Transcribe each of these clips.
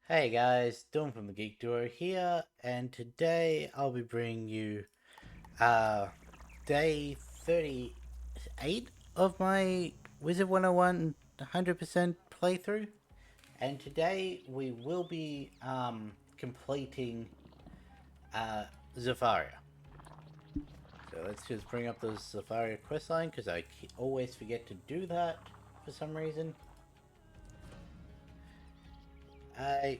Hey guys, Dawn from the Geek Duo here, and today I'll be bringing you uh day 38 of my Wizard101 100% playthrough, and today we will be completing uh Zafaria. So let's just bring up the Zafaria questline because I always forget to do that for some reason.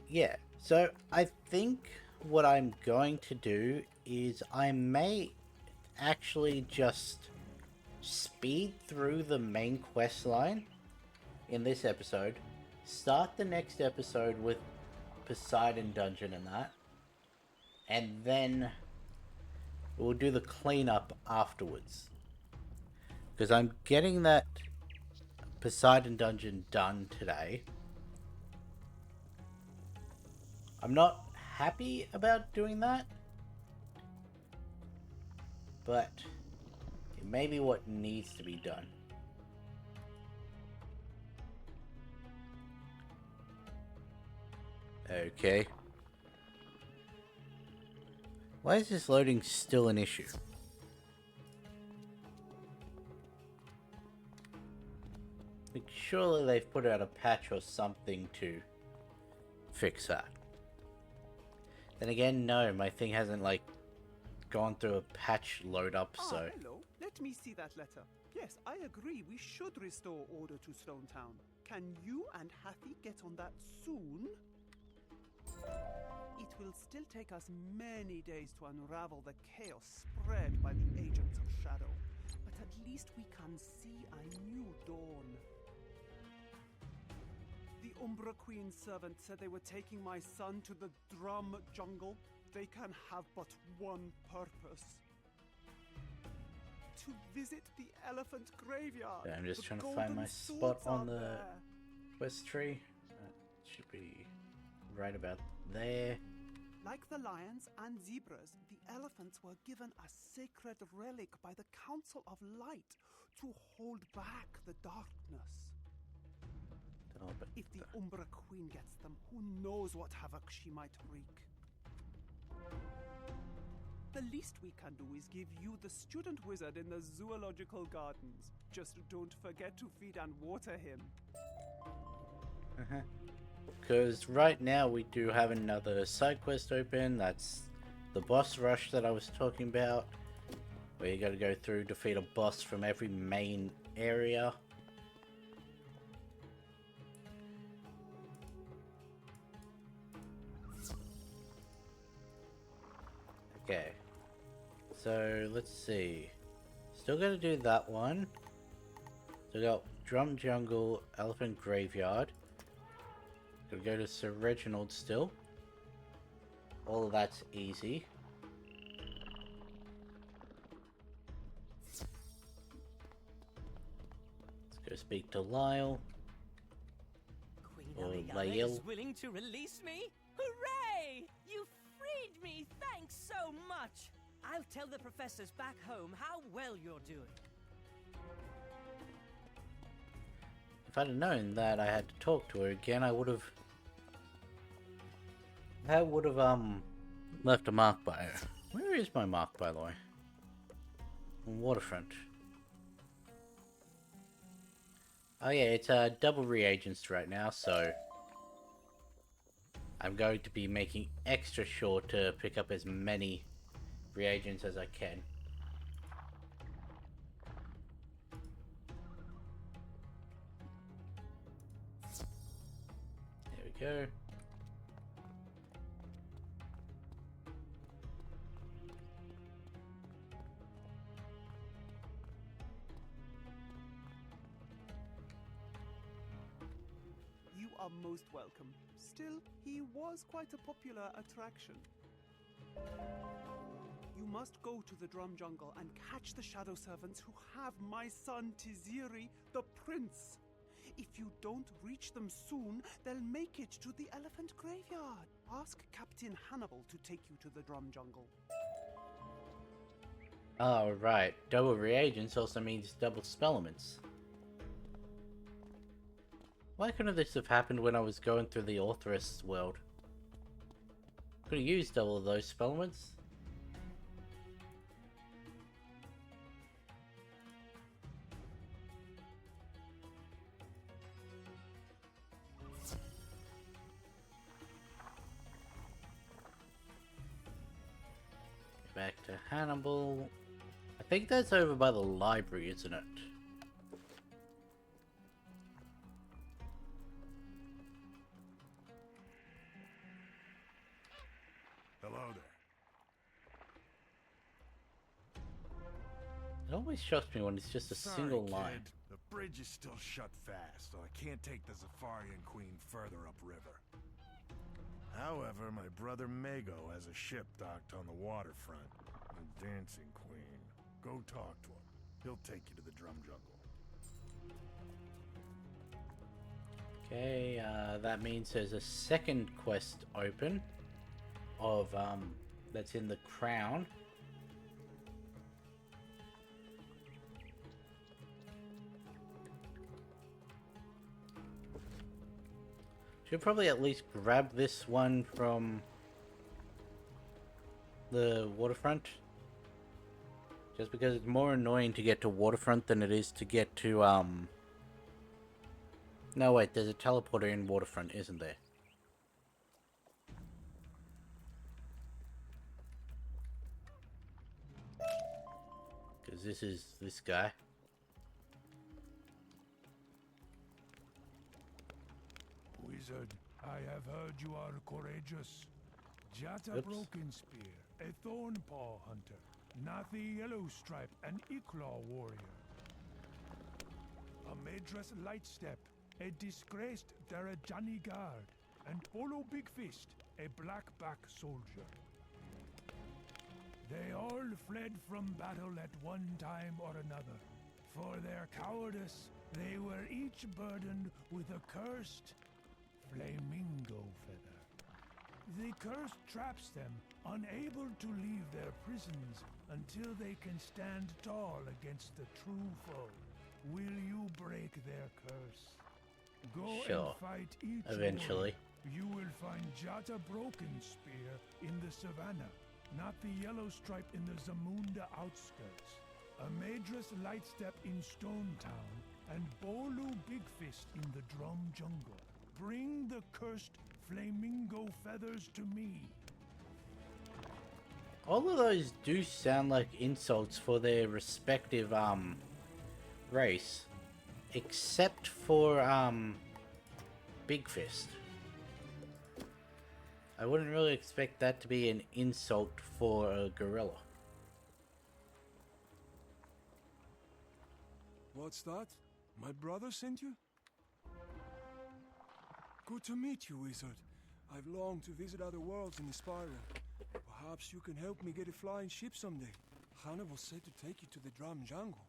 Yeah. So I think what I'm going to do is I may actually just speed through the main quest line in this episode, start the next episode with Poseidon Dungeon and that, and then we'll do the cleanup afterwards. Because I'm getting that Poseidon Dungeon done today. I'm not happy about doing that, but it may be what needs to be done. Okay. Why is this loading still an issue? Like, surely they've put out a patch or something to fix that. Then again, no, my thing hasn't, like, gone through a patch load up, so... Hello. Let me see that letter. Yes, I agree. We should restore order to Stone Town. Can you and Hathy get on that soon? It will still take us many days to unravel the chaos spread by the agents of Shadow, but at least we can see a new dawn. The Umbra Queen's servant said they were taking my son to the Drum Jungle. They can have but one purpose. To visit the elephant graveyard. Yeah, I'm just The trying to find golden my spot swords on are the there. quest tree. That should be right about there. Like the lions and zebras, the elephants were given a sacred relic by the Council of Light to hold back the darkness. Oh, but If the Umbra Queen gets them, who knows what havoc she might wreak. The least we can do is give you the student wizard in the zoological gardens. Just don't forget to feed and water him. because right now we do have another side quest open. That's the boss rush that I was talking about, where you got to go through, defeat a boss from every main area. Okay, so let's see. Still gotta do that one. So we got Drum Jungle, Elephant Graveyard. Gotta go to Sir Reginald still. All of that's easy. Let's go speak to Lyle. Queen Or Aliana Lael. is willing to release me? Hooray! You freed me! Thanks so much! I'll tell the professors back home how well you're doing. If I'd have known that I had to talk to her again, I would have left a mark by her. Where is my mark, by the way? On Waterfront. Oh yeah, it's double reagents right now, so I'm going to be making extra sure to pick up as many reagents as I can. There we go. You are most welcome. Still, he was quite a popular attraction. You must go to the Drum Jungle and catch the Shadow Servants who have my son Tiziri, the Prince. If you don't reach them soon, they'll make it to the Elephant Graveyard. Ask Captain Hannibal to take you to the Drum Jungle. Oh, right. Double reagents also means double spellements. Why couldn't this have happened when I was going through the Authoress world? Could have used all of those spell words. Back to Hannibal. I think that's over by the library, isn't it? Hello there. It always shocks me when it's just a single line. Kid. The bridge is still shut fast, so I can't take the Zafarian Queen further upriver. However, my brother Mago has a ship docked on the waterfront. The Dancing Queen. Go talk to him. He'll take you to the Drum Jungle. Okay, that means there's a second quest open of that's in the Crown. Should probably at least grab this one from the waterfront. Just because it's more annoying to get to waterfront than it is to get to No wait, there's a teleporter in waterfront, isn't there? Because this is this guy. Wizard, I have heard you are courageous. Jata Oops. Broken Spear, a Thornpaw hunter. Nathi Yellowstripe, an Iclaw warrior. A Madras Lightstep, a disgraced Darajani guard. And Polo Big Fist, a Blackback soldier. They all fled from battle at one time or another. For their cowardice, they were each burdened with a cursed flamingo feather. The curse traps them, unable to leave their prisons until they can stand tall against the true foe. Will you break their curse? Go Sure. and fight each Eventually. warrior. You will find Jata Broken Spear in the savannah, not the Yellow Stripe in the Zamunda outskirts. A Madras Lightstep in Stone Town, and Bolu Big Fist in the Drum Jungle. Bring the cursed flamingo feathers to me. All of those do sound like insults for their respective race, except for Big Fist. I wouldn't really expect that to be an insult for a gorilla. What's that? My brother sent you? Good to meet you, Wizard. I've longed to visit other worlds in the spiral. Perhaps you can help me get a flying ship someday. Hannibal said to take you to the Drum Jungle.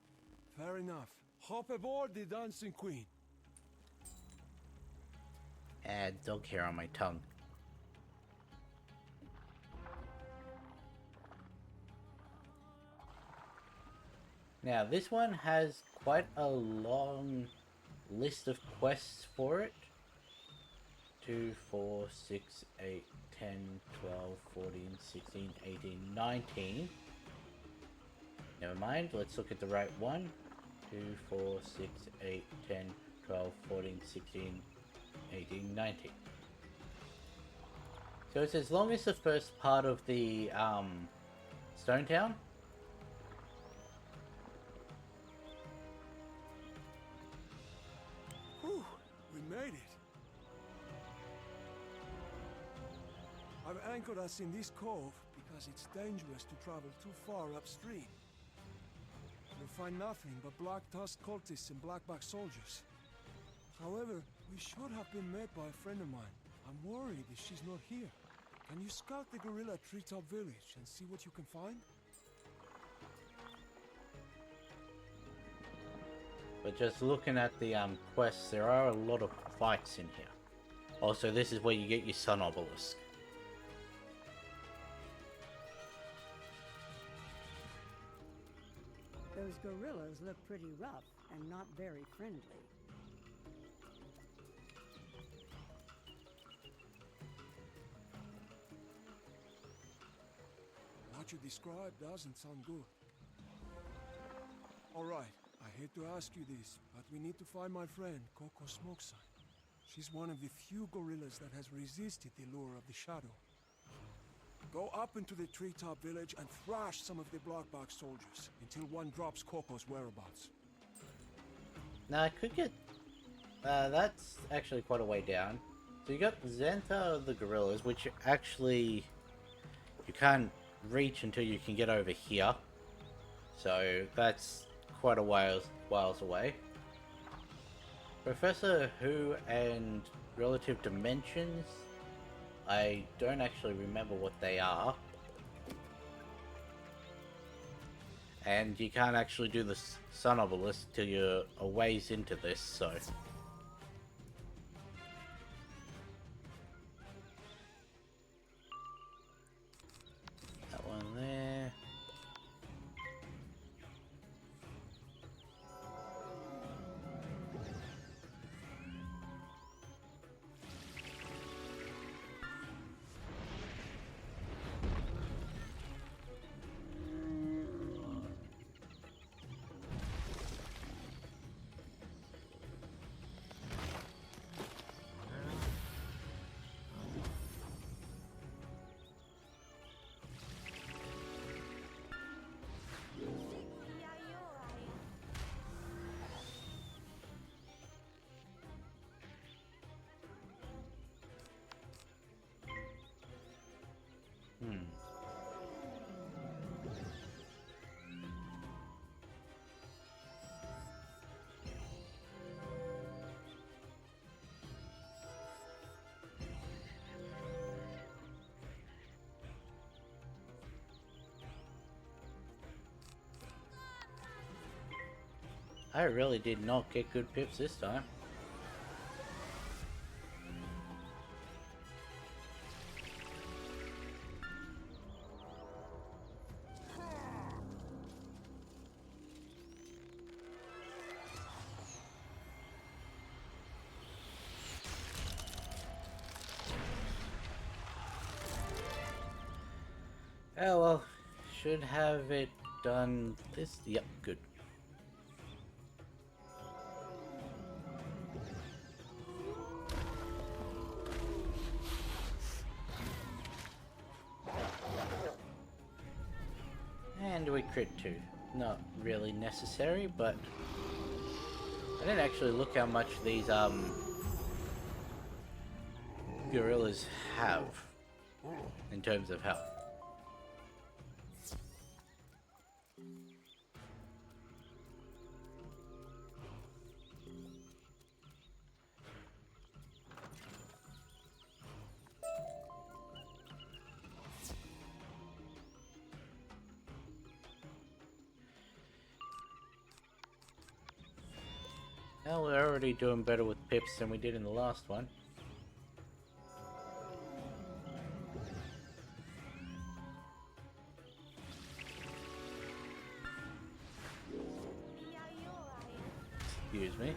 Fair enough. Hop aboard the Dancing Queen. Add dog hair on my tongue. Now, this one has quite a long list of quests for it. 2, 4, 6, 8, 10, 12, 14, 16, 18, 19. Never mind, let's look at the right one. 2, 4, 6, 8, 10, 12, 14, 16, 18, 19. So it's as long as the first part of the Stone Town. Whew, we made it. I've anchored us in this cove because it's dangerous to travel too far upstream. You'll find nothing but black tusk cultists and blackback soldiers. However, we should have been met by a friend of mine. I'm worried that she's not here. Can you scout the gorilla treetop village and see what you can find? But just looking at the quests, there are a lot of fights in here. Also, this is where you get your Sun Obelisk. Those gorillas look pretty rough and not very friendly. what you described doesn't sound good. Alright, I hate to ask you this, but we need to find my friend, Coco Smokesign. She's one of the few gorillas that has resisted the lure of the shadow. Go up into the treetop village and thrash some of the block-box soldiers until one drops Coco's whereabouts. Now I could get... that's actually quite a way down. So you got Xantha the gorillas, which actually you can't reach until you can get over here. So that's quite a whiles away. Professor Who and Relative Dimensions, I don't actually remember what they are. And you can't actually do the Sun Obelisk till you're a ways into this, so... that one there. I really did not get good pips this time. Oh well, should have it done this. Yep, good. And we crit too. Not really necessary, but I didn't actually look how much these gorillas have in terms of health. Well, we're already doing better with pips than we did in the last one. Excuse me.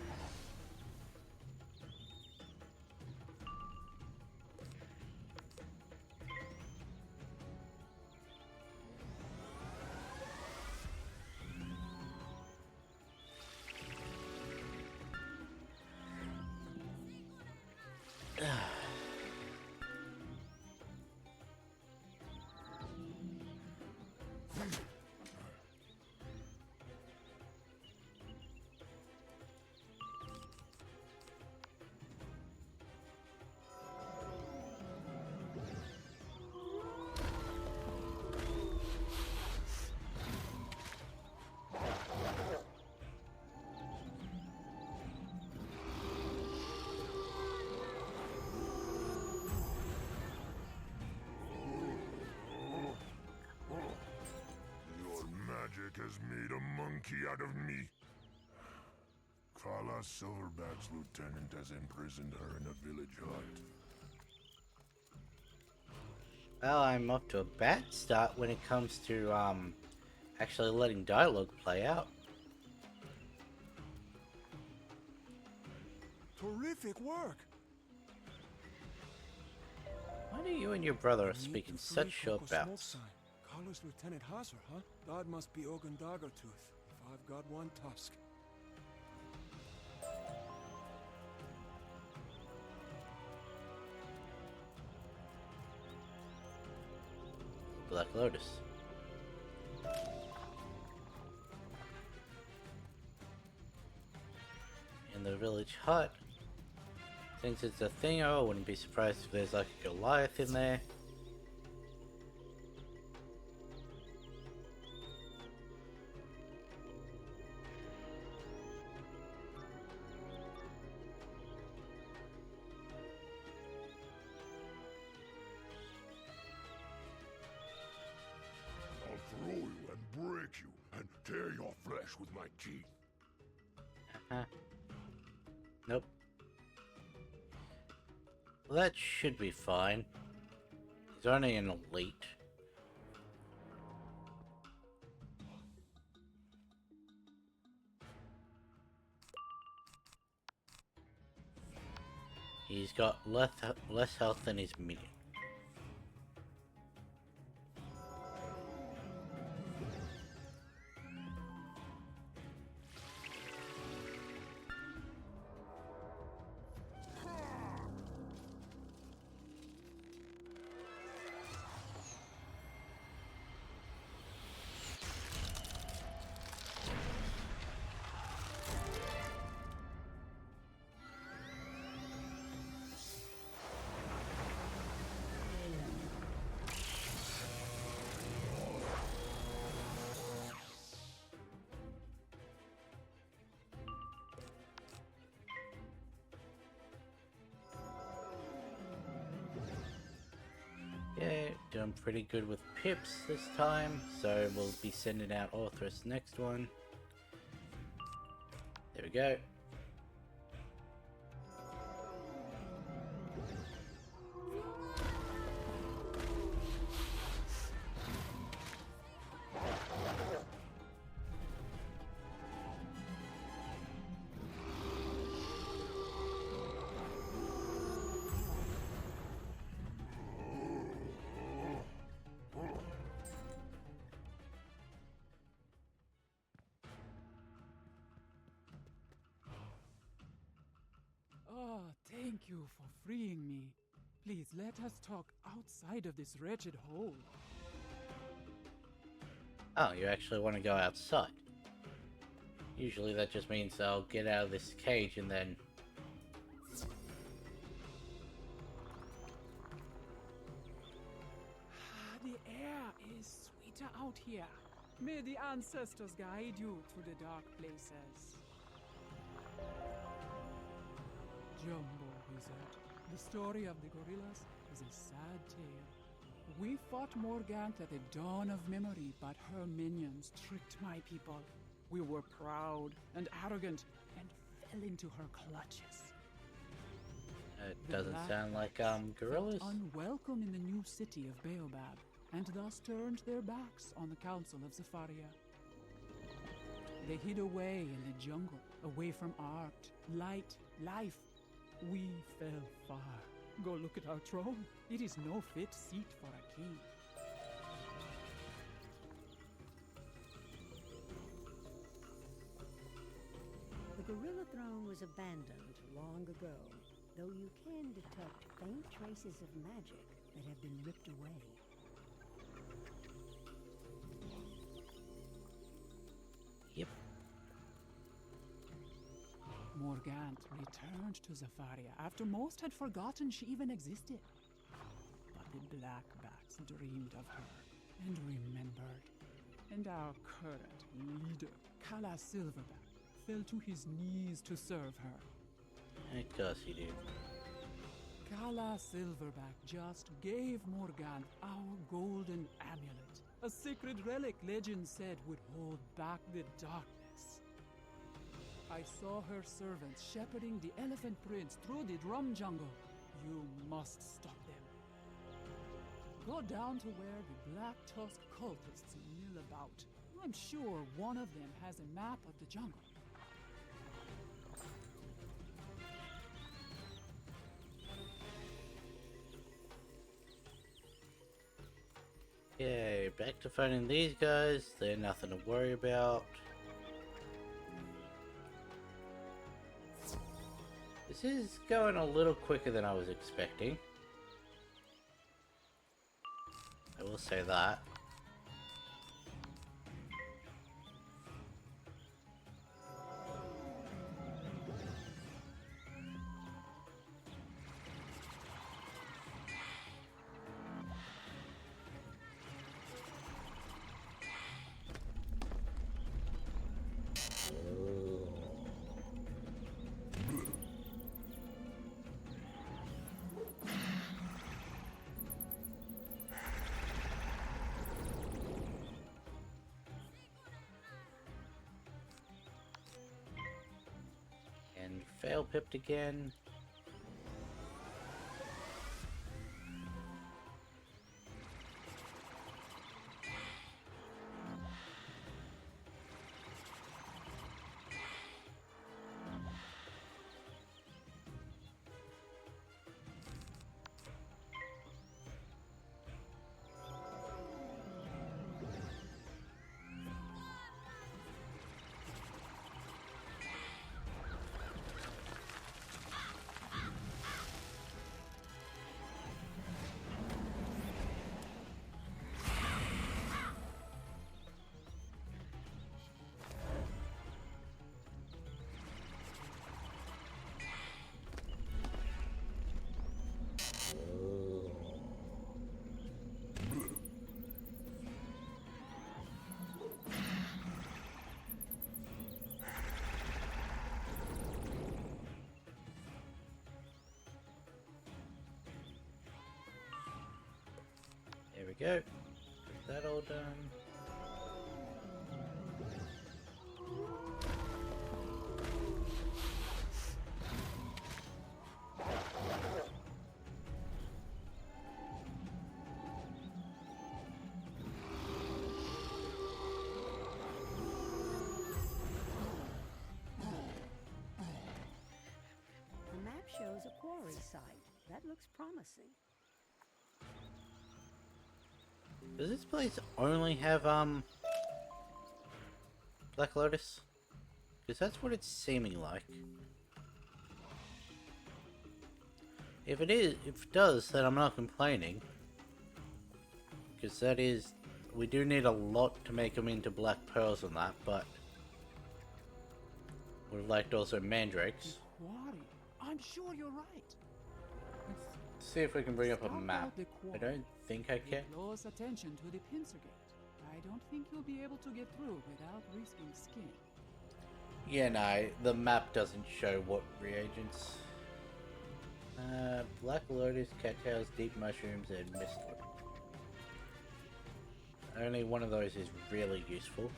Has made a monkey out of me. Kala Silverback's lieutenant has imprisoned her in a village hut. Well, I'm off to a bad start when it comes to actually letting dialogue play out. Terrific work! Why do you and your brother are speaking such short bouts? Kala First Lieutenant Hasser, huh? That must be Ogun Daggertooth, if I've got one tusk. Black Lotus. In the village hut. Since it's a thing, I wouldn't be surprised if there's like a Goliath in there. I'll throw you and break you and tear your flesh with my teeth. Nope. Well, that should be fine. He's only an elite. He's got less health than his minion. Yeah, doing pretty good with pips this time, so we'll be sending out Orthrus next one. There we go. Ah, thank you for freeing me. Please let us talk outside of this wretched hole. Oh, you actually want to go outside. Usually that just means I'll get out of this cage and then... The air is sweeter out here. May the ancestors guide you to the dark places. Jumbo Wizard, the story of the gorillas is a sad tale. We fought Morgant at the dawn of memory, but her minions tricked my people. We were proud and arrogant and fell into her clutches. It The doesn't Black sound like, Backs gorillas. felt unwelcome in the new city of Baobab, and thus turned their backs on the Council of Zafaria. They hid away in the jungle, away from art, light, life. We fell far. Go look at our throne. It is no fit seat for a king. The gorilla throne was abandoned long ago, though you can detect faint traces of magic that have been ripped away. Yep. Morgant returned to Zafaria after most had forgotten she even existed. But the Blackbacks dreamed of her and remembered. And our current leader, Kala Silverback, fell to his knees to serve her. Of course he did. Kala Silverback just gave Morgant our golden amulet, a sacred relic legend said would hold back the darkness. I saw her servants shepherding the Elephant Prince through the drum jungle. You must stop them. Go down to where the Black Tusk cultists mill about. I'm sure one of them has a map of the jungle. Yay. Okay, back to fighting these guys. They're nothing to worry about. This is going a little quicker than I was expecting. I will say that. And fail pipped again. There we go. Get that all done. The map shows a quarry site. That looks promising. Does this place only have, Black Lotus? Because that's what it's seeming like. If it does, then I'm not complaining. Because that is, we do need a lot to make them into Black Pearls and that, but would have liked also Mandrakes. Quarry. I'm sure you're right. Let's see if we can bring up a Scout map. out the I quarry. don't think I can. Pay close attention to the pincer gate. I don't think you'll be able to get through without risking skin. Yeah, no, the map doesn't show what reagents. Black Lotus, cattails, deep mushrooms, and mistwood. Only one of those is really useful.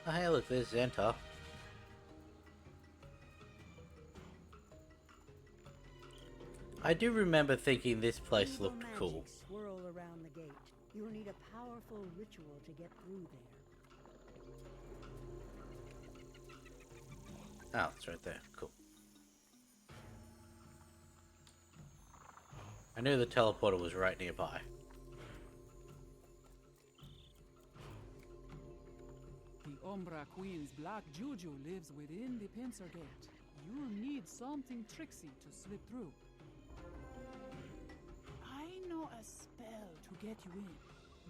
Oh, hey, look, there's Xantar. I do remember thinking this place Evil looked magic cool. swirl around the gate. You will need a powerful ritual to get through there. Oh, it's right there. Cool. I knew the teleporter was right nearby. The Umbra Queen's black juju lives within the pincer gate. You'll need something tricksy to slip through. I know a spell to get you in,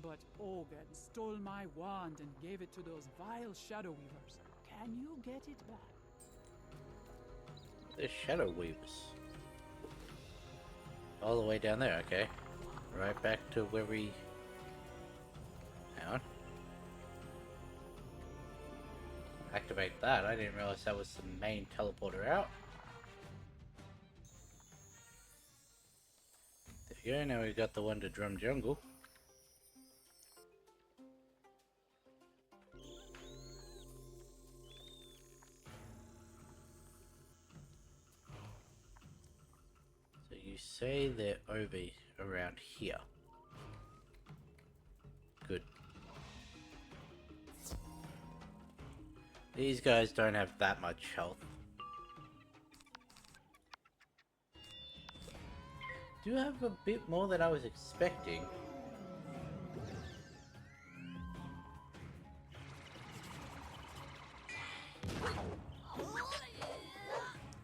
but Ogan stole my wand and gave it to those vile Shadow Weavers. Can you get it back? The Shadow Weavers. All the way down there, okay. Right back to where we... Hang on. Activate that. I didn't realize that was the main teleporter out. There you go. Now we've got the one to Drum Jungle. So you say they're over around here. Good. These guys don't have that much health. Do have a bit more than I was expecting.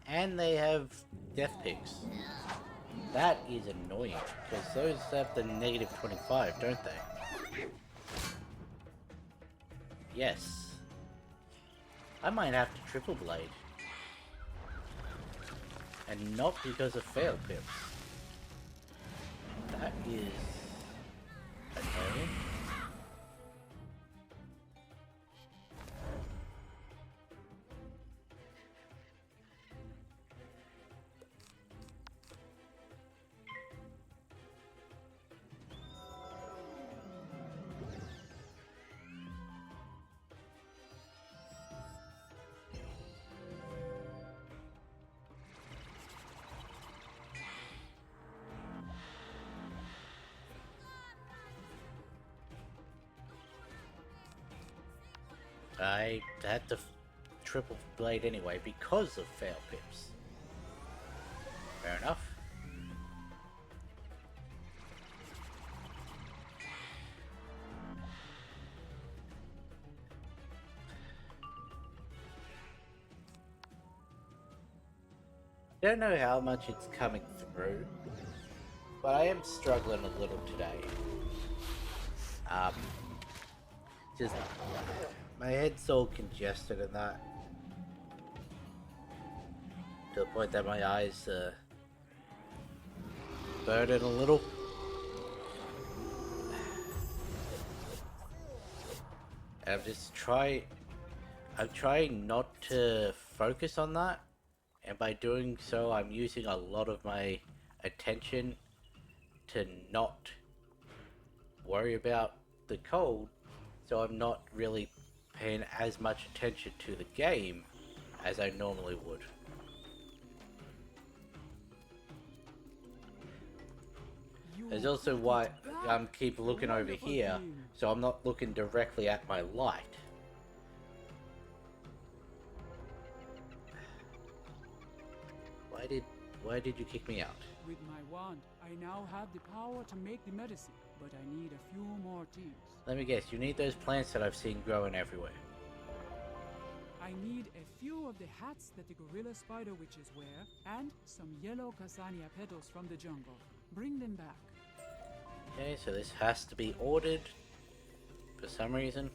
And they have death picks. That is annoying, because those have the negative 25, don't they? Yes. I might have to triple blade. And not because of fail pips. That is annoying. I had to triple blade anyway because of fail pips. Fair enough. Don't know how much it's coming through, but I am struggling a little today. Just my head's all congested and that, to the point that my eyes burden a little. And I'm trying not to focus on that, and by doing so I'm using a lot of my attention to not worry about the cold, so I'm not really paying as much attention to the game as I normally would. There's also why I'm keep looking over here, so I'm not looking directly at my light. Why did you kick me out? With my wand, I now have the power to make the medicine, but I need a few more things. Let me guess, you need those plants that I've seen growing everywhere. I need a few of the hats that the gorilla spider witches wear, and some yellow Cassania petals from the jungle. Bring them back. Okay, so this has to be ordered for some reason.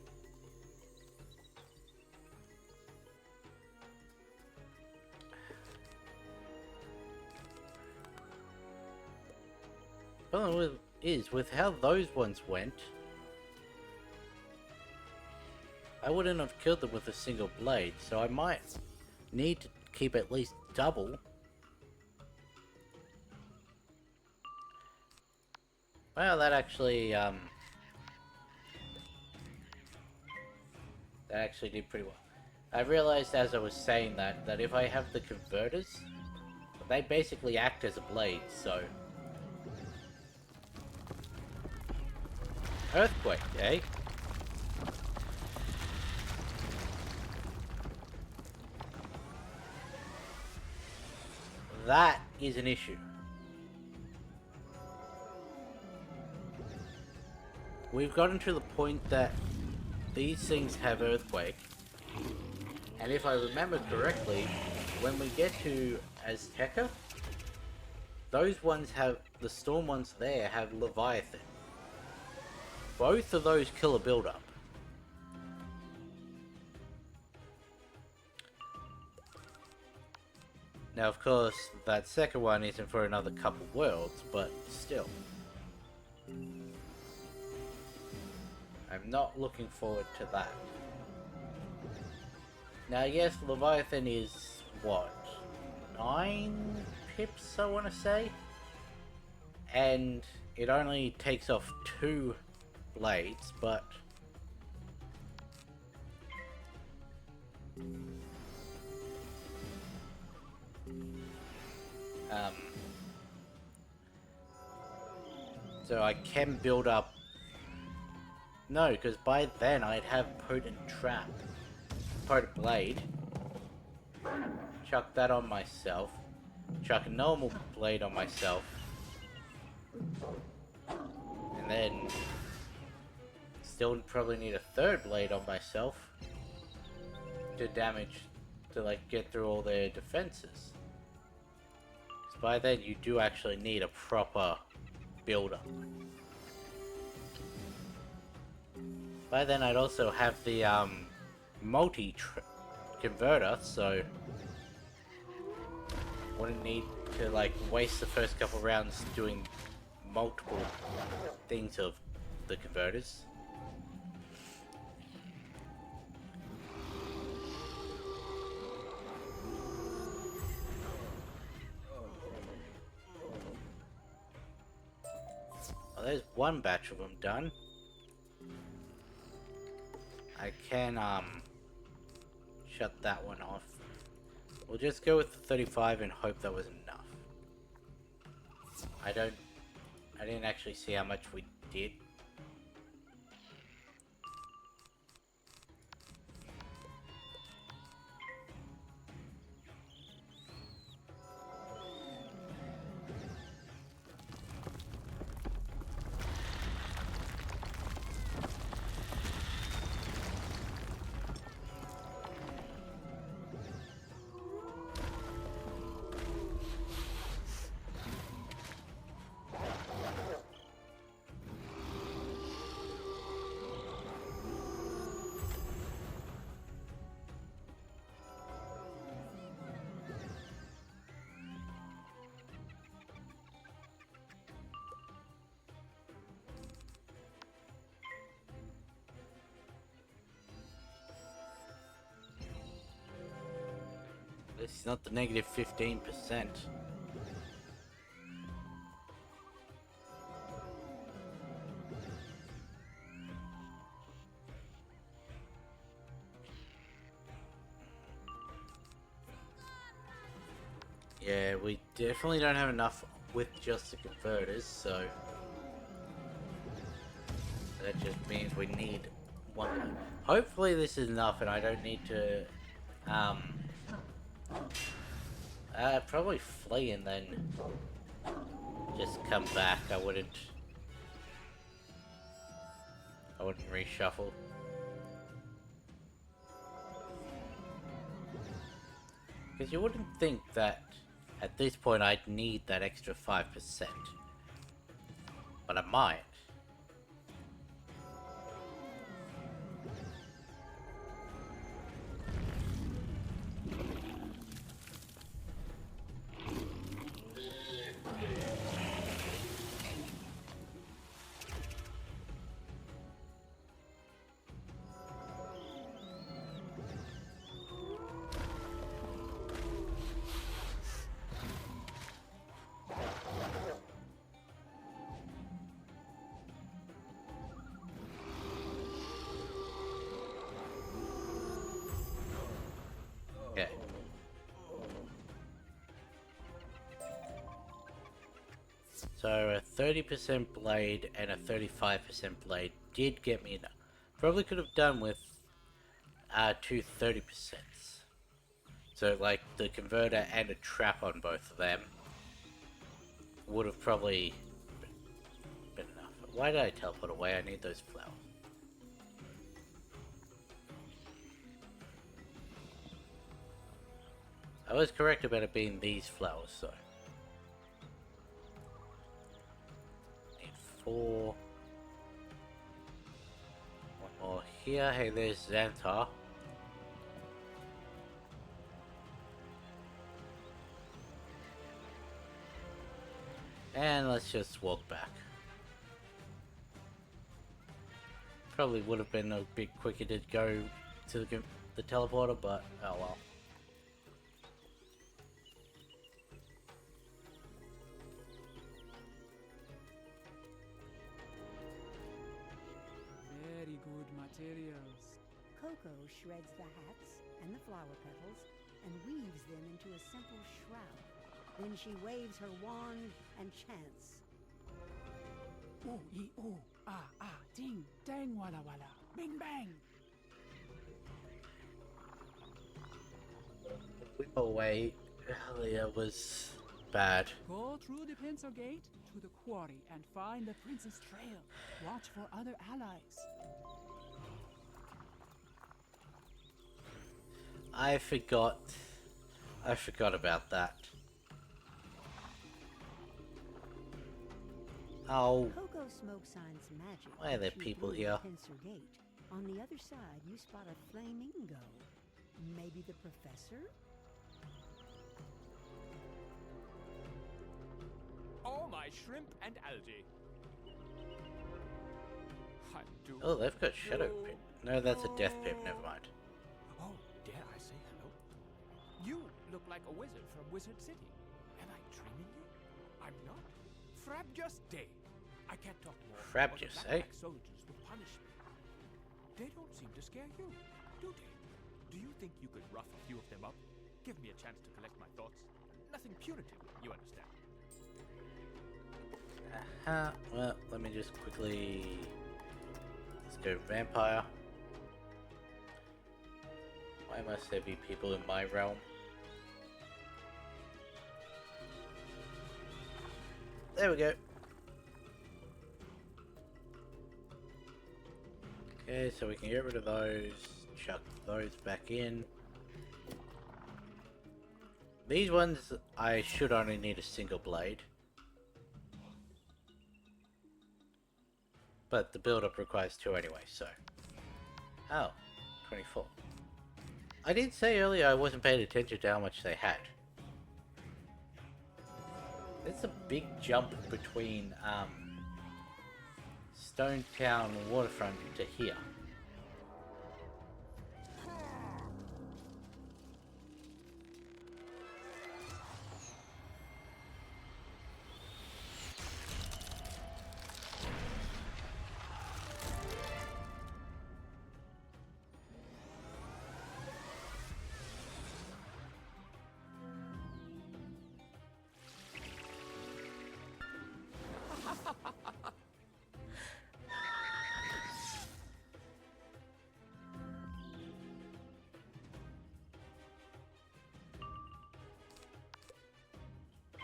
Problem is, with how those ones went, I wouldn't have killed them with a single blade, so I might need to keep at least double. Well, that actually did pretty well. I realized as I was saying that if I have the converters, they basically act as a blade, so... Earthquake, eh? That is an issue. We've gotten to the point that these things have earthquake, and if I remember correctly, when we get to Azteca, those ones have, the storm ones there have Leviathan. Both of those kill a build-up. Now, of course, that second one isn't for another couple worlds, but still. I'm not looking forward to that. Now, yes, Leviathan is, what, 9 pips, I want to say? And it only takes off 2 blades, but... So I can build up... No, because by then I'd have Potent Trap. Potent Blade. Chuck that on myself. Chuck a normal blade on myself. And then... Still probably need a third blade on myself. To damage... To like get through all their defenses. Because by then you do actually need a proper build-up. By then I'd also have the multi-converter, so wouldn't need to like waste the first couple rounds doing multiple things of the converters. Well, there's one batch of them done. I can, shut that one off. We'll just go with the 35 and hope that was enough. I didn't actually see how much we did. This is not the negative 15%. Yeah, we definitely don't have enough with just the converters, so that just means we need one more. Hopefully this is enough and I don't need to probably flee and then just come back. I wouldn't reshuffle. Because you wouldn't think that at this point I'd need that extra 5%. But I might. Okay. So a 30% blade and a 35% blade did get me enough. Probably could have done with two 30%. So like the converter and a trap on both of them would have probably been enough. Why did I teleport away? I need those flowers. I was correct about it being these flowers, so. Need 4. One more here. Hey, there's Xantar. And let's just walk back. Probably would have been a bit quicker to go to the teleporter, but oh well. Very good materials. Coco shreds the hats and the flower petals and weaves them into a simple shroud. Then she waves her wand and chants. Ooh, ee, ooh, ah, ah, ding, dang, walla, walla, bing, bang. Away earlier was bad. Go through the pincer gate to the quarry and find the prince's trail. Watch for other allies. I forgot about that. Oh, Coco Smoke signs magic. why are there takes you people through here? Pincer Gate. On the other side, you spot a flamingo. Maybe the professor? Oh, my shrimp and algae. I do. Oh, they've got Shadow Pip. No, that's a Death Pip, never mind. Oh, dare I say hello? You look like a wizard from Wizard City. Am I dreaming you? I'm not. Frabjust Day. I can't talk more. Frabjust, or the eh? Black soldiers will punish me. They don't seem to scare you, do they? Do you think you could rough a few of them up? Give me a chance to collect my thoughts. Nothing punitive, you understand. Well, let me just quickly... Let's go Vampire. Why must there be people in my realm? There we go. Okay, so we can get rid of those, chuck those back in. These ones, I should only need a single blade. But the build-up requires 2 anyway, so... Oh, 24. I did say earlier I wasn't paying attention to how much they had. There's a big jump between, Stone Town Waterfront to here.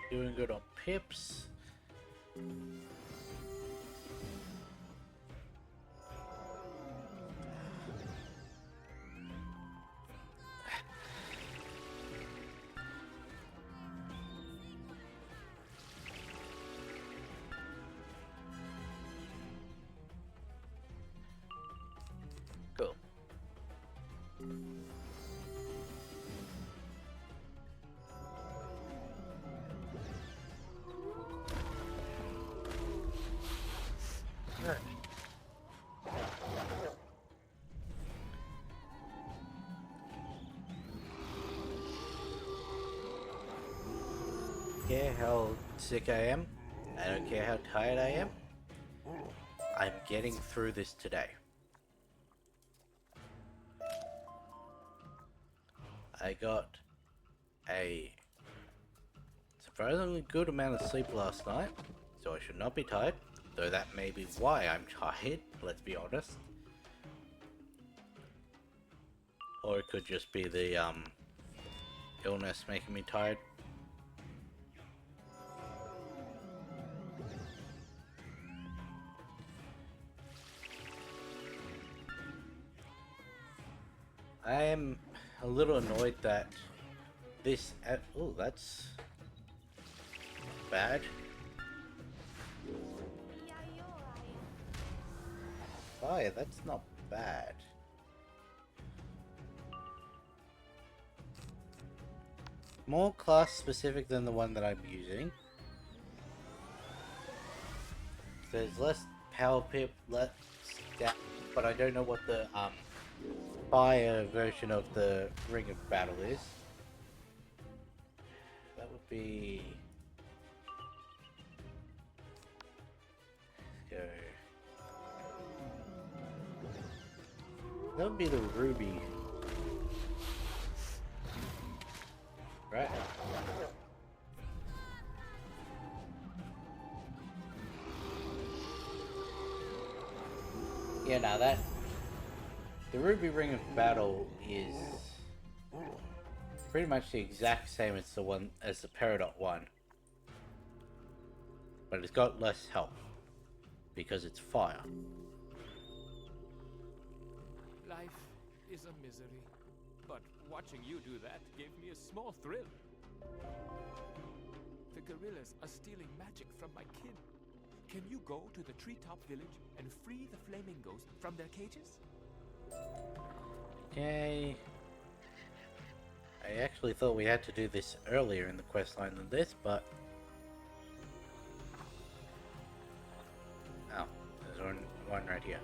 Doing good on pips. Cool. Care how sick I am. I don't care how tired I am. I'm getting through this today. I got a surprisingly good amount of sleep last night, so I should not be tired, though that may be why I'm tired, let's be honest. Or it could just be the illness making me tired. I am a little annoyed that this... oh, that's bad. Fire, that's not bad. More class specific than the one that I'm using. There's less power pip, less stat, but I don't know what the fire version of the Ring of Battle is. That would be... Let's go. That would be the Ruby. Right? Yeah, now that the Ruby Ring of Battle is pretty much the exact same as the Peridot one, but it's got less health because it's fire. Life is a misery, but watching you do that gave me a small thrill. The gorillas are stealing magic from my kin. Can you go to the treetop village and free the flamingos from their cages? Okay. I actually thought we had to do this earlier in the questline than this, but... Oh, there's one right here.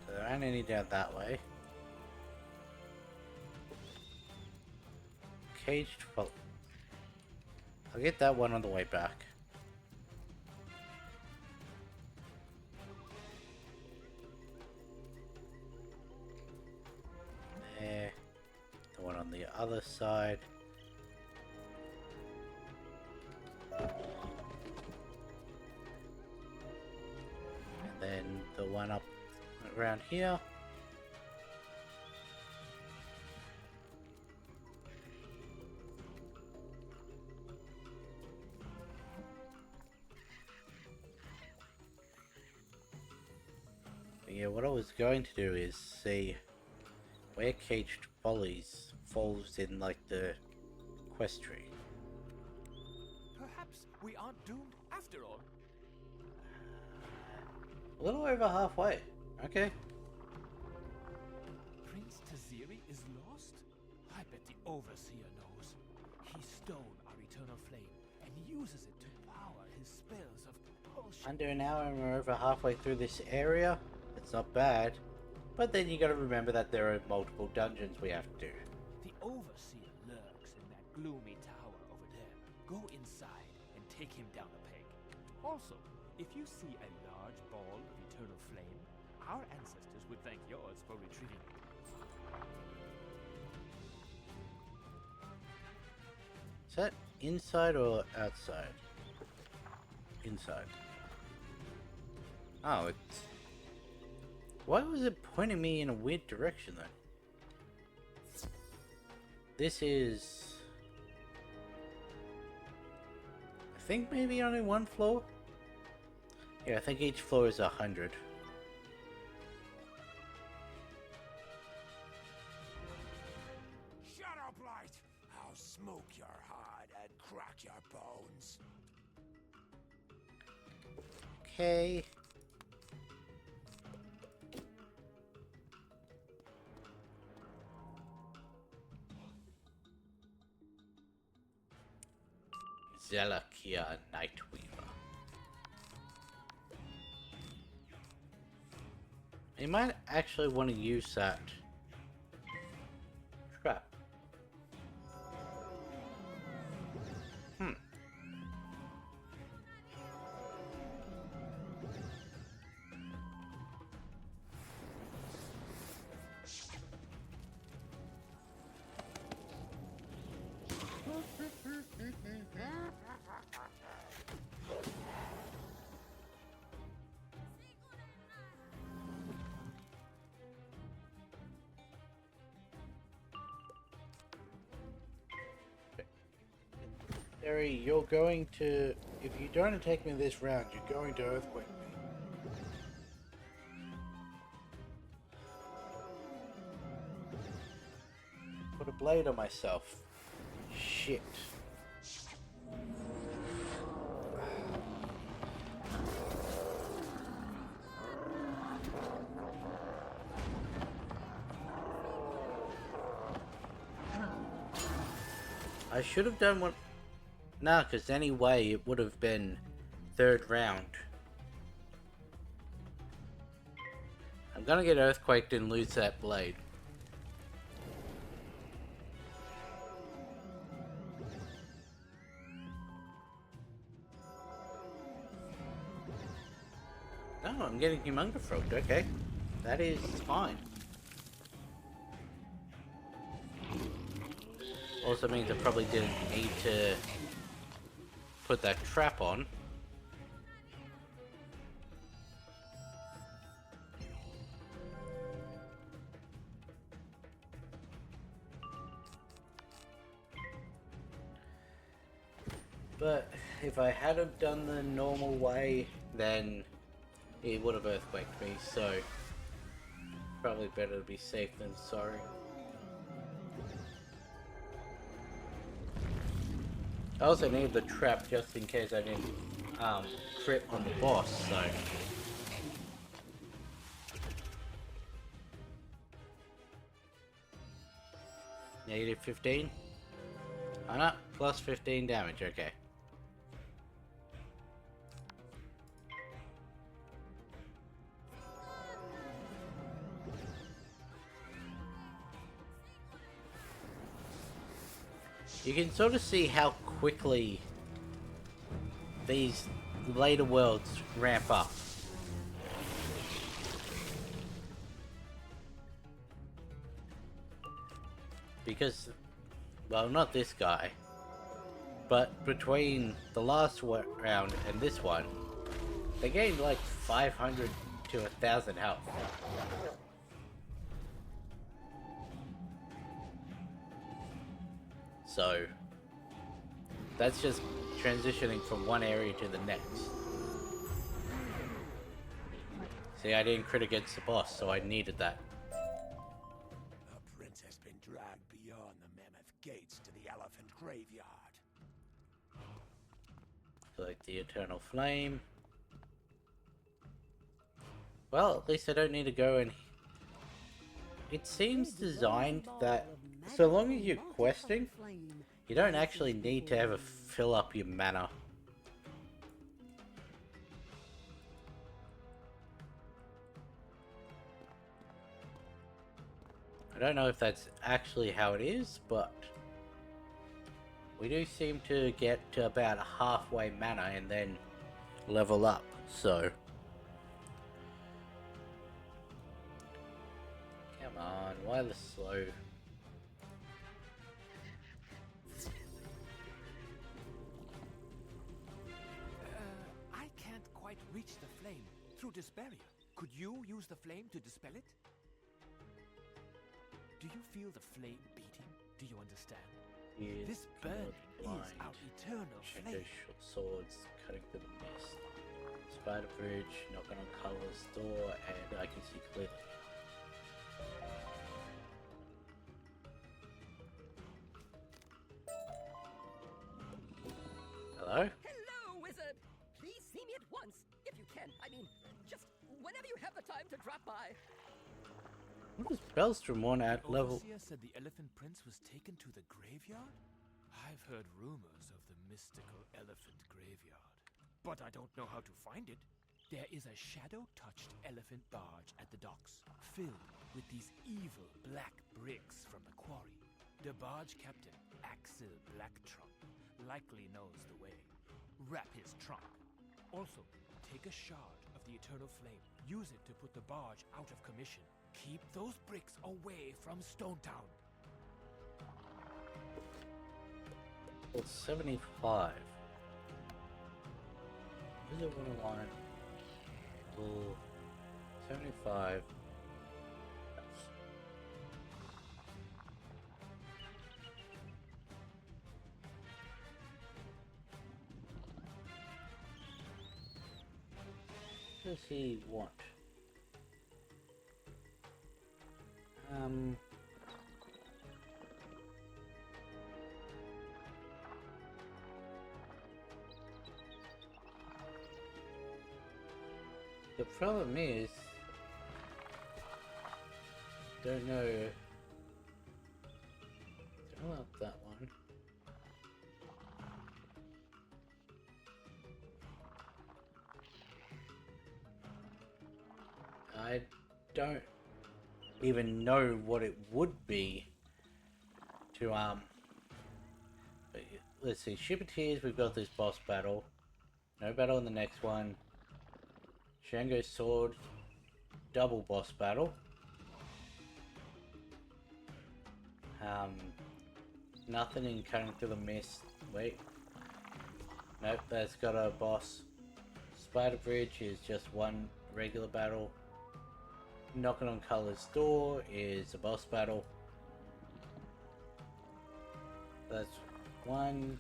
So there aren't any down that way. Caged Folly. I'll get that one on the way back. There. The one on the other side. And then the one up around here. Yeah, what I was going to do is see where Caged Follies falls in, like, the quest tree. Perhaps we aren't doomed after all. A little over halfway. Okay. Prince Taziri is lost? I bet the Overseer knows. He stole our eternal flame and uses it to power his spells of compulsion. Under an hour and we're over halfway through this area. It's not bad. But then you gotta remember that there are multiple dungeons we have to do. The Overseer lurks in that gloomy tower over there. Go inside and take him down a peg. Also, if you see a large ball of eternal flame, our ancestors would thank yours for retrieving it. Is that inside or outside? Inside. Oh, it's... Why was it pointing me in a weird direction though? This is... I think maybe only one floor? Yeah, I think each floor is 100. Shut up, Light! I'll smoke your heart and crack your bones. Okay. Zelakia Nightweaver. You might actually want to use that trap. Harry, you're going to... If you don't attack me this round, you're going to earthquake me. Put a blade on myself. Shit. I should have done one... Nah, because anyway, it would have been third round. I'm gonna get earthquaked and lose that blade. No, I'm getting humongous froged, okay. That is fine. Also means I probably didn't need to put that trap on. But if I hadn't done the normal way, then it would have earthquaked me, so probably better to be safe than sorry. I also needed the trap just in case I didn't crit on the boss, so... Negative 15? Oh no, plus 15 damage, okay. You can sort of see how quickly these later worlds ramp up. Because, well, not this guy, but between the last round and this one, they gained like 500 to 1,000 health. So, that's just transitioning from one area to the next. See, I didn't crit against the boss, so I needed that. The prince has been dragged beyond the mammoth gates to the elephant graveyard. Select the eternal flame. Well, at least I don't need to go in. It seems designed that so long as you're questing, you don't actually need to ever fill up your mana. I don't know if that's actually how it is, but we do seem to get to about halfway mana and then level up, so... Come on, why the slow? I can't quite reach the flame through this barrier. Could you use the flame to dispel it? Do you feel the flame beating? Do you understand? Yes, This burning is our eternal flame. Short swords cutting through the mist. Spider bridge, knocking on colors door, and I can see clearly. Hello? Hello, Wizard! Please see me at once, if you can. I mean, just whenever you have the time to drop by. What does Bellstrom want at The level? Overseer said the Elephant Prince was taken to the graveyard? I've heard rumors of the mystical elephant graveyard, but I don't know how to find it. There is a shadow-touched elephant barge at the docks, filled with these evil black bricks from the quarry. The barge captain, Axel Blacktrunk, likely knows the way. Wrap his trunk. Also, take a shard of the eternal flame. Use it to put the barge out of commission. Keep those bricks away from Stone Town. Well, 75. Wizard101. Well, 75. What does he want? The problem is, don't know about that one. I don't even know what it would be to but let's see, Shippeteers, we've got this boss battle. No battle in the next one. Shango's sword, double boss battle. Nothing in cutting through the mist. Wait. Nope, that's got a boss. Spider Bridge is just one regular battle. Knocking on Color's door is a boss battle. That's 1,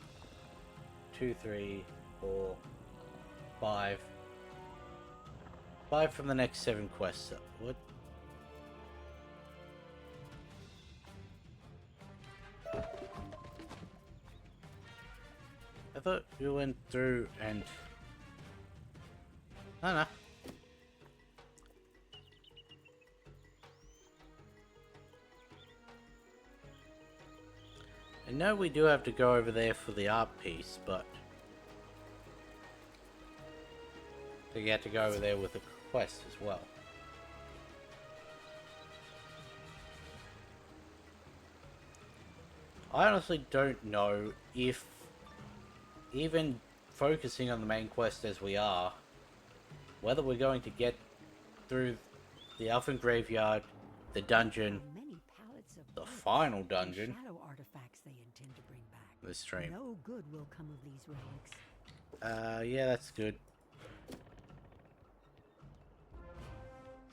2, 3, 4, 5. 5 from the next 7 quests. What? I thought you went through and... No, no. I know we do have to go over there for the art piece, but... So you have to go over there with the quest as well. I honestly don't know if even focusing on the main quest as we are, whether we're going to get through the Elfin Graveyard, the dungeon, Many pallets of the books final and dungeon, shadow artifacts they intend to bring back. this stream. No good will come of these relics. Yeah, that's good.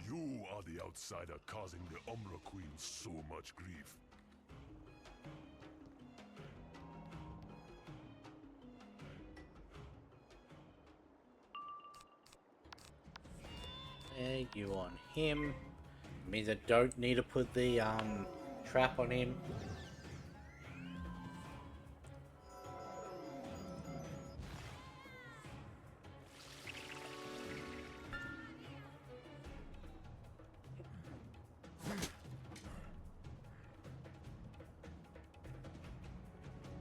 You are the outsider causing the Umbra Queen so much grief. There, you on him. Means I don't need to put the trap on him.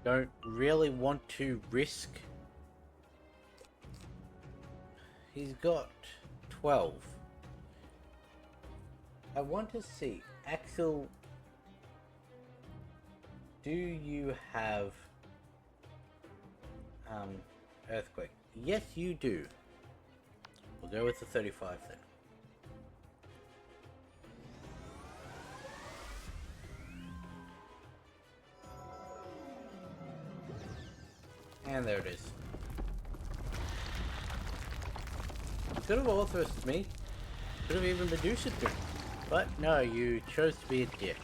Don't really want to risk. He's got 12. I want to see, Axel, do you have Earthquake? Yes, you do. We'll go with the 35 then. And there it is. Could have authorized me. Could have even reduced it to. But no, you chose to be a dick.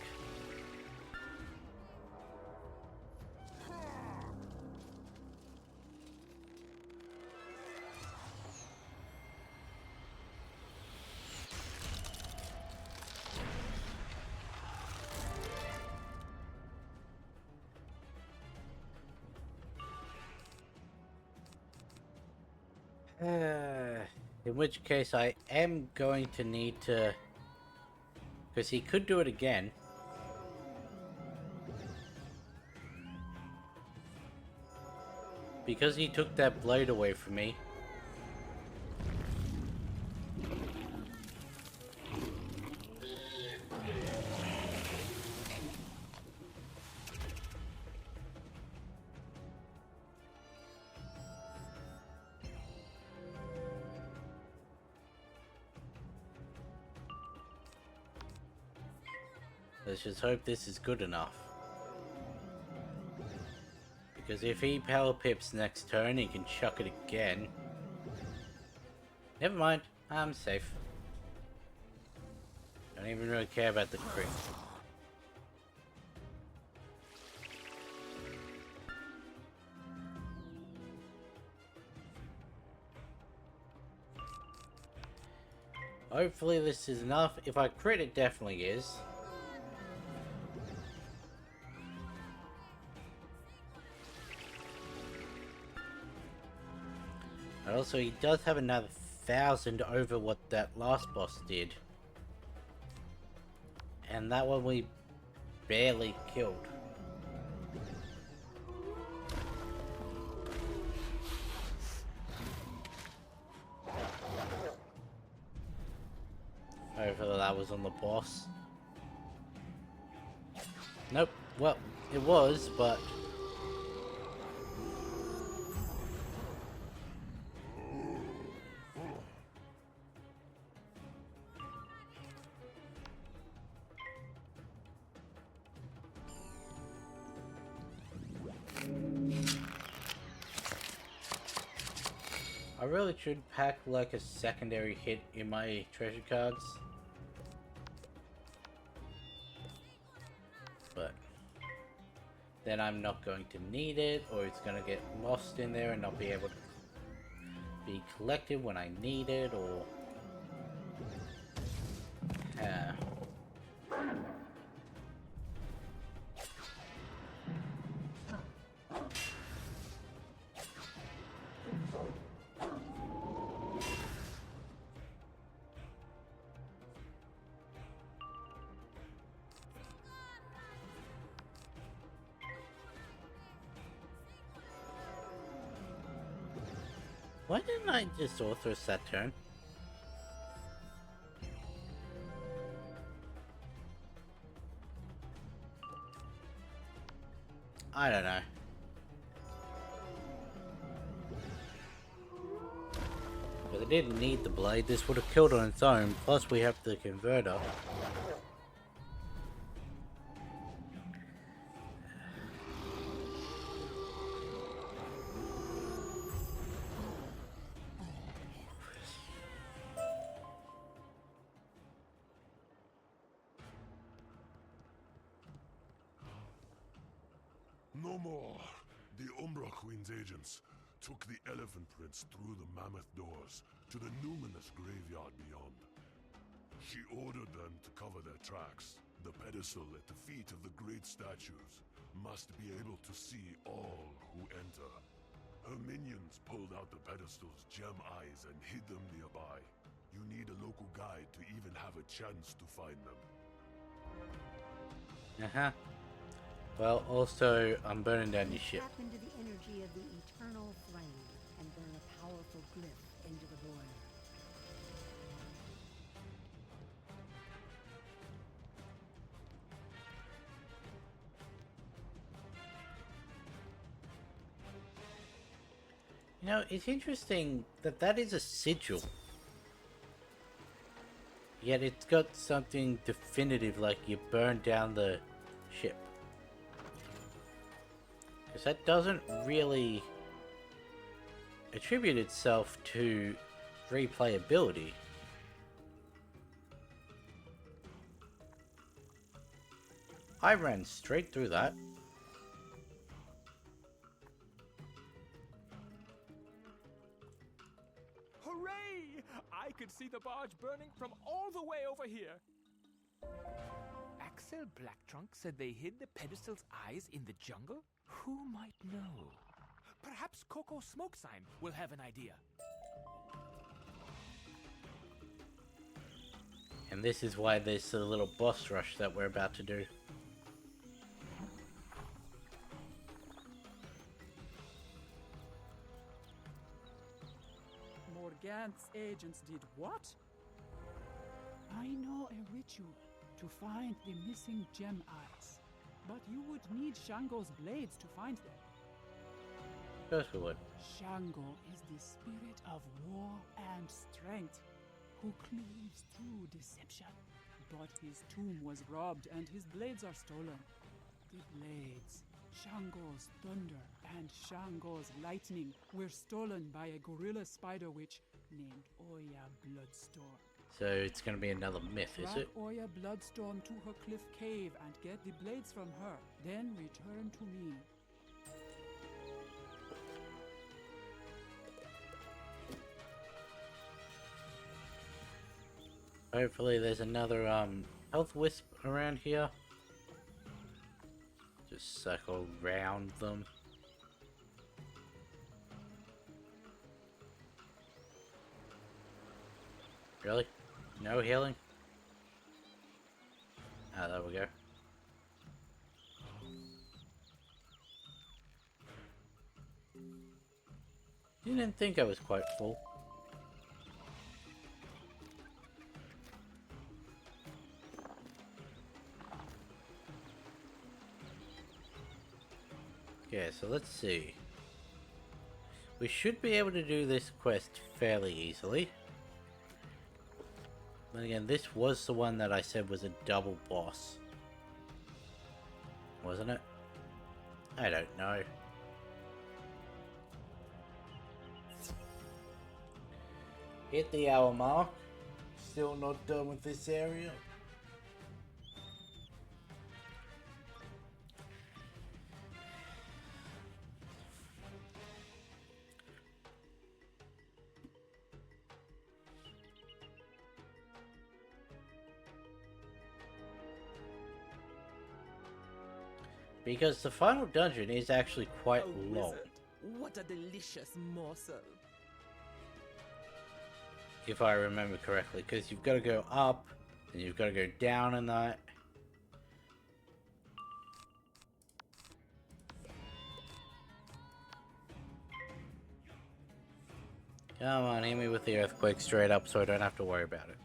In which case I am going to need to... Because he could do it again. Because he took that blade away from me. Let's just hope this is good enough. Because if he power pips next turn, he can chuck it again. Never mind, I'm safe. Don't even really care about the crit. Hopefully this is enough. If I crit, it definitely is. And also, he does have another 1,000 over what that last boss did. And that one we barely killed. Hopefully that was on the boss. Nope. Well, it was, but... I really should pack like a secondary hit in my treasure cards. But then I'm not going to need it, or it's going to get lost in there and not be able to be collected when I need it, or... Why didn't I just authorize that turn? I don't know. But I didn't need the blade, this would have killed on its own, plus we have the converter. No more. The Umbra Queen's agents took the Elephant Prince through the mammoth doors to the numinous graveyard beyond. She ordered them to cover their tracks. The pedestal at the feet of the great statues must be able to see all who enter. Her minions pulled out the pedestal's gem eyes and hid them nearby. You need a local guide to even have a chance to find them. Uh-huh. Well, also, I'm burning down your ship. Tap into the energy of the eternal flame and burn a powerful glyph into the void. You know, it's interesting that that is a sigil. Yet it's got something definitive like you burned down the ship. Because that doesn't really attribute itself to replayability. I ran straight through that. Hooray! I could see the barge burning from all the way over here. Axel Blacktrunk said they hid the pedestal's eyes in the jungle? Who might know? Perhaps Coco Smoke Sign will have an idea. And this is why there's a little boss rush that we're about to do. Morgant's agents did what? I know a ritual to find the missing gem eyes, but you would need Shango's blades to find them. Of course we would. Shango is the spirit of war and strength, who cleaves through deception. But his tomb was robbed and his blades are stolen. The blades, Shango's thunder and Shango's lightning, were stolen by a gorilla spider witch named Oya Bloodstorm. So it's going to be another myth, is Track it? Oya Bloodstorm to her cliff cave and get the blades from her. Then return to me. Hopefully there's another health wisp around here. Just circle around them. Really? No healing? Ah, there we go. Didn't think I was quite full. Okay, so let's see. We should be able to do this quest fairly easily. Then again, this was the one that I said was a double boss. Wasn't it? I don't know. Hit the hour mark. Still not done with this area. Because the final dungeon is actually quite A long. wizard. What a delicious morsel. If I remember correctly, because you've got to go up, and you've got to go down in that. Come on, hit me with the earthquake straight up so I don't have to worry about it.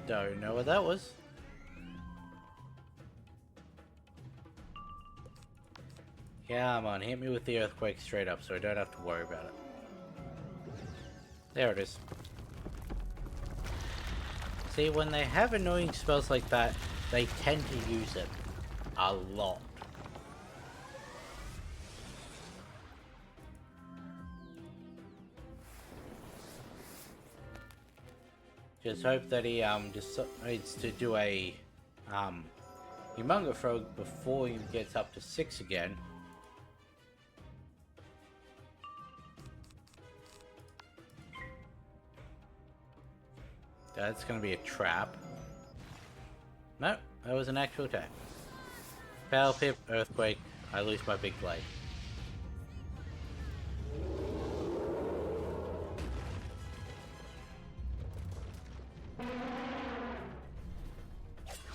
Don't know what that was. Come on, hit me with the earthquake straight up so I don't have to worry about it. There it is. See, when they have annoying spells like that, they tend to use it a lot. Just hope that he decides to do a humongous frog before he gets up to 6 again. That's gonna be a trap. No, that was an actual attack. Power pip, earthquake, I lose my big blade.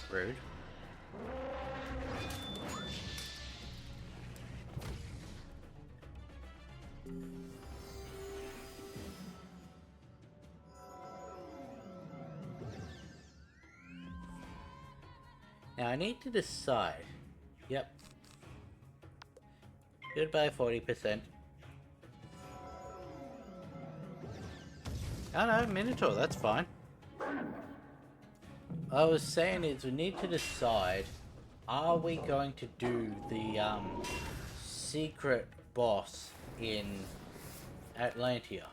Rude. Now I need to decide. Yep. Goodbye 40%. Oh no, Minotaur, that's fine. I was saying is we need to decide, are we going to do the secret boss in Atlantia?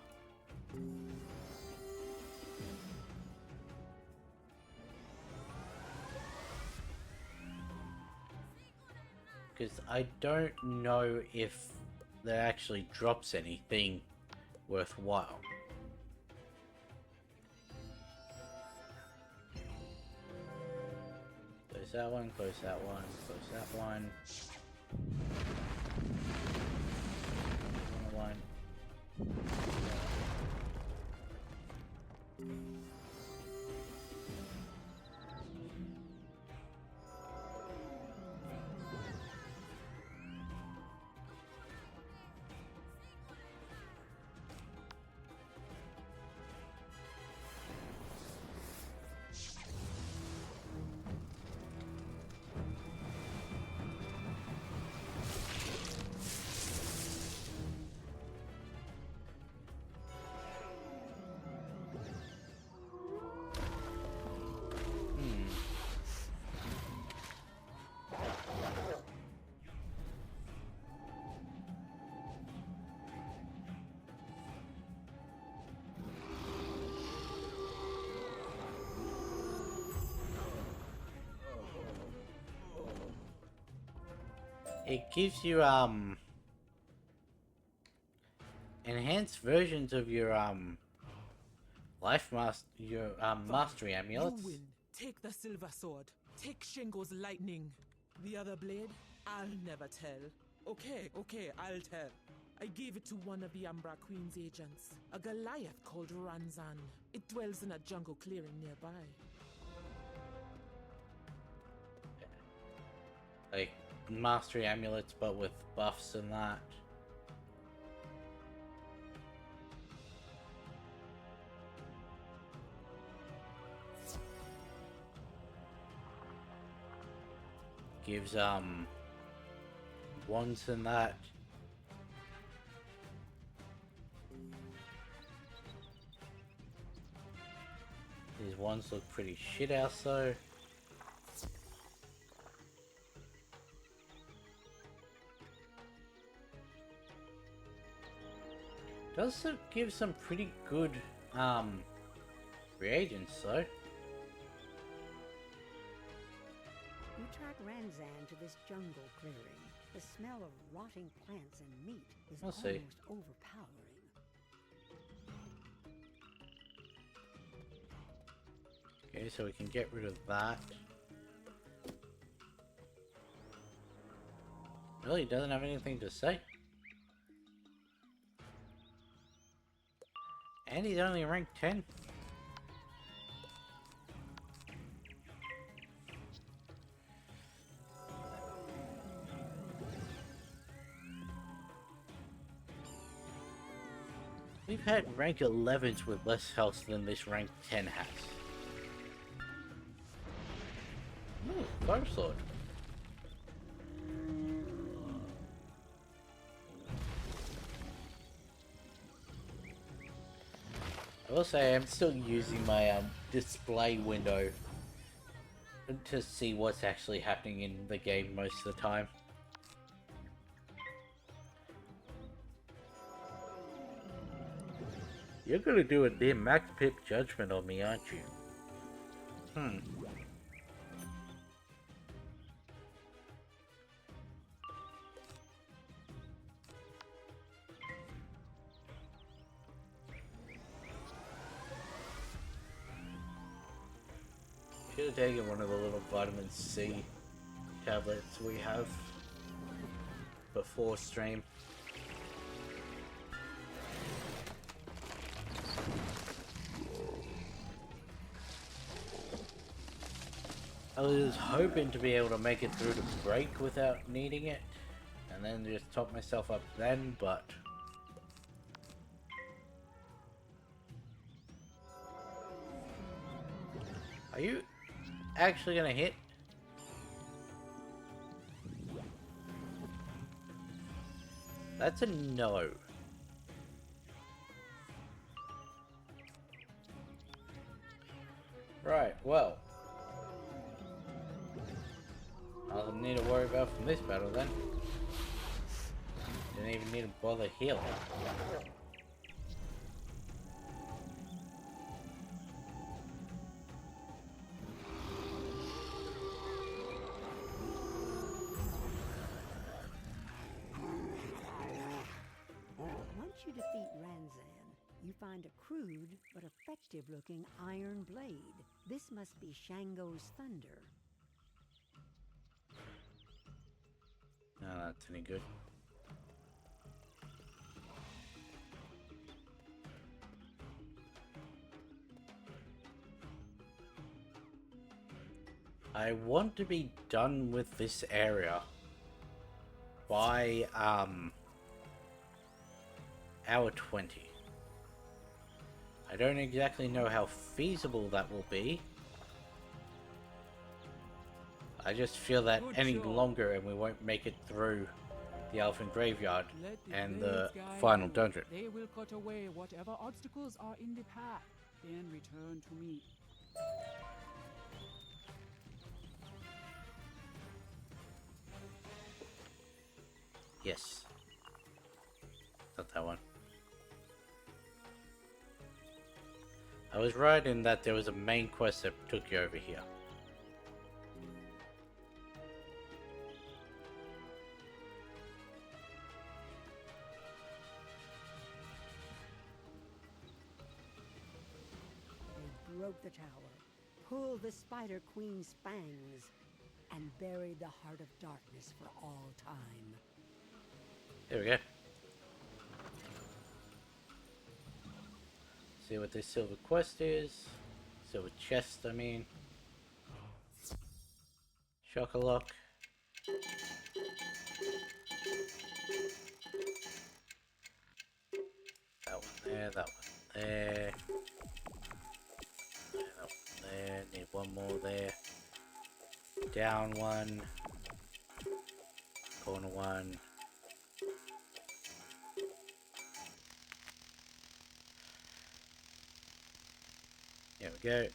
Because I don't know if that actually drops anything worthwhile. Close that one, close that one, close that one. One. It gives you enhanced versions of your mastery amulets. You win. Take the silver sword. Take Shingo's lightning. The other blade, I'll never tell. Okay, I'll tell. I gave it to one of the Umbra Queen's agents, a Goliath called Ranzan. It dwells in a jungle clearing nearby. Like mastery amulets, but with buffs and that. Gives wands and that. These wands look pretty shit house though. Does give some pretty good reagents though. You track Ranzan to this jungle clearing. The smell of rotting plants and meat is almost overpowering. Okay, so we can get rid of that. Really, he doesn't have anything to say. And he's only ranked 10. We've had rank 11s with less health than this rank 10 has. Ooh, Fire Sword. I will say I'm still using my display window to see what's actually happening in the game most of the time. You're gonna do a near max pip judgment on me, aren't you? Should have taken one of the little vitamin C tablets we have before stream. I was hoping to be able to make it through the break without needing it, and then just top myself up then, but... Are you actually gonna hit? That's a no. Right, well. Nothing need to worry about from this battle then. Didn't even need to bother healing. Once you defeat Ranzan, you find a crude but effective-looking iron blade. This must be Shango's thunder. No, that's any good. I want to be done with this area by hour 20. I don't exactly know how feasible that will be. I just feel that any longer and we won't make it through the Elephant Graveyard and the final dungeon. They will cut away whatever obstacles are in the path, then return to me. Yes. Not that one. I was right in that there was a main quest that took you over here. They broke the tower, pulled the Spider Queen's fangs, and buried the Heart of Darkness for all time. There we go. See what this silver quest is. Silver chest, I mean. Chock-a-lock. That one there, that one there. That one there. Need one more there. Down one. Corner one. There we go.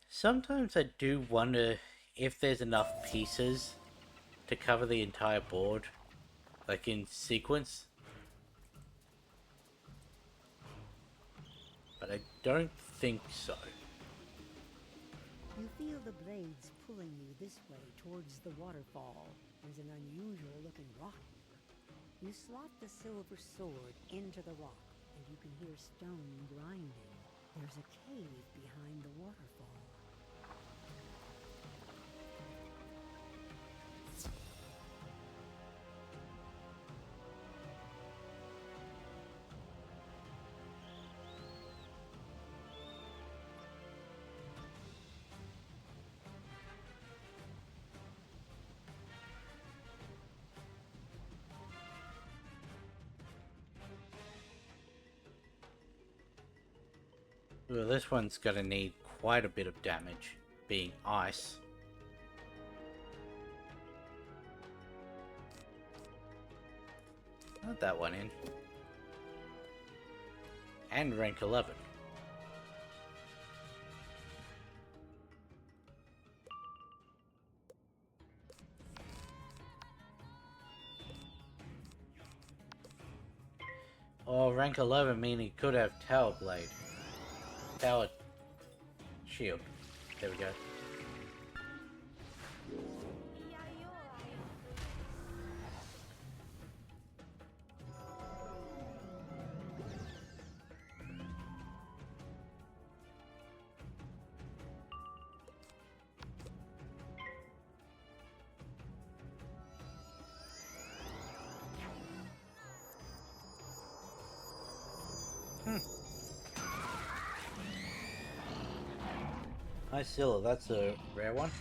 Sometimes I do wonder if there's enough pieces to cover the entire board, like in sequence. But I don't think so. You feel the blades pulling you this way towards the waterfall. There's an unusual looking rock here. You slot the silver sword into the rock, and you can hear stone grinding. There's a cave behind the waterfall. Well, this one's gonna need quite a bit of damage, being ice. Not that one in. And rank 11. Oh, rank 11 mean he could have Tower Blade. Tower Shield. There we go. Nice Scylla, that's a rare one.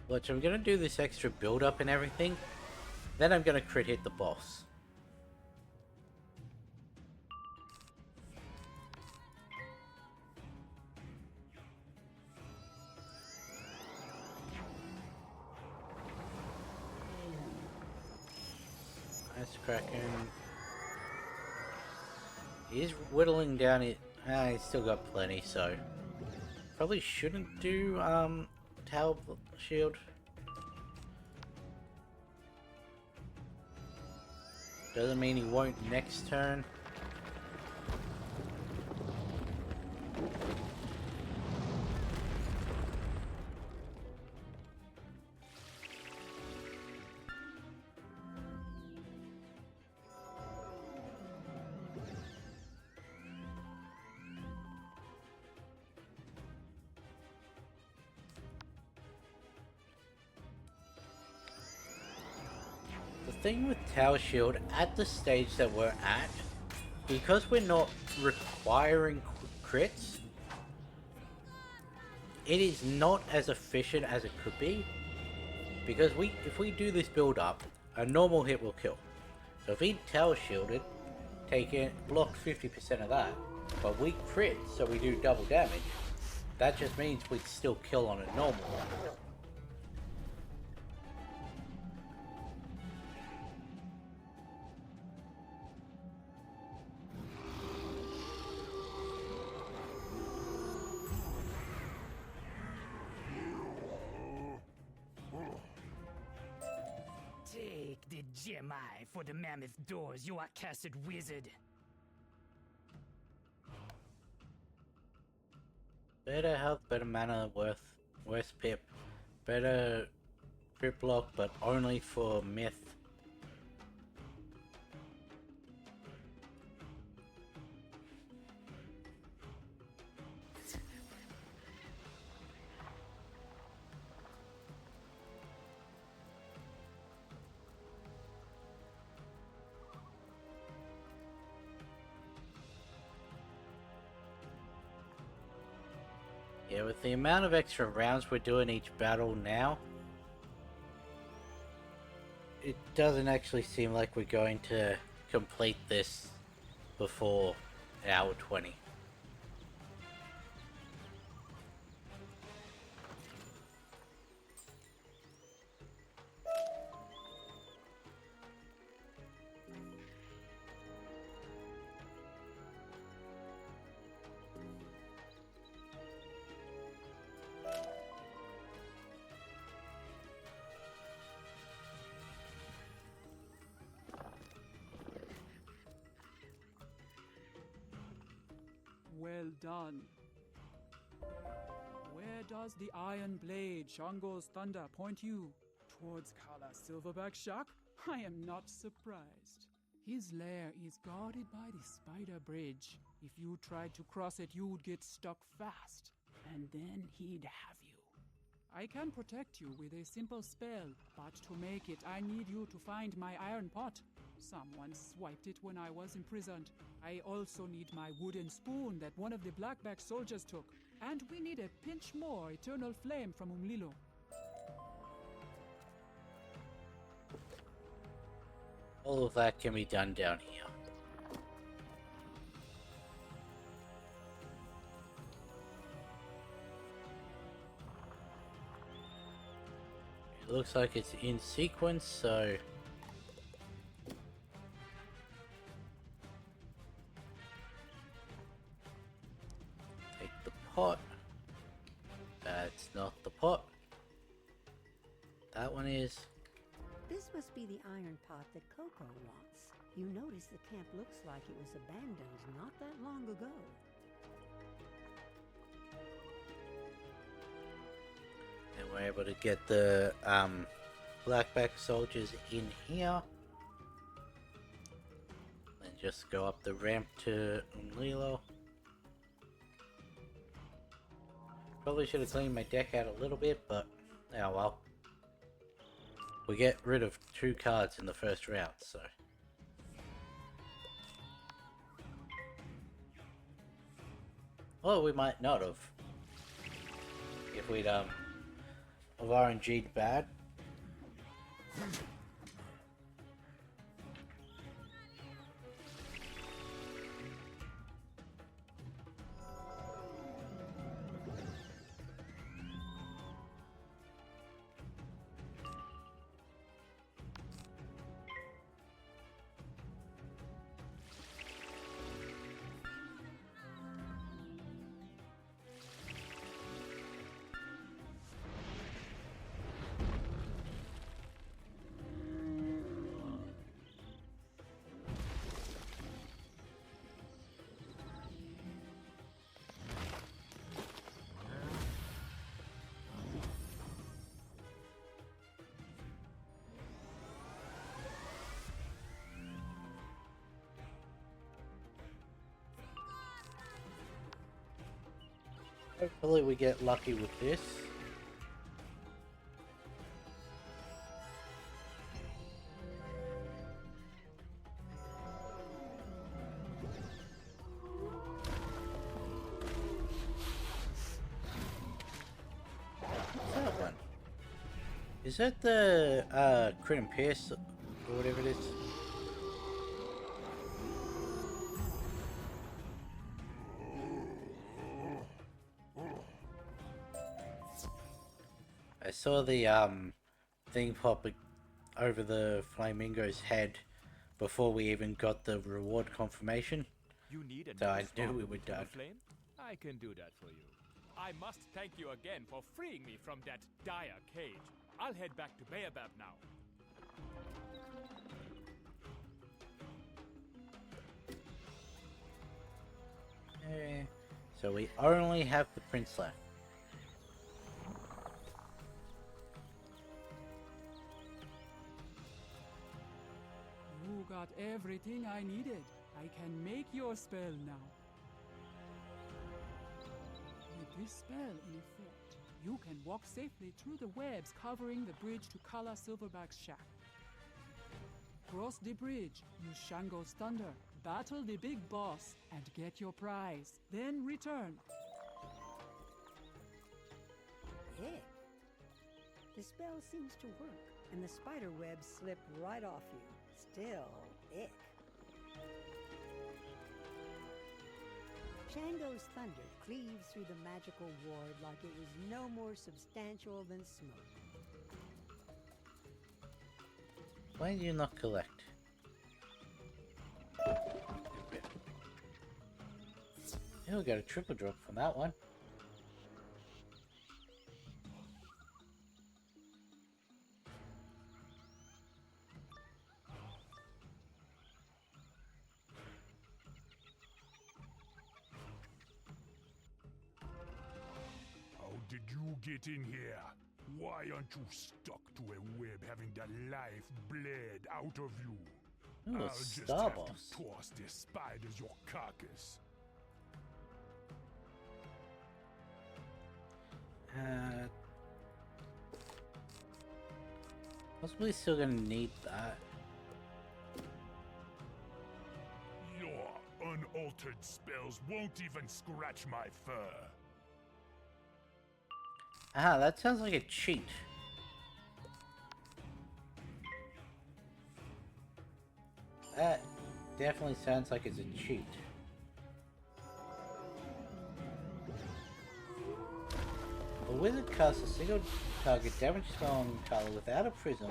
Which I'm gonna do this extra build up and everything, then I'm gonna crit hit the boss. Nice Kraken. He's whittling down it. He's still got plenty, so probably shouldn't do Tower Shield. Doesn't mean he won't next turn. The thing with Tower Shield, at the stage that we're at, because we're not requiring crits, it is not as efficient as it could be. Because if we do this build up, a normal hit will kill. So if he Tower Shielded, block 50% of that, but we crit, so we do double damage, that just means we'd still kill on a normal one. Take the gem eye for the mammoth doors, you accursed wizard. Better health, better mana, worse pip. Better crit block, but only for myth. Yeah, with the amount of extra rounds we're doing each battle now, it doesn't actually seem like we're going to complete this before hour 20. Well done. Where does the iron blade, Shango's thunder, point you? Towards Kala Silverback's shack? I am not surprised. His lair is guarded by the spider bridge. If you tried to cross it, you'd get stuck fast, and then he'd have you. I can protect you with a simple spell, but to make it, I need you to find my iron pot. Someone swiped it when I was imprisoned. I also need my wooden spoon that one of the Blackback soldiers took. And we need a pinch more eternal flame from Umlilo. All of that can be done down here. It looks like it's in sequence, so... Take the pot. That's not the pot. That one is. This must be the iron pot that Coco wants. You notice the camp looks like it was abandoned not that long ago. And we're able to get the Blackback soldiers in here. And just go up the ramp to Umlilo. Probably should have cleaned my deck out a little bit, but oh well. We get rid of 2 cards in the first round, so. Well, we might not have. If we'd have RNG'd bad. Hopefully we get lucky with this. What's that one? Is that the Crit and Pierce or whatever it is? I saw the thing pop over the flamingo's head before we even got the reward confirmation. You need a So I new knew we spot were to the done. flame? I can do that for you. I must thank you again for freeing me from that dire cage. I'll head back to Baobab now. Okay. So we only have the prince left. You got everything I needed. I can make your spell now. With this spell in effect, you can walk safely through the webs covering the bridge to Kala Silverback's shack. Cross the bridge, use Shango's thunder, battle the big boss, and get your prize. Then return. Heck. The spell seems to work, and the spider webs slip right off you. Still, ick. Shango's thunder cleaves through the magical ward like it was no more substantial than smoke. Why do you not collect? Yeah, we got a triple drop from that one. you get in here? Why aren't you stuck to a web having the life bled out of you? Ooh, I'll a just star have boss. to toss this spiders your carcass. Possibly still gonna need that. Your unaltered spells won't even scratch my fur. Ah, that sounds like a cheat. That definitely sounds like it's a cheat. A wizard casts a single target damage spell on Carla without a prism.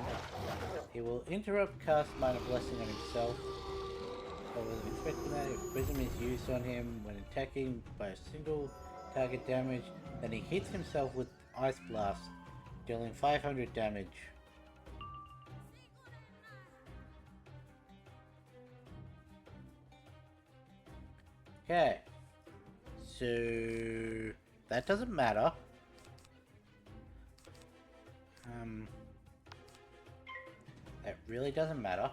He will interrupt cast Minor Blessing on himself. But was expecting that if prism is used on him when attacking by a single target damage, then he hits himself with Ice Blast, dealing 500 damage. Okay, so that doesn't matter. That really doesn't matter.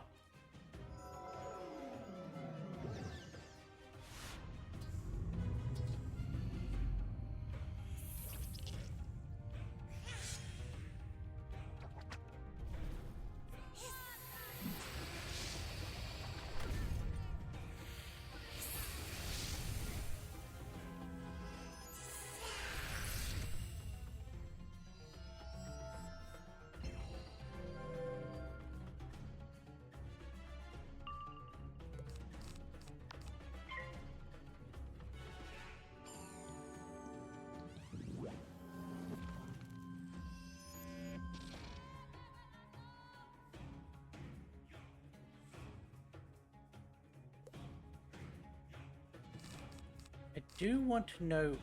I do want to know...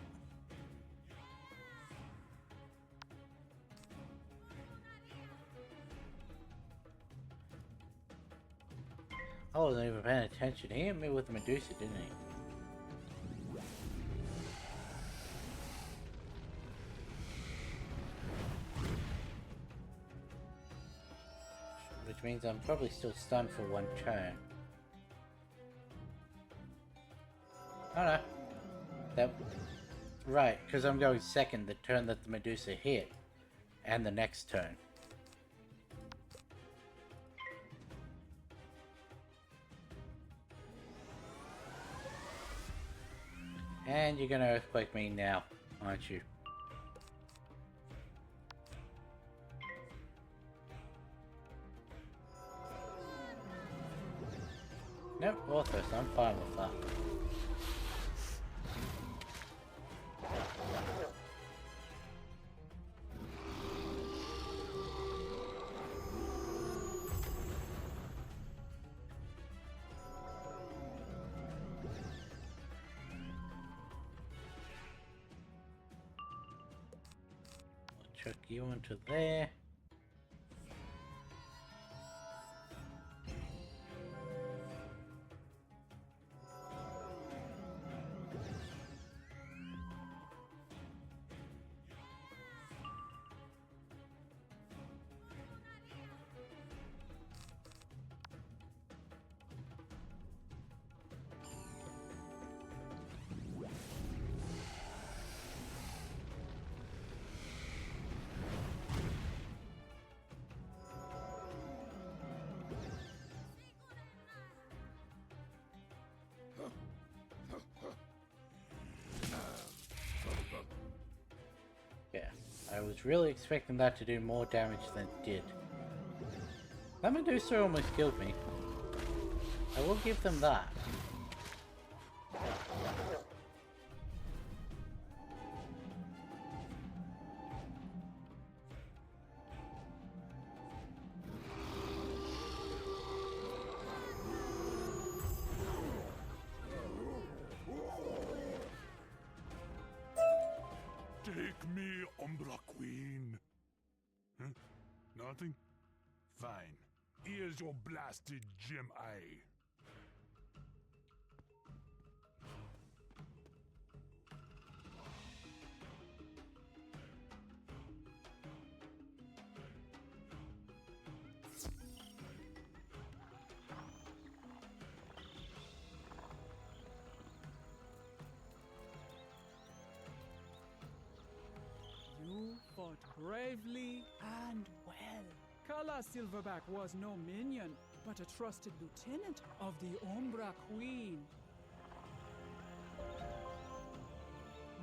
I wasn't even paying attention. He hit me with the Medusa, didn't he? Which means I'm probably still stunned for one turn. Oh no. That... Right, because I'm going second the turn that the Medusa hit. And the next turn. And you're gonna Earthquake me now, aren't you? Nope, Orthos, I'm fine with that. Chuck you into there. Yeah, I was really expecting that to do more damage than it did. That Medusa almost killed me. I will give them that. Take me, Umbra Queen. Huh? Nothing? Fine. Here's your blasted gem eye. fought bravely and well. Kala Silverback was no minion, but a trusted lieutenant of the Umbra Queen.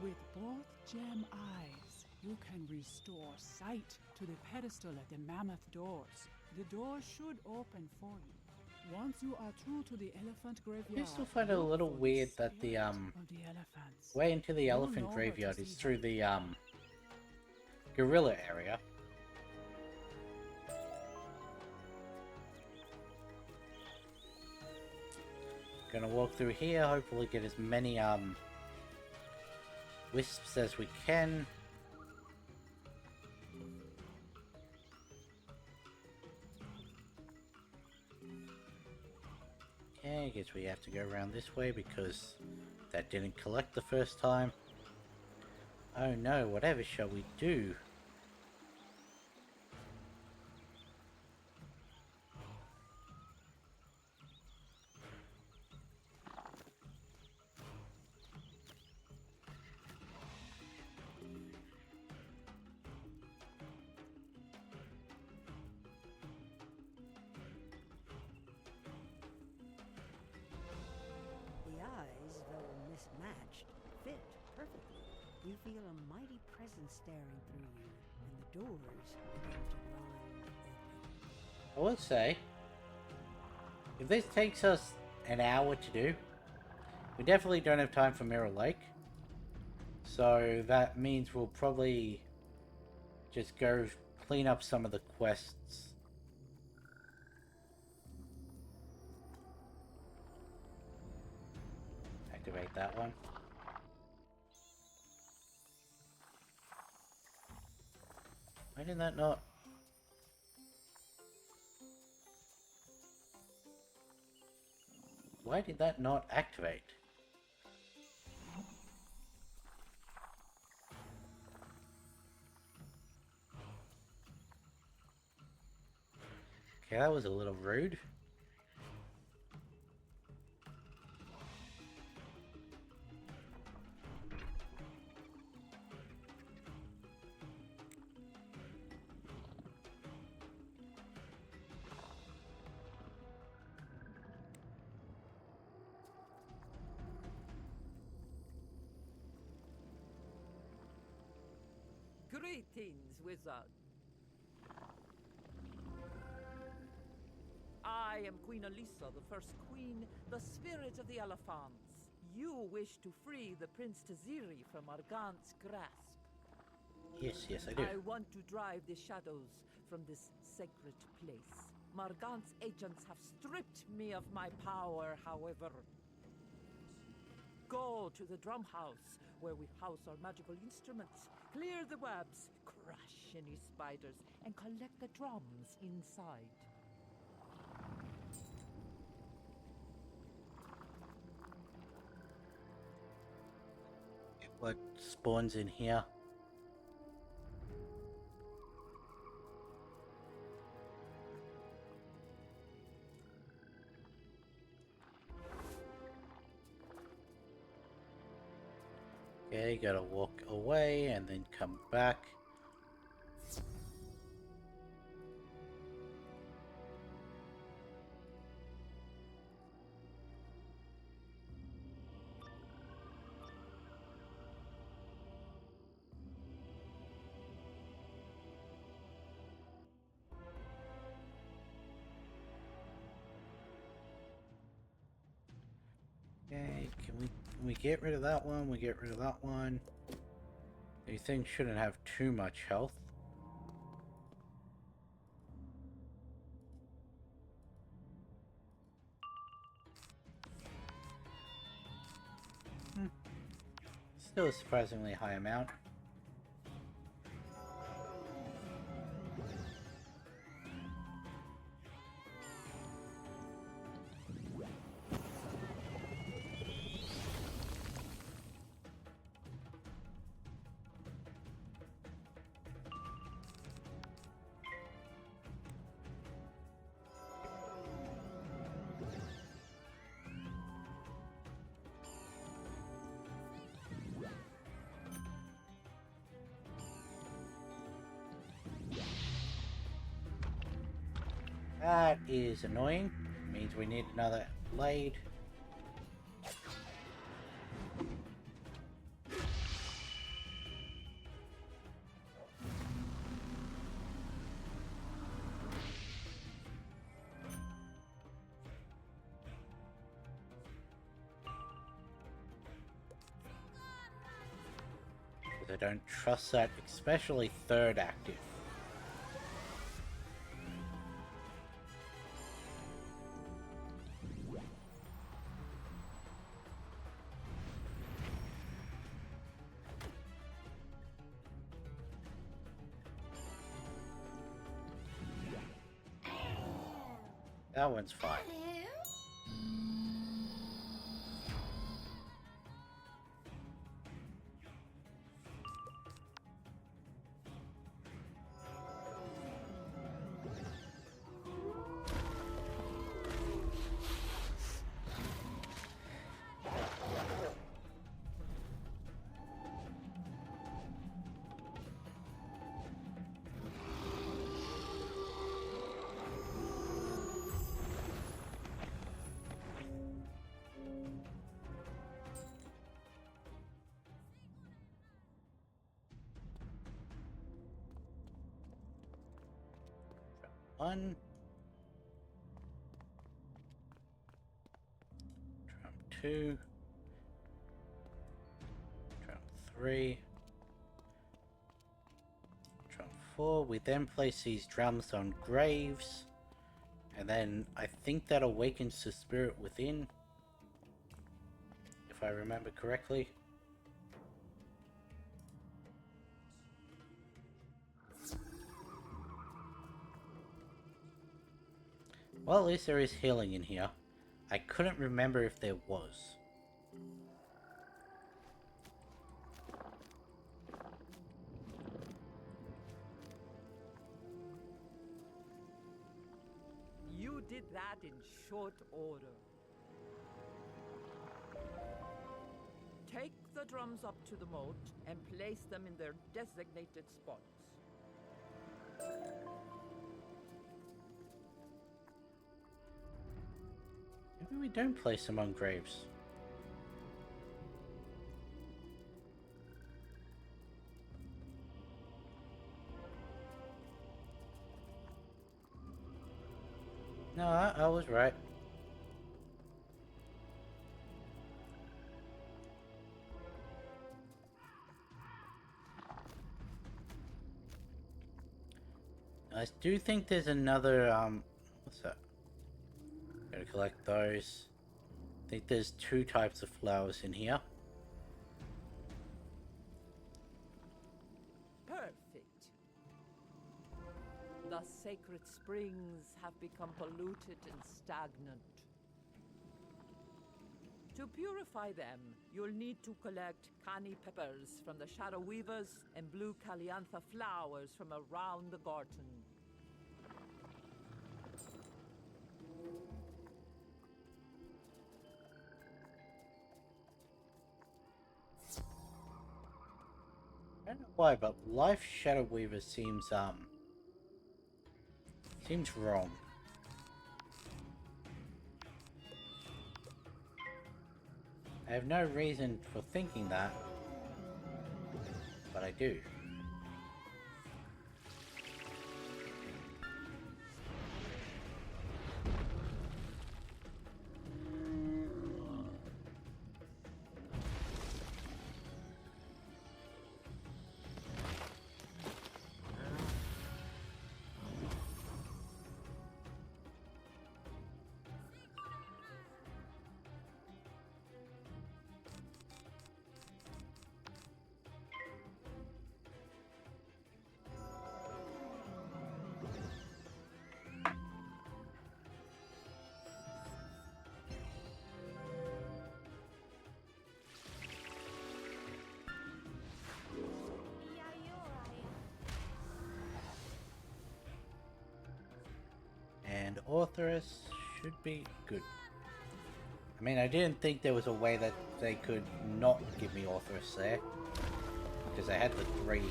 With both gem eyes, you can restore sight to the pedestal at the Mammoth Doors. The door should open for you. Once you are true to the elephant graveyard, I still find it a little weird that the way into the elephant graveyard is through the gorilla area. Gonna walk through here, hopefully get as many wisps as we can. Okay, I guess we have to go around this way because that didn't collect the first time. Oh no, whatever shall we do? The eyes, though mismatched, fit perfectly. You feel a mighty presence staring through you, and the doors begin to grind open. I will say, if this takes us an hour to do, we definitely don't have time for Mirror Lake. So that means we'll probably just go clean up some of the quests. Activate that one. Why did that not? Why did that not activate? Okay, that was a little rude. Greetings, wizard. I am Queen Elisa, the first queen, the spirit of the elephants. You wish to free the Prince Taziri from Argant's grasp. Yes, yes, I do. I want to drive the shadows from this sacred place. Margant's agents have stripped me of my power, however. Go to the drum house, where we house our magical instruments. Clear the webs, crush any spiders, and collect the drums inside. What spawns in here? Okay, gotta walk away and then come back. Okay, can we get rid of that one? We get rid of that one. These things shouldn't have too much health. Still a surprisingly high amount. That is annoying. Means we need another blade. I don't trust that, especially third active. That one's fine. One. Drum 2. Drum 3. Drum 4. We then place these drums on graves. And then I think that awakens the spirit within. If I remember correctly. Well, at least there is healing in here. I couldn't remember if there was. You did that in short order. Take the drums up to the moat and place them in their designated spots. Maybe we don't place them on graves. No, I was right. I do think there's another, what's that? Gotta collect those. I think there's 2 types of flowers in here. Perfect. The sacred springs have become polluted and stagnant. To purify them, you'll need to collect canny peppers from the Shadow Weavers and blue Caliantha flowers from around the garden. I don't know why, but Life Shadow Weaver seems wrong. I have no reason for thinking that, but I do. And Authoress should be good. I mean, I didn't think there was a way that they could not give me Authoress there. Because I had the 3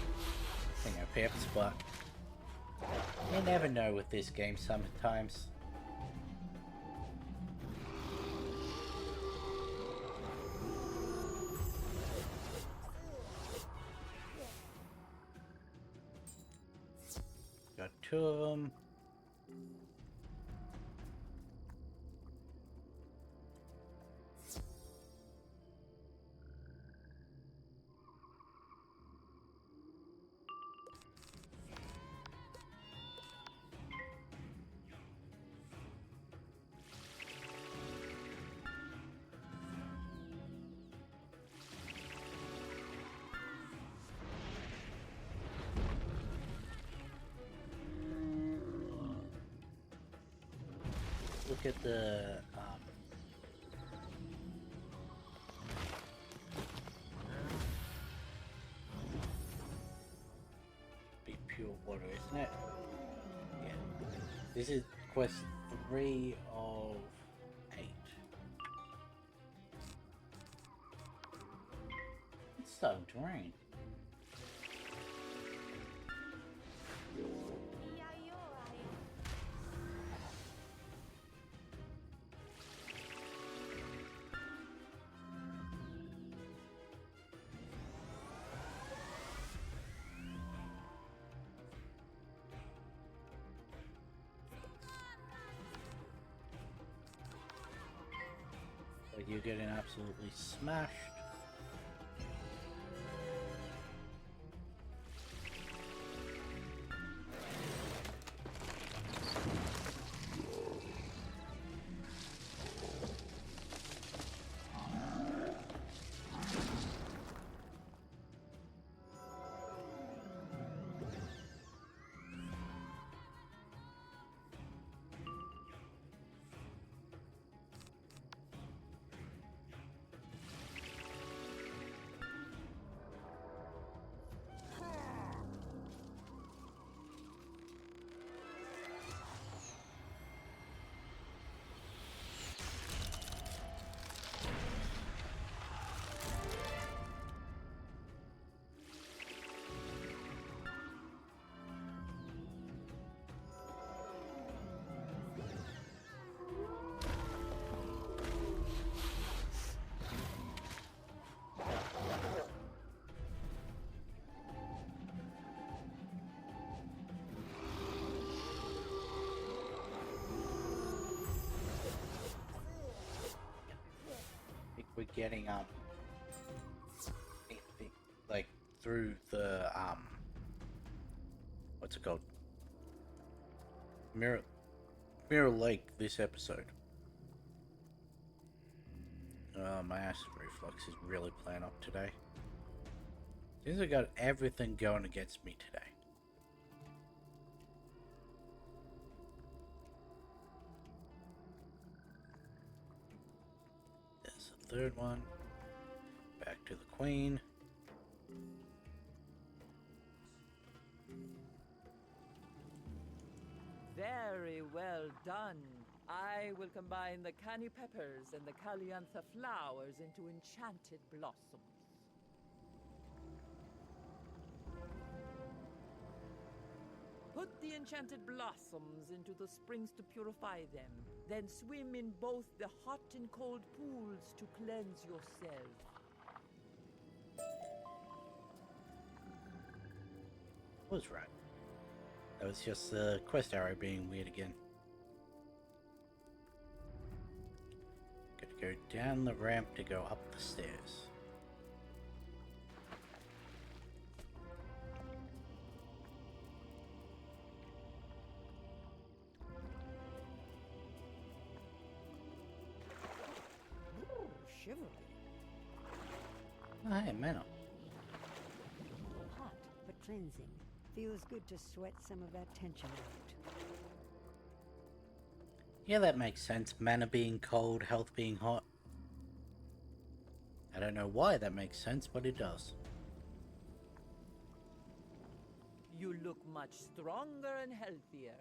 pips, but You never know with this game sometimes. Got two of them. Look at the be pure water, isn't it? Yeah. This is quest 3 of 8. It's starting to rain. But you're getting absolutely smashed. We're getting like through the what's it called? Mirror Lake this episode. My acid reflux is really playing up today. Seems I got everything going against me today. Third one. Back to the queen. Very well done. I will combine the canny peppers and the caliantha flowers into enchanted blossoms. Put the enchanted blossoms into the springs to purify them. Then swim in both the hot and cold pools to cleanse yourself. I was right. That was just the quest arrow being weird again. Gotta go down the ramp to go up the stairs. Chivalry. Oh, hey, mana. Hot, but cleansing. Feels good to sweat some of that tension out. Yeah, that makes sense. Mana being cold, health being hot. I don't know why that makes sense, but it does. You look much stronger and healthier.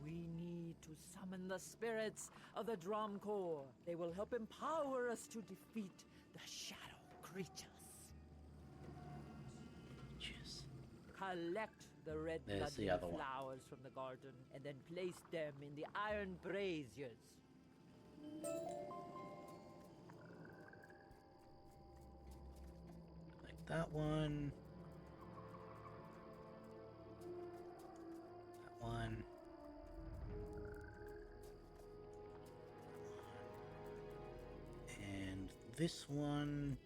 We need to summon the spirits of the Drum Corps. They will help empower us to defeat the shadow creatures. Jeez. Collect the red There's the blood other one. flowers from the garden, and then place them in the iron braziers. Like that one. That one. And this one.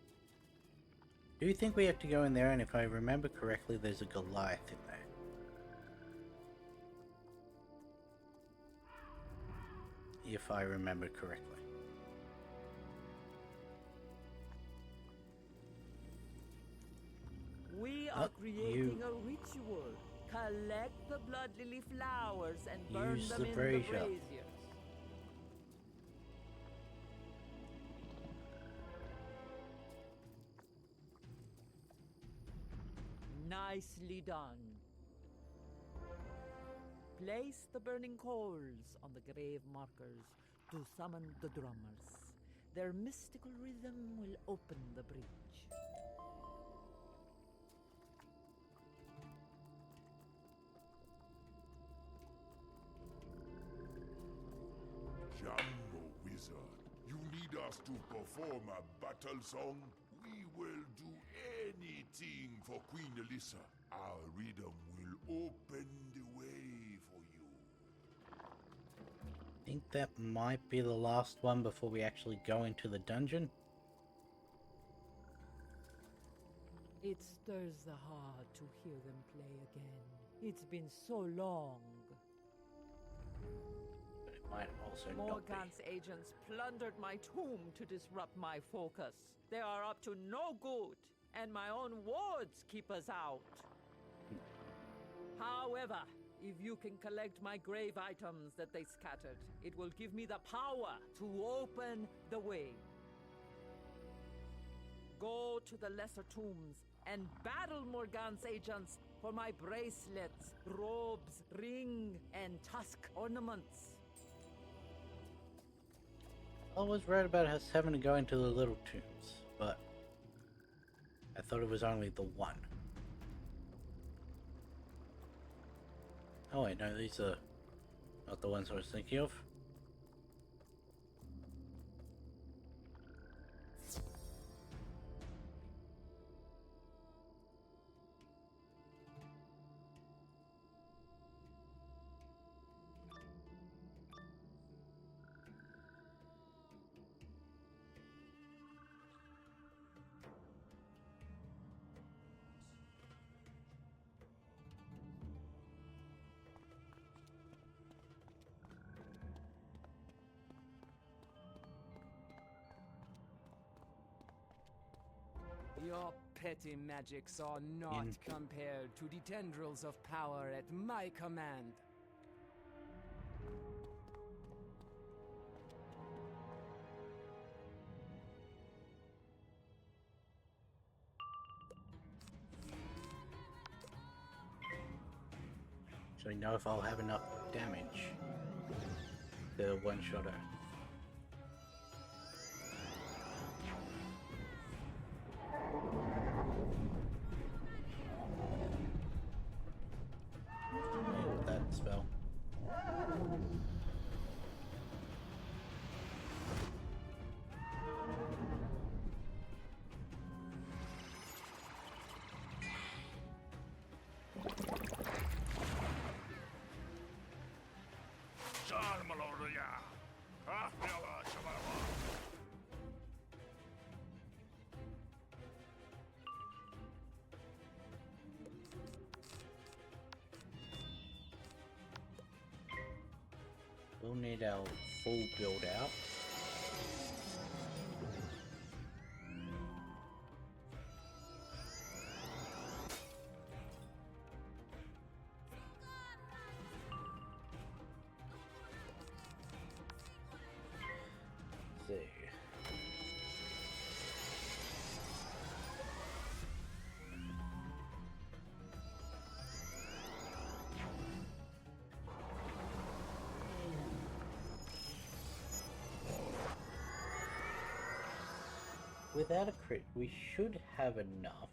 Do you think we have to go in there? And if I remember correctly, there's a Goliath in there. If I remember correctly. We are creating a ritual. Collect the blood lily flowers and burn Use them the in brazier. the braziers. Nicely done. Place the burning coals on the grave markers to summon the drummers. Their mystical rhythm will open the breach. Jambo Wizard, you need us to perform a battle song? We will do anything for Queen Elissa. Our rhythm will open the way for you. I think that might be the last one before we actually go into the dungeon. It stirs the heart to hear them play again. It's been so long. But it might also not be. Morgant's agents plundered my tomb to disrupt my focus. They are up to no good, and my own wards keep us out. However, if you can collect my grave items that they scattered, it will give me the power to open the way. Go to the lesser tombs and battle Morgant's agents for my bracelets, robes, ring, and tusk ornaments. I was right about us having to go into the little tombs, but I thought it was only the one. Oh wait, no, these are not the ones I was thinking of. Your petty magics are not compared to the tendrils of power at my command. So we know if I'll have enough damage to one-shot her. With that spell. We'll need our full build out. Let's see. Without a crit, we should have enough.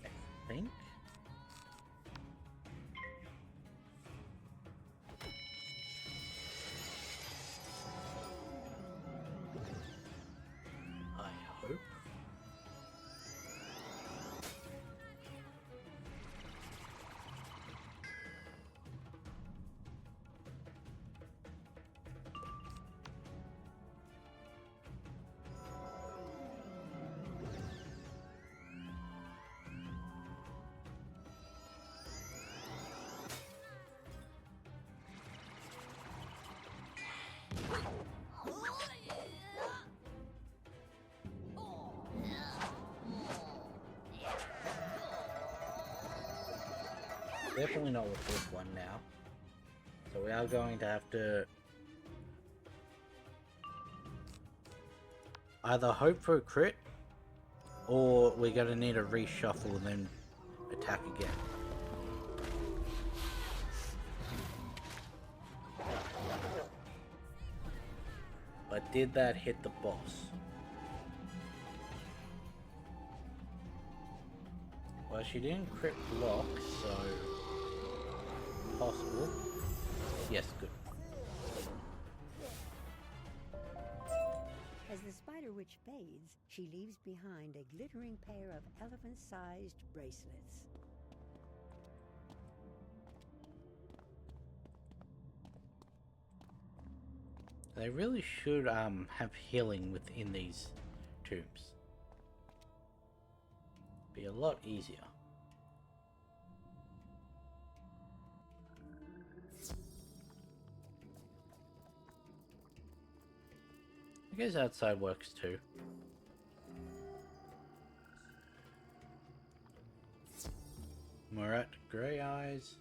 I think. Definitely not with this one now. So we are going to have to either hope for a crit, or we're going to need a reshuffle and then attack again. But did that hit the boss? Well, she didn't crit block, so possible. Yes, good. As the Spider Witch fades, she leaves behind a glittering pair of elephant-sized bracelets. They really should have healing within these tombs. Be a lot easier. I guess outside works too. We're at Grey Eyes.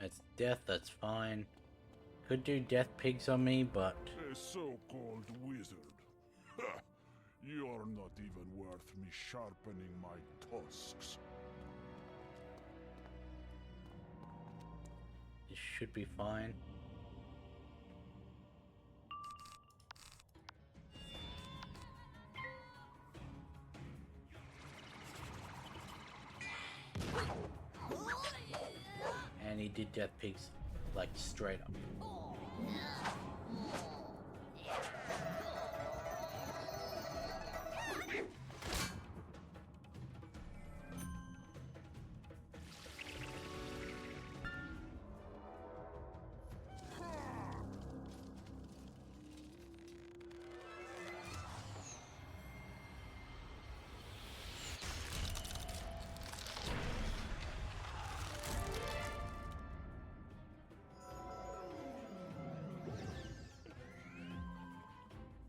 That's death, that's fine. Could do death pigs on me, but... A so-called wizard. Ha! You're not even worth me sharpening my tusks. This should be fine. And he did death pigs, like, straight up.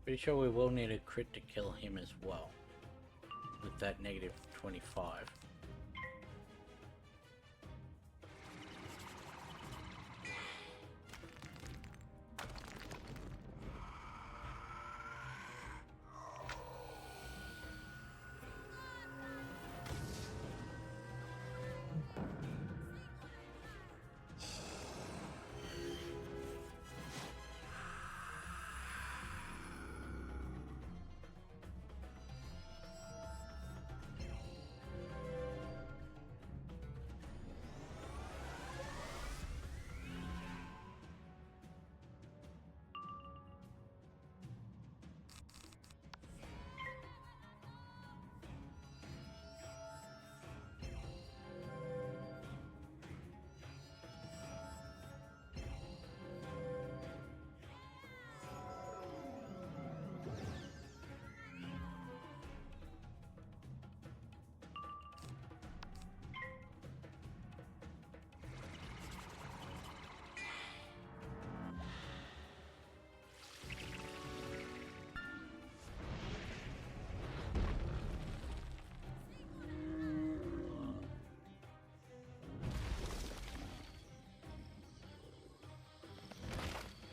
Pretty sure we will need a crit to kill him as well, with that negative 25.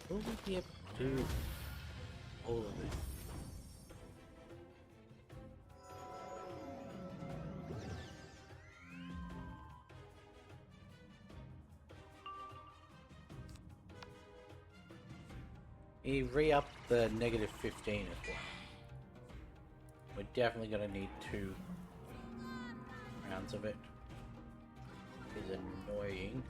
Will we be able to do all of it? He re-upped the negative 15 as well. We're definitely going to need 2 rounds of it. It's annoying.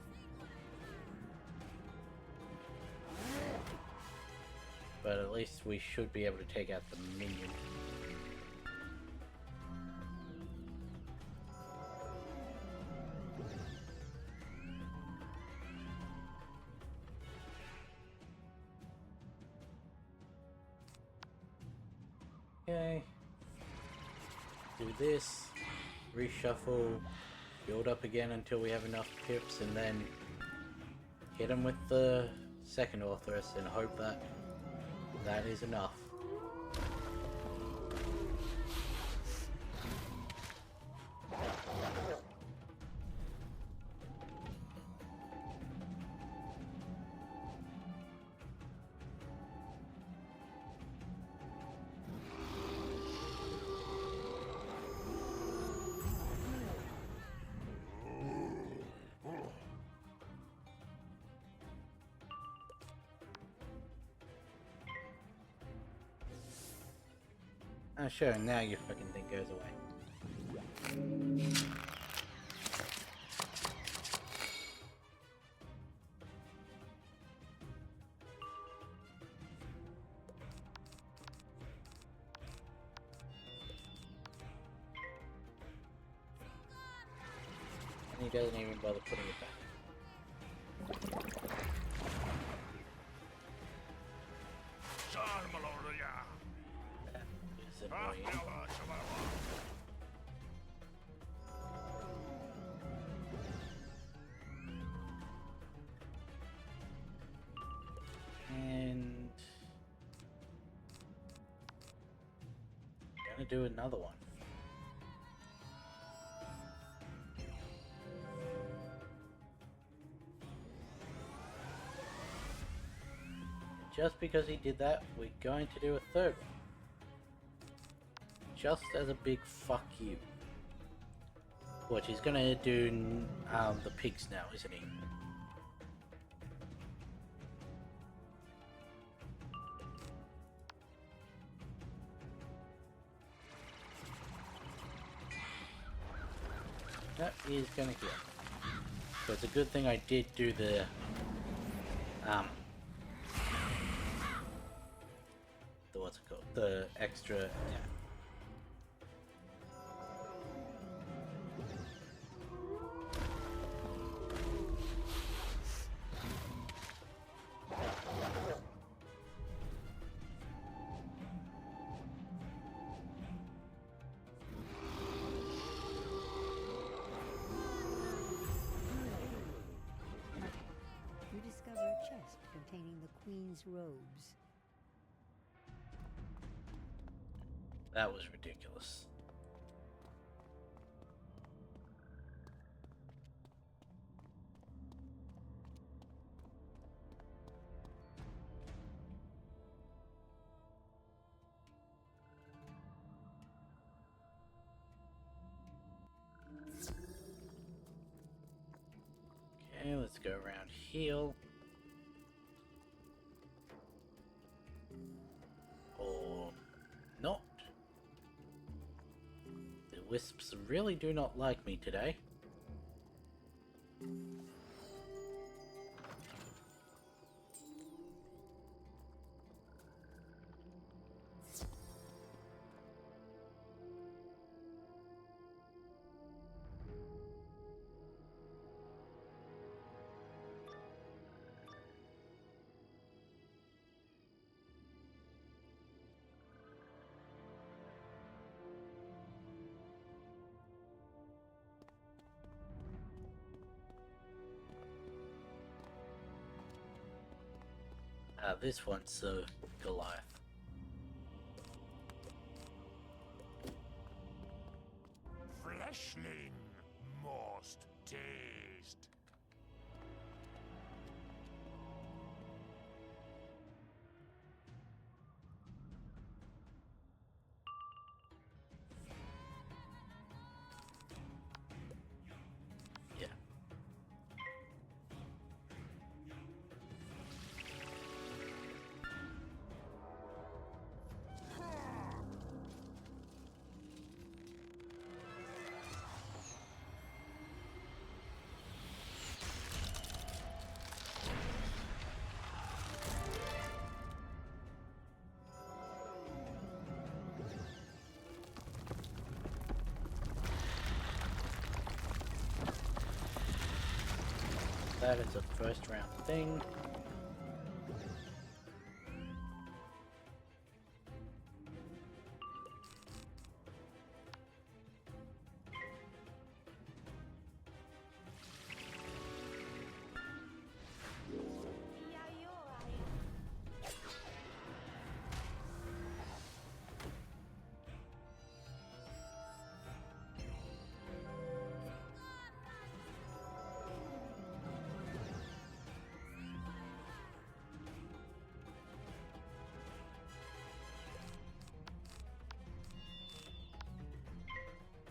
But at least we should be able to take out the minion. Okay. Do this. Reshuffle. Build up again until we have enough pips, and then hit him with the second Orthrus and hope that that is enough. Oh, sure, now your fucking thing goes away. And he doesn't even bother putting it back. That is annoying. And gonna do another one. Just because he did that, we're going to do a third one. Just as a big fuck you. Which he's gonna do the pigs now, isn't he? That is gonna heal. So it's a good thing I did do the what's it called? The extra attack. You discover a chest containing the Queen's robes. That was ridiculous. Okay, let's go around heal. Or not. The wisps really do not like me today. This one's Goliath. Fleshling most taste. Yeah. That is a first round thing.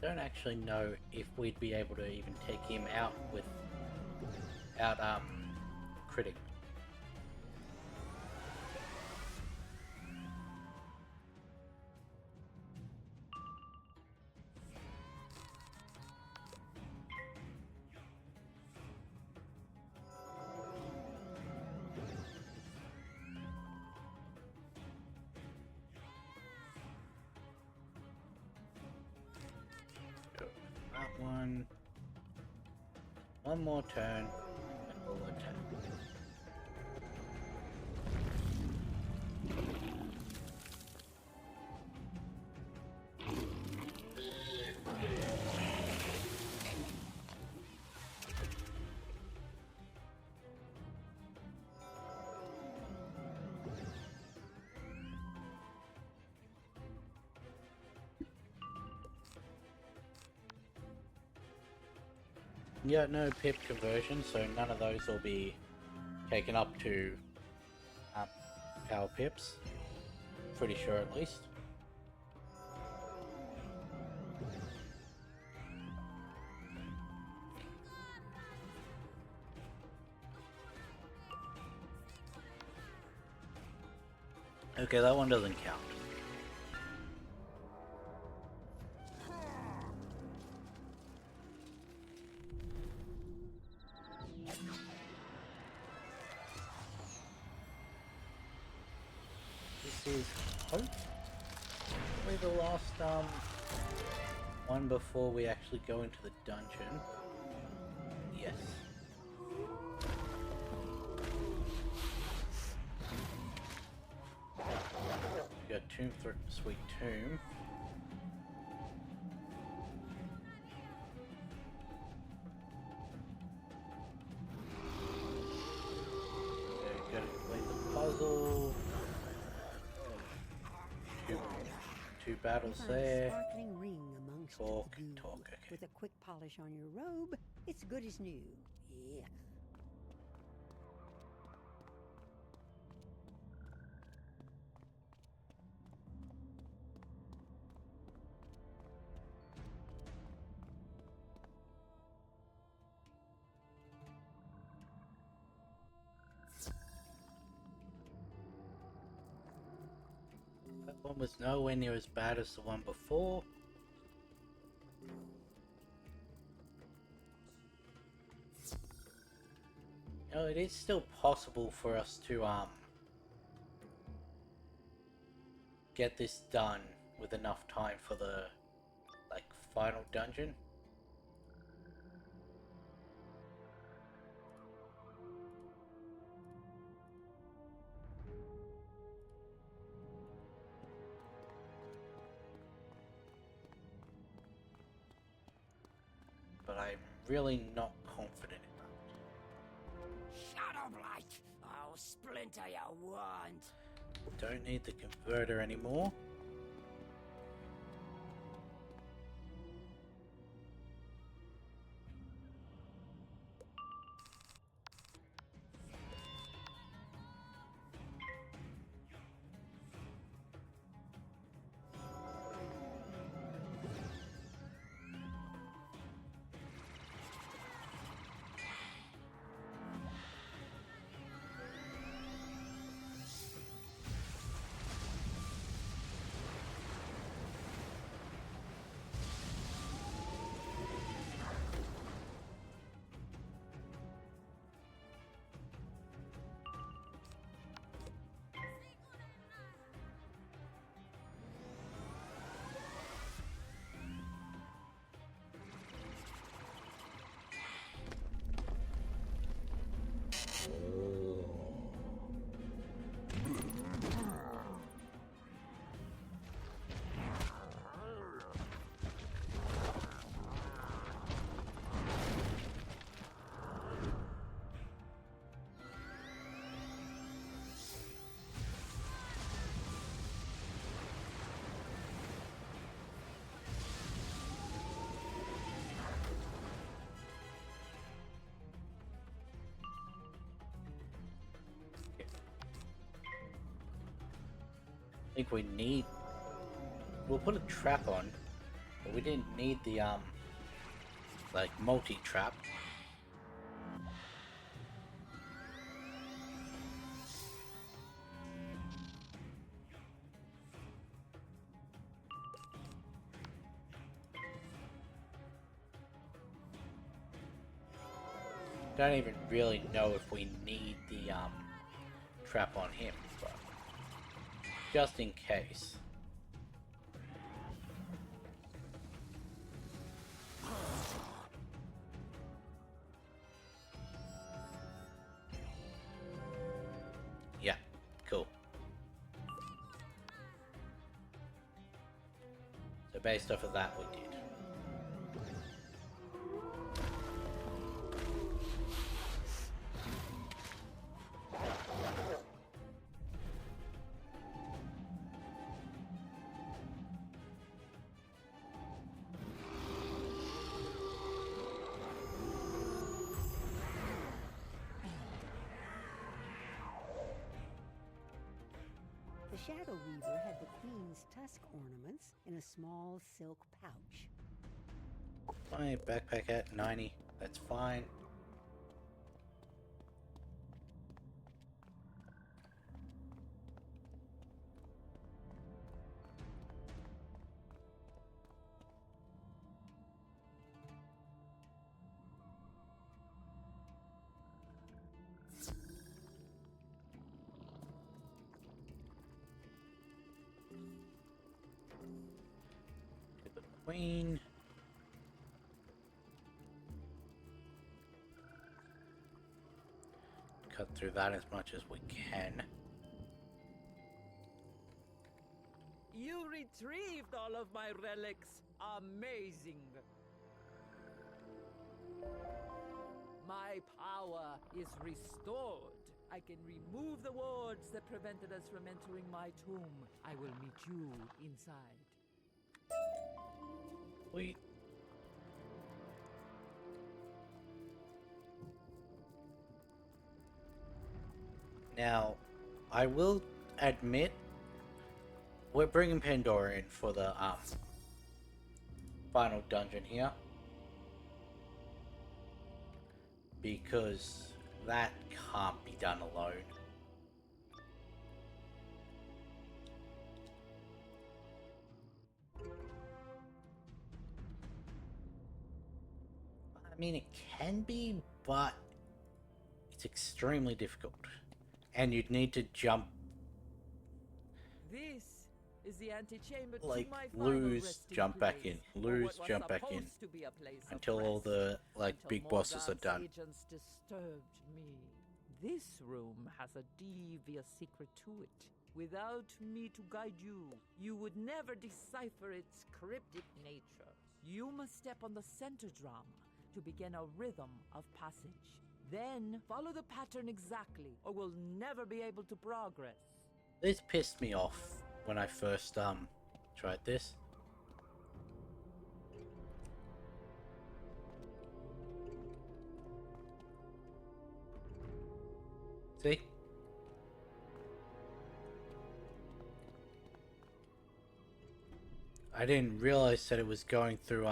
Don't actually know if we'd be able to even take him out without critting. One more turn, and we'll attack. Yeah, no pip conversion, so none of those will be taken up to power pips. Pretty sure, at least. Okay, that one doesn't count. This is hopefully the last one before we actually go into the dungeon. Yes. We got Tomb for Sweet Tomb. Okay, gotta complete the puzzle. Two battles there. Sparkling ring amongst Talk, the goo. talk, okay. With a quick polish on your robe, it's good as new. Yeah. That one was nowhere near as bad as the one before. You know, it is still possible for us to get this done with enough time for the final dungeon. But I'm really not confident in that. Shadow Blight! I'll splinter your wand! Don't need the converter anymore. I think we need... We'll put a trap on But we didn't need the, like, multi-trap. Don't even really know if we need the, trap on him, but just in case. Yeah, cool. So based off of that, we did. The Shadow Weaver had the Queen's tusk ornaments in a small silk pouch. My backpack at 90, that's fine. To the Queen. Cut through that as much as we can. You retrieved all of my relics. Amazing. My power is restored. I can remove the wards that prevented us from entering my tomb. I will meet you inside. Wait. Now, I will admit, we're bringing Pandora in for the final dungeon here, because that can't be done alone. I mean, it can be, but it's extremely difficult. And you'd need to jump, This is the antechamber like, to my final lose, resting jump back place, in, or lose, what was jump back in, supposed to be a place of until all rest, the, like, until big bosses are Morgoth's done. agents disturbed me. This room has a devious secret to it. Without me to guide you, you would never decipher its cryptic nature. You must step on the center drum to begin a rhythm of passage. Then follow the pattern exactly, or we'll never be able to progress. This pissed me off when I first tried this. See? I didn't realize that it was going through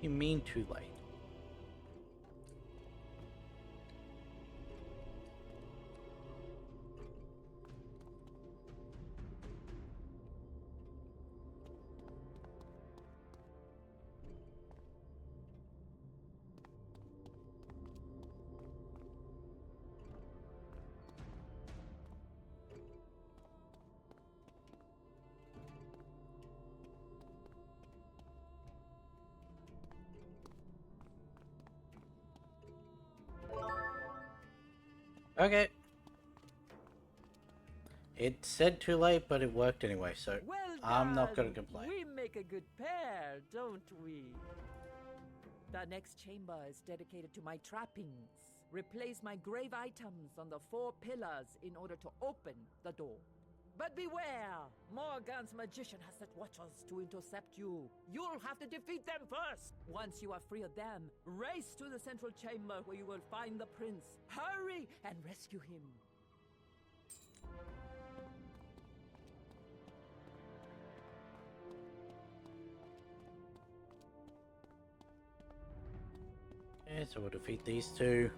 You mean too late? Okay. It said too late, but it worked anyway, so Well I'm not gonna done. complain. We make a good pair, don't we? The next chamber is dedicated to my trappings. Replace my grave items on the 4 pillars in order to open the door. But beware! Morgan's magician has set watchers to intercept you. You'll have to defeat them first! Once you are free of them, race to the central chamber where you will find the prince. Hurry and rescue him. Okay, so we'll defeat these two.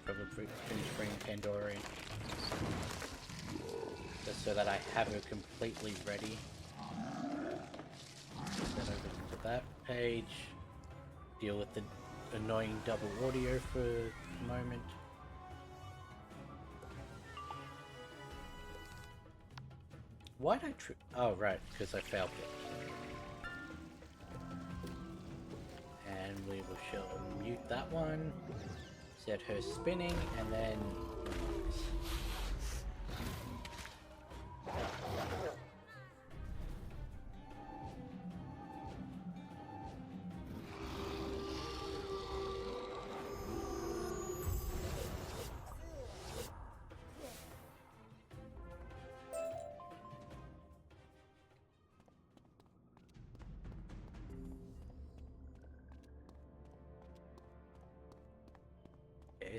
Probably finish bringing Pandora in. Just so that I have her completely ready. Then over to that page. Deal with the annoying double audio for the moment. Why'd I oh right, because I failed it. And we shall mute that one. Set her spinning, and then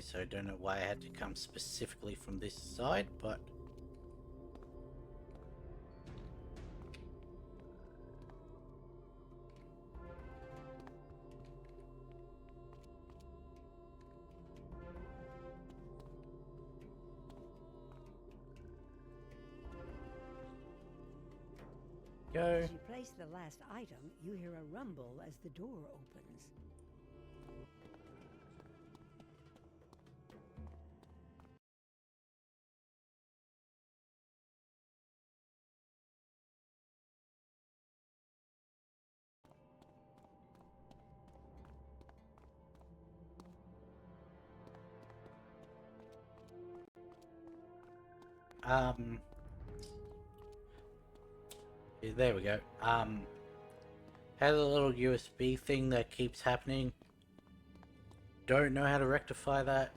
okay, so I don't know why I had to come specifically from this side, but go. As you place the last item, you hear a rumble as the door opens. There we go. Had a little USB thing that keeps happening. Don't know how to rectify that.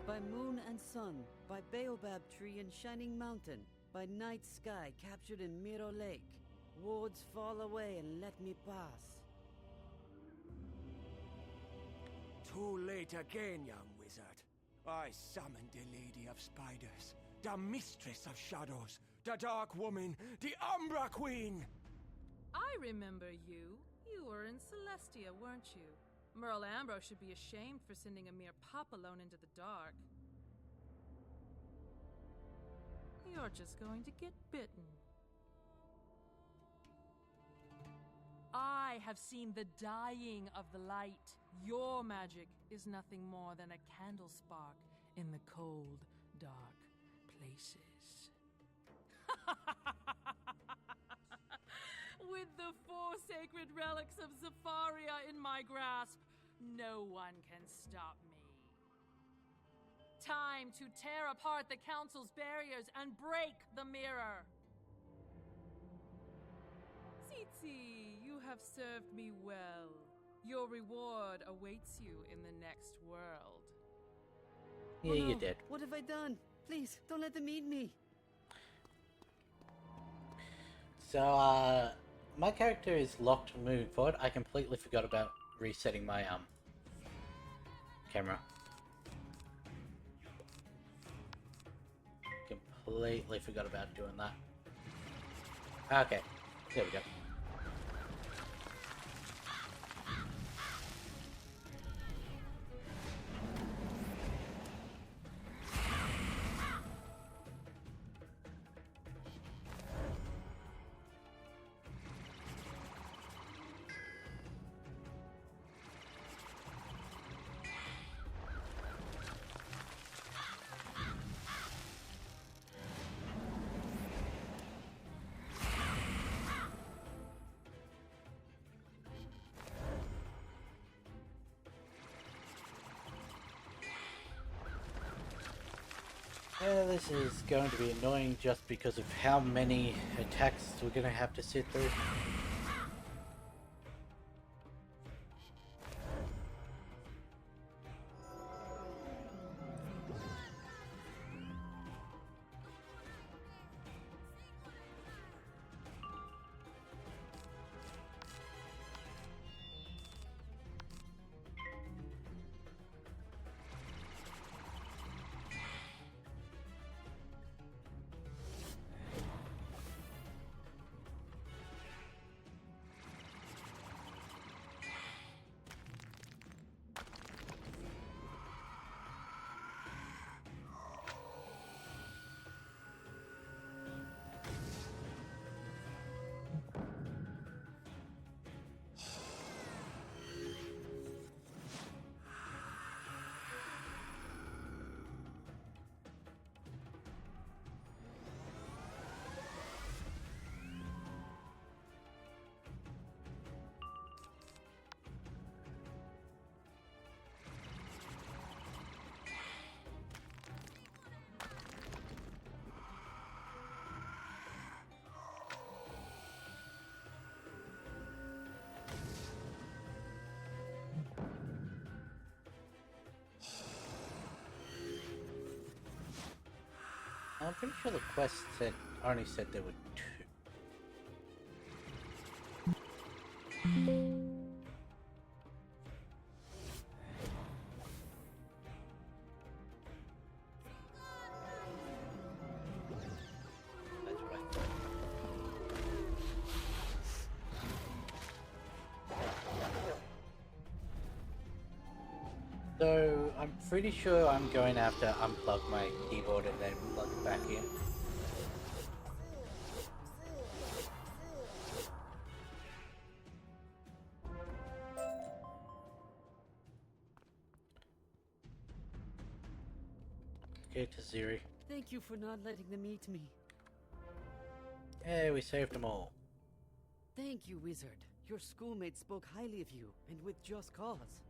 By moon and sun, by baobab tree and shining mountain, by night sky captured in Miro Lake, wards fall away and let me pass. Too late again, young wizard. I summoned the Lady of Spiders, the Mistress of Shadows, the Dark Woman, the Umbra Queen! I remember you. You were in Celestia, weren't you? Merle Ambrose should be ashamed for sending a mere pup alone into the dark. You're just going to get bitten. I have seen the dying of the light. Your magic is nothing more than a candle spark in the cold, dark places. With the four sacred treasured relics of Zafaria in my grasp, no one can stop me. Time to tear apart the Council's barriers and break the mirror. Tsitsi, you have served me well. Your reward awaits you in the next world. Yeah, Oh no, you did. What have I done? Please, don't let them eat me. So, my character is locked moving forward. I completely forgot about resetting my, camera. Completely forgot about doing that. Okay, there we go. This is going to be annoying just because of how many attacks we're going to have to sit through. I'm pretty sure the quest said only said there were 2. That's what I thought. So I'm pretty sure I'm going to have to unplug my keyboard and then plug it back in. Okay, to Ziri. Thank you for not letting them eat me. Hey, we saved them all. Thank you, Wizard. Your schoolmates spoke highly of you, and with just cause.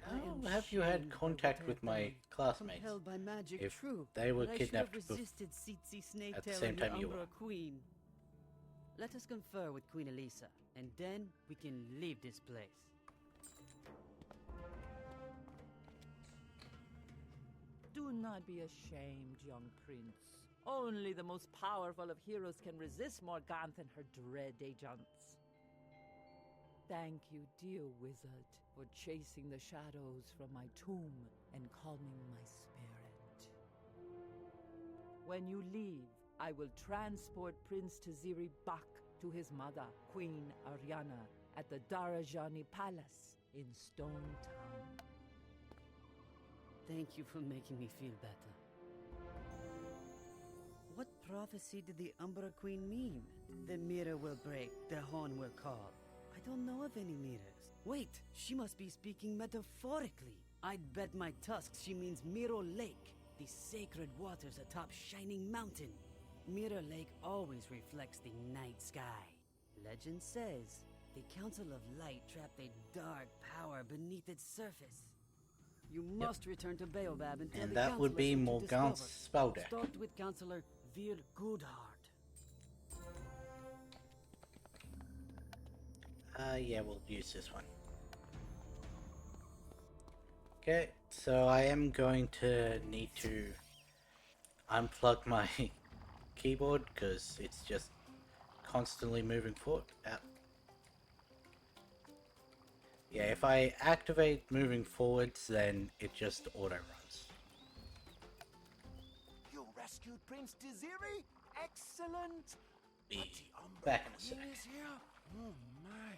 How have you had contact with my classmates? Compelled by magic, If true, they were but kidnapped I should have resisted Tsitsi at the Snaketail same and time the you were. Umbra Queen. Let us confer with Queen Elisa, and then we can leave this place. Do not be ashamed, young prince. Only the most powerful of heroes can resist Morganthe and her dread agents. Thank you, dear wizard, for chasing the shadows from my tomb and calming my spirit. When you leave, I will transport Prince Taziri back to his mother, Queen Ariana, at the Darajani Palace in Stone Town. Thank you for making me feel better. What prophecy did the Umbra Queen mean? The mirror will break, the horn will call. I don't know of any mirrors. Wait, she must be speaking metaphorically. I'd bet my tusks she means Mirror Lake, the sacred waters atop Shining Mountain. Mirror Lake always reflects the night sky. Legend says The Council of Light trapped a dark power beneath its surface. You must return to Baobab and tell And the that would be counselors what you Morgant's discovered. spell deck. Start with Counselor Vir Goodheart. Yeah, we'll use this one. Okay, so I am going to need to unplug my keyboard because it's just constantly moving forward. Yeah, if I activate moving forwards, then it just auto-runs. You rescued Prince Desiri? Excellent! Be back in a sec. Queen is here? Oh my.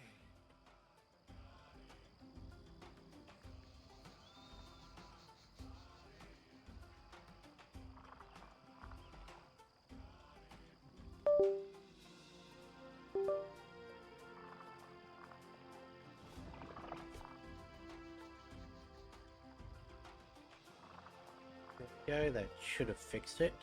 There we go, that should have fixed it.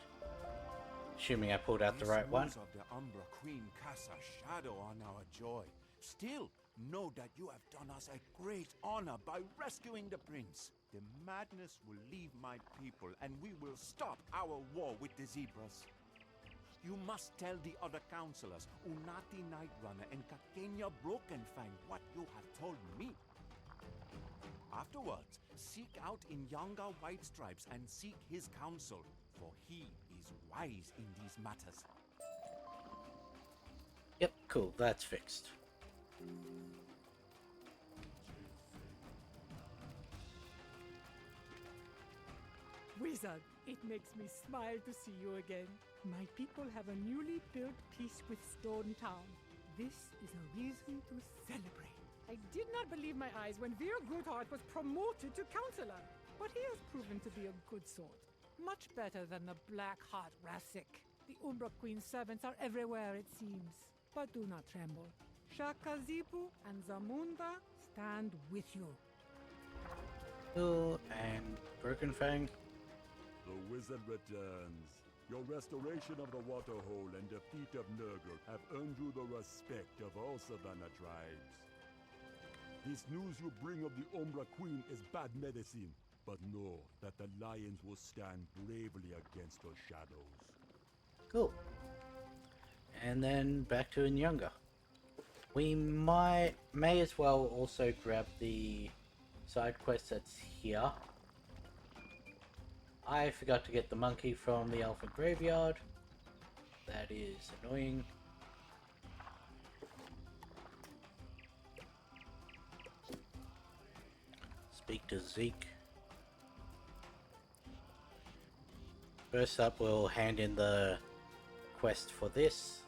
Assuming I pulled out the right one. These moves of the Umbra Queen cast a shadow on our joy. Still, know that you have done us a great honor by rescuing the prince. The madness will leave my people, and we will stop our war with the zebras. You must tell the other counselors, Unati Nightrunner and Kakenya Brokenfang, what you have told me. Afterwards, seek out Inyanga White Stripes and seek his counsel, for he is wise in these matters. Yep, cool, that's fixed. Wizard, it makes me smile to see you again. My people have a newly built Peace with Stone town. This is a reason to celebrate. I did not believe my eyes when Vir Goodheart was promoted to counselor, but he has proven to be a good sort. Much better than the black-heart Rasik. The Umbra Queen's servants are everywhere, it seems. But do not tremble. Shakazipu and Zamunda stand with you. Cool, and Broken Fang. The wizard returns. Your restoration of the Waterhole and defeat of Nurgle have earned you the respect of all Savannah tribes. This news you bring of the Umbra Queen is bad medicine, but know that the lions will stand bravely against the shadows. Cool. And then back to Inyanga. We may as well also grab the side quest that's here. I forgot to get the monkey from the elephant graveyard. That is annoying. Speak to Zeke. First up, we'll hand in the quest for this.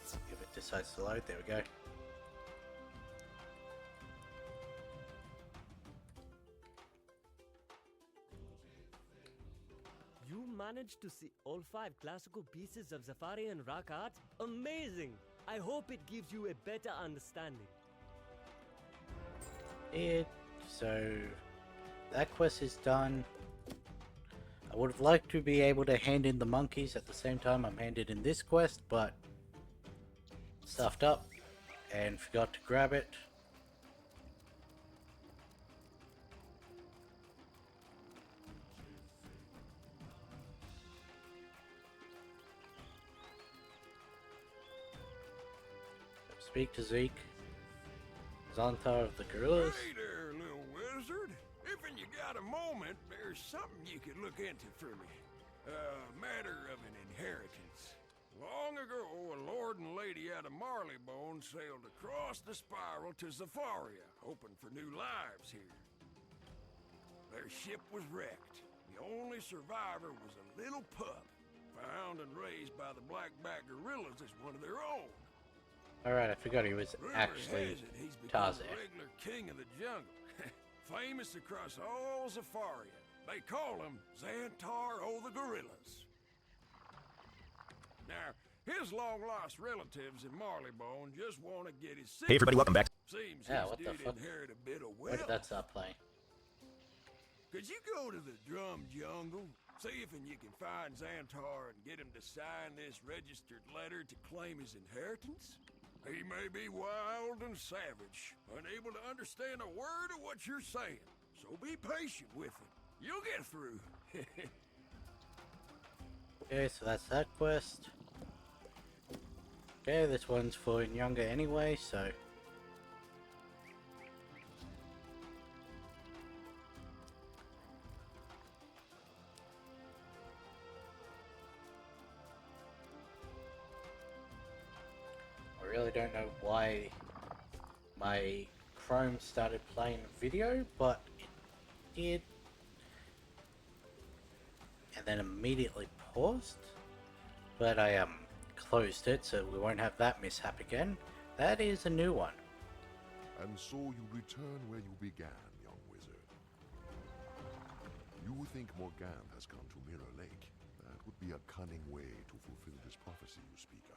If it decides to load, there we go. You managed to see all 5 classical pieces of Zafarian rock art? Amazing! I hope it gives you a better understanding. So that quest is done. I would have liked to be able to hand in the monkeys at the same time I'm handed in this quest, but stuffed up and forgot to grab it. Speak to Zeke. Zontar of the Gorillas. Hey there, little wizard. If you got a moment, there's something you could look into for me. A matter of an inheritance. Long ago, a lord and lady out of Marleybone sailed across the spiral to Zafaria, hoping for new lives here. Their ship was wrecked. The only survivor was a little pup, found and raised by the blackback gorillas as one of their own. Alright, I forgot he was Rumor actually has it he's become Tarzan. a regular king of the jungle. Famous across all Zafaria. They call him Xantar o' the Gorillas. Now, his long-lost relatives in Marleybone just want to get his secret. Hey everybody, welcome back. Seems Yeah, his what the dude fuck? inherit a bit of Where did wealth. that stop playing? Could you go to the drum jungle? See if you can find Xantar and get him to sign this registered letter to claim his inheritance. He may be wild and savage, unable to understand a word of what you're saying. So be patient with him. You'll get through. Okay, so that's that quest. Okay, this one's for younger anyway, so... I really don't know why my Chrome started playing video, but it did. And then immediately paused. But I closed it, so we won't have that mishap again. That is a new one. And so you return where you began, young wizard. You think Morganthe has come to Mirror Lake. That would be a cunning way to fulfill this prophecy you speak of.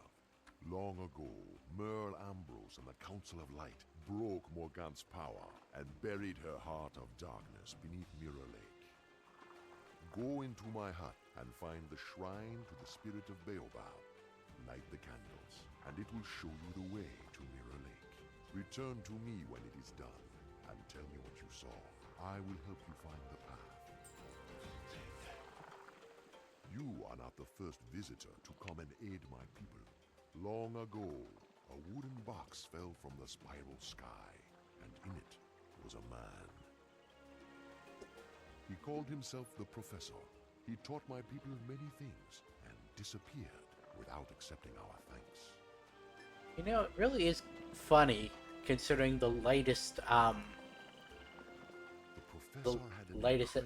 Long ago, Merle Ambrose and the Council of Light broke Morganthe's power and buried her heart of darkness beneath Mirror Lake. Go into my hut and find the shrine to the spirit of Baobab. Light the candles, and it will show you the way to Mirror Lake. Return to me when it is done, and tell me what you saw. I will help you find the path. You are not the first visitor to come and aid my people. Long ago, a wooden box fell from the spiral sky, and in it was a man. He called himself the Professor. He taught my people many things, and disappeared without accepting our thanks. You know, it really is funny, considering the latest,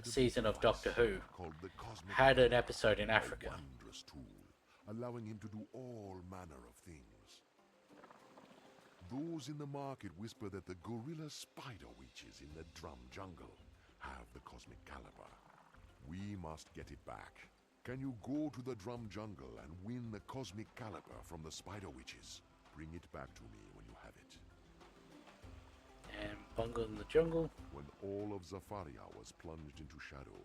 season of Doctor Who had an episode in Africa. Wondrous tool, allowing him to do all manner of things. Those in the market whisper that the gorilla spider witches in the Drum Jungle have the cosmic caliber. We must get it back. Can you go to the Drum Jungle and win the cosmic caliber from the spider witches? Bring it back to me when you have it. And Bungle in the Jungle. When all of Zafaria was plunged into shadow,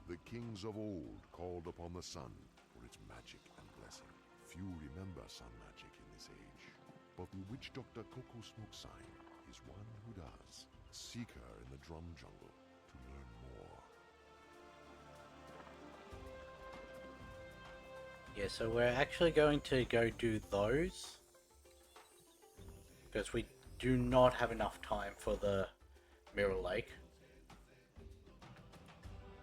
the kings of old called upon the sun for its magic and blessing. Few remember sun magic in this age, but the witch doctor Coco Smokesign is one who does. Seek her in the Drum Jungle to learn more. Yeah, so we're actually going to go do those, because we do not have enough time for the Mirror Lake.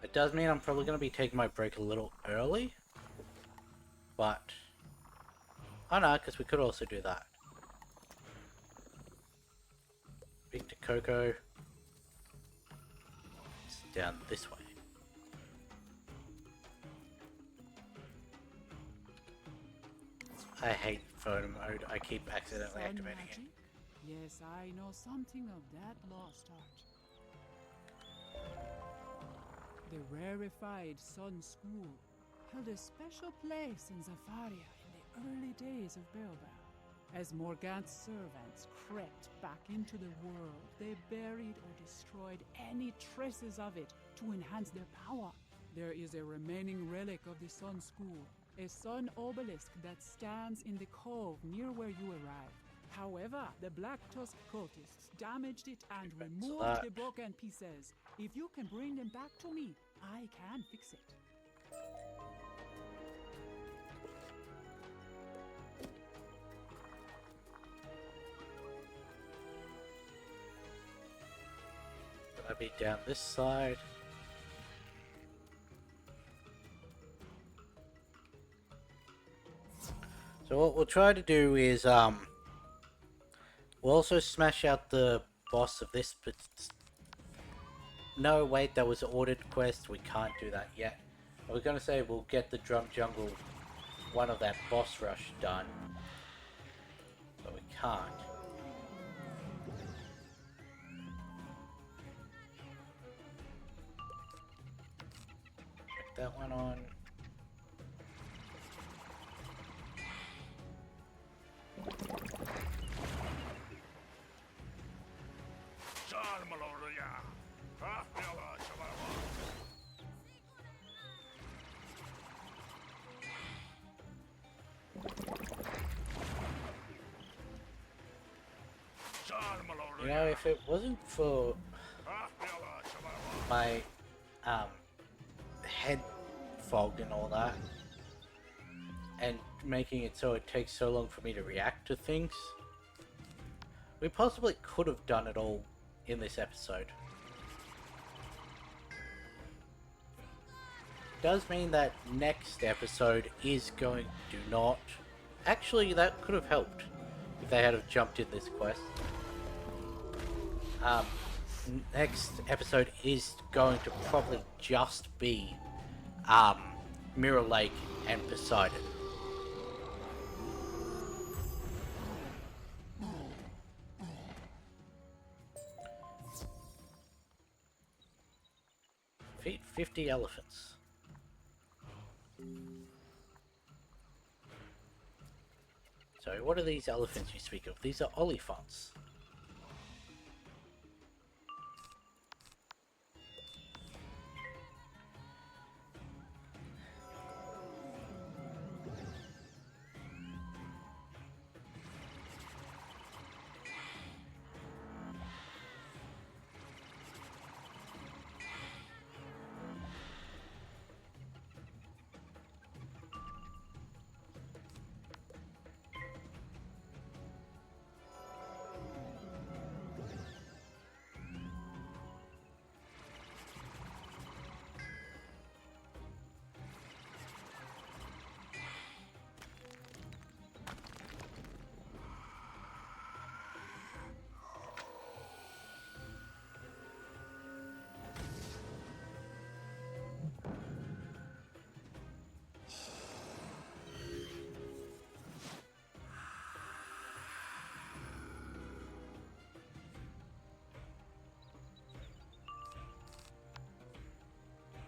It does mean I'm probably going to be taking my break a little early, but oh no, because we could also do that. Speak to Coco. It's down this way. I hate photo mode. I keep accidentally activating it. Yes, I know something of that lost art. The rarefied Sun School held a special place in Zafaria in the early days of Baobab. As Morganthe's servants crept back into the world, they buried or destroyed any traces of it to enhance their power. There is a remaining relic of the Sun School, a sun obelisk that stands in the cove near where you arrived. However, the Black Tusk cultists damaged it and removed the broken pieces. If you can bring them back to me, I can fix it. Gonna be down this side. So what we'll try to do is we'll also smash out the boss of this, but no, wait, that was an ordered quest. We can't do that yet. I was gonna say we'll get the Drum Jungle one of that boss rush done, but we can't. Check that one on. You know, if it wasn't for my head fog and all that, and making it so it takes so long for me to react to things, we possibly could have done it all in this episode. Does mean that next episode is going to not... Actually, that could have helped if they had have jumped in this quest. Next episode is going to probably just be Mirror Lake and Poseidon. Feed 50 elephants. So, what are these elephants you speak of? These are olifants.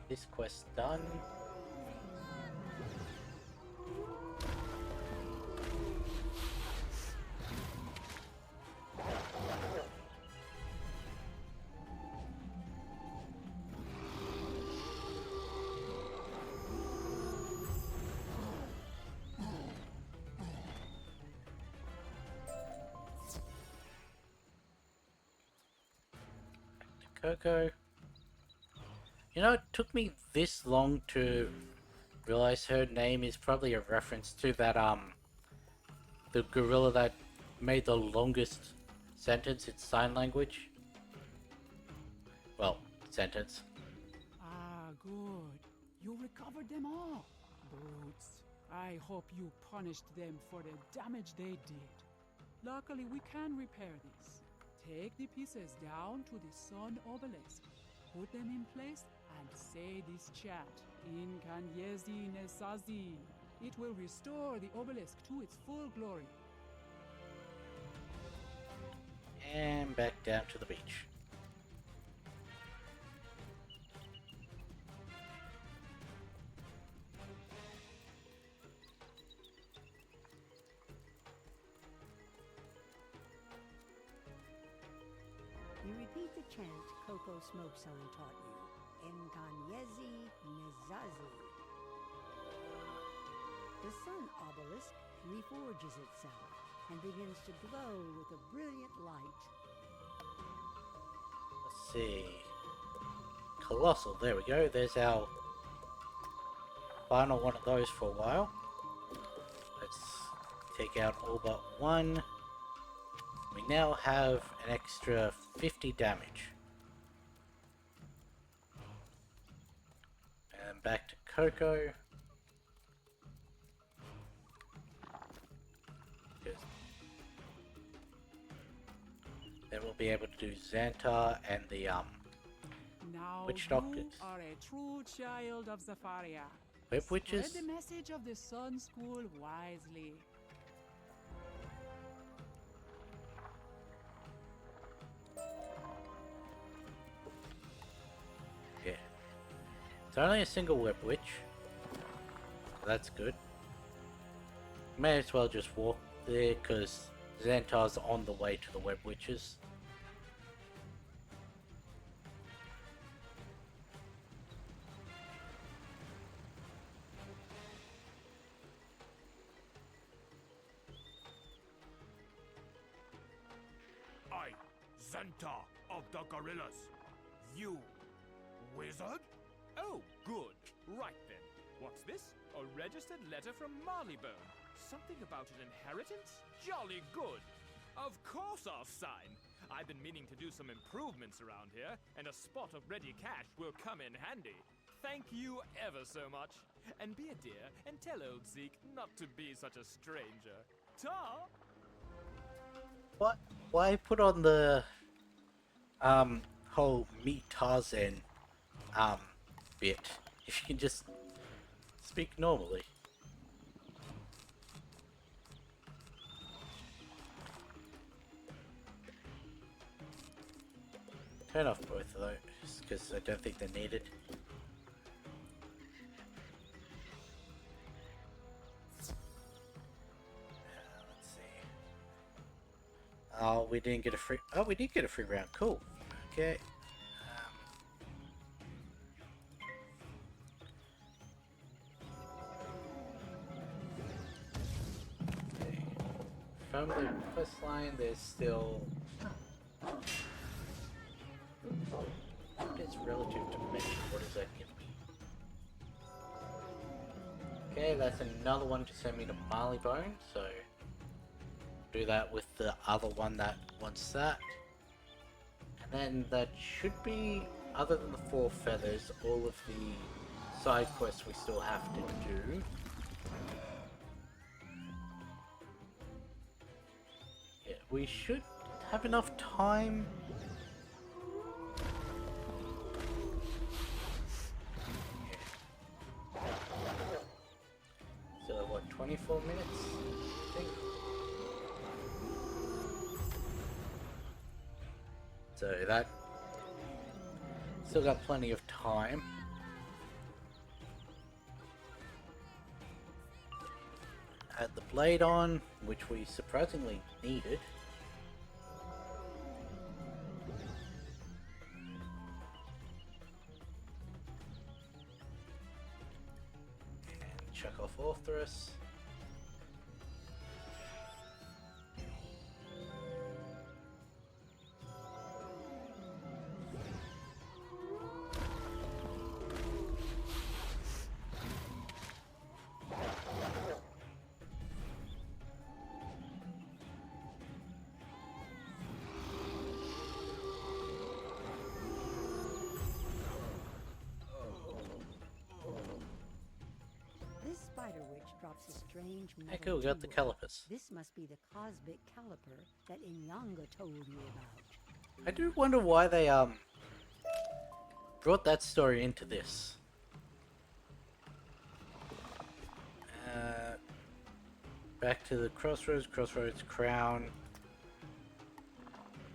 This quest done. Back to Coco. You know, it took me this long to realize her name is probably a reference to that, the gorilla that made the longest sentence in sign language. Well, sentence. Ah, good. You recovered them all. Brutes. I hope you punished them for the damage they did. Luckily, we can repair this. Take the pieces down to the Sun Obelisk. Put them in place and say this chant. Inkanyezi Nesazi. It will restore the obelisk to its full glory. And back down to the beach. You repeat the chant Coco Smokesign taught you. Enkanyezi Nezazi. The sun obelisk reforges itself and begins to glow with a brilliant light. Let's see. Colossal, there we go. There's our final one of those for a while. Let's take out all but one. We now have an extra 50 damage. And back to Coco. Then we'll be able to do Xantar and the Now Witch you Doctors. are a true child of Zafaria. Whip Witches? Spread the message of the Sun School wisely. Yeah. It's only a single Whip Witch. So that's good. May as well just walk there because Xantar's on the way to the Web Witches. center of the gorillas. You, wizard? Oh, good. Right then. What's this? A registered letter from Marleybone. Something about an inheritance? Jolly good. Of course I'll sign. I've been meaning to do some improvements around here, and a spot of ready cash will come in handy. Thank you ever so much. And be a dear and tell old Zeke not to be such a stranger. Ta! What? Why put on the whole meet Tarzan bit if you can just speak normally? Turn off both of those because I don't think they're needed. Let's see. Oh, we didn't get a free. Oh, we did get a free round. Cool. Okay. Okay. From the quest line, there's still. It's relative to me. What does that give me? Okay, that's another one to send me to Marleybone, so do that with the other one that wants that. And then that should be, other than the 4 feathers, all of the side quests we still have to do. Yeah, we should have enough time. So what, 24 minutes, I think? So that still got plenty of time. Add the blade on, which we surprisingly needed. And chuck off Orthrus. Drops a strange Hey, cool, we got the calipers. This must be the cosmic caliper that Inyanga told you about. I do wonder why they brought that story into this. Back to the crossroads, crown.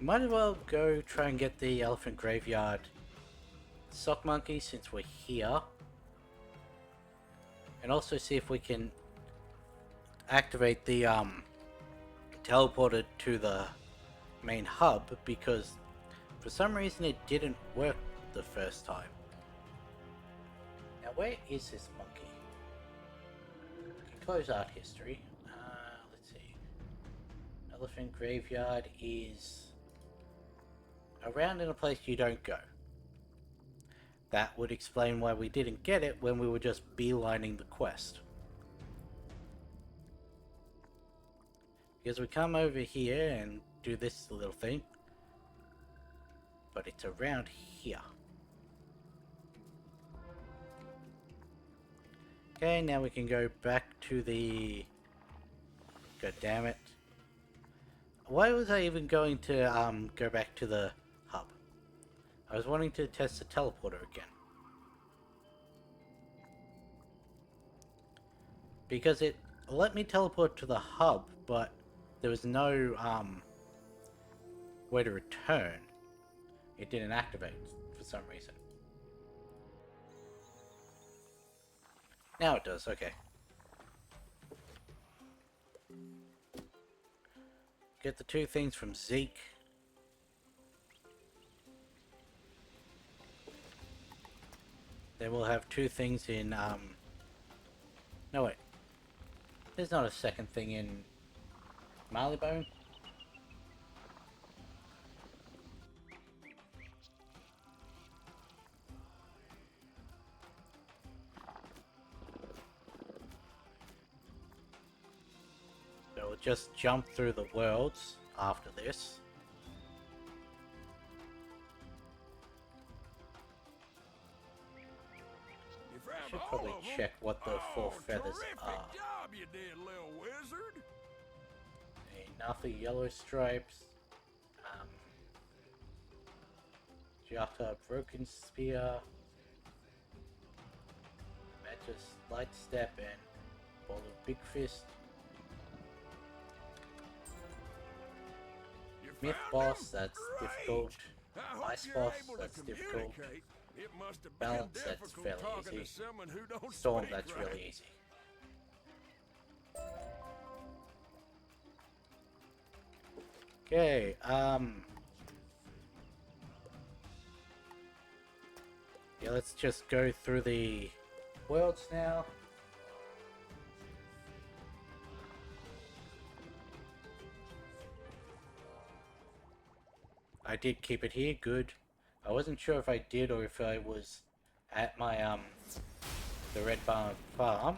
Might as well go try and get the elephant graveyard sock monkey since we're here. And also see if we can activate the teleporter to the main hub, because for some reason it didn't work the first time. Now where is this monkey? We can close art history. Let's see. Elephant graveyard is around in a place you don't go. That would explain why we didn't get it when we were just beelining the quest. Because we come over here and do this little thing, but it's around here. Okay, now we can go back to the... God damn it. Why was I even going to go back to the hub? I was wanting to test the teleporter again. Because it let me teleport to the hub, but there was no way to return. It didn't activate for some reason. Now it does, okay. Get the 2 things from Zeke. Then we'll have 2 things in, no wait. There's not a second thing in Marleybone. We'll just jump through the worlds after this. I should probably check what the 4 feathers are. Job you did, little wizard. Another yellow stripes. Jata broken spear. Matches light step and ball of big fist. Myth boss, that's difficult. Ice boss, that's difficult. Balance, that's fairly easy. Storm, that's really easy. Okay, yeah, let's just go through the worlds now. I did keep it here, good. I wasn't sure if I did or if I was at my, the Red Barn farm.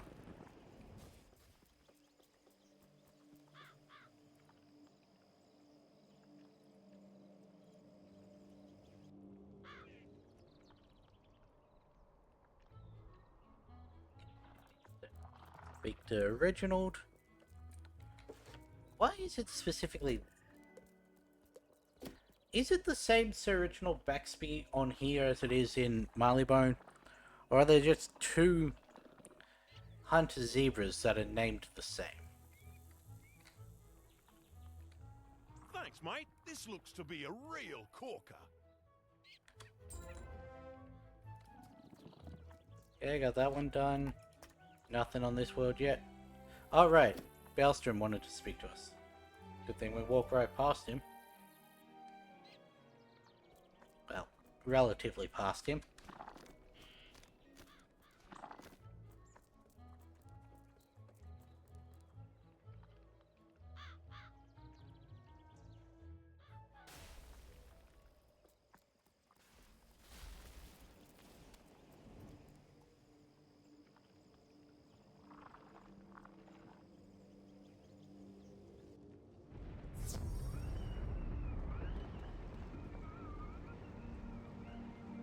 Speak to Reginald. Why is it specifically... Is it the same Sir Reginald Baxby on here as it is in Marleybone? Or are there just two hunter zebras that are named the same? Thanks, mate. This looks to be a real corker. Yeah, got that one done. Nothing on this world yet. Alright, Baelstrom wanted to speak to us. Good thing we walked right past him. Well, relatively past him.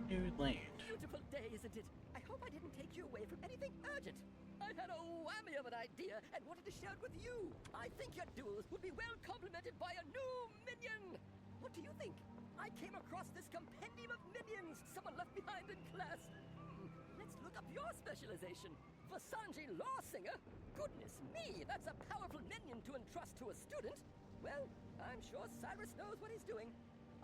New land. Beautiful day, isn't it? I hope I didn't take you away from anything urgent. I had a whammy of an idea and wanted to share it with you. I think your duels would be well complemented by a new minion. What do you think? I came across this compendium of minions someone left behind in class. Let's look up your specialization. Vasanji Law Singer? Goodness me, that's a powerful minion to entrust to a student. Well, I'm sure Cyrus knows what he's doing.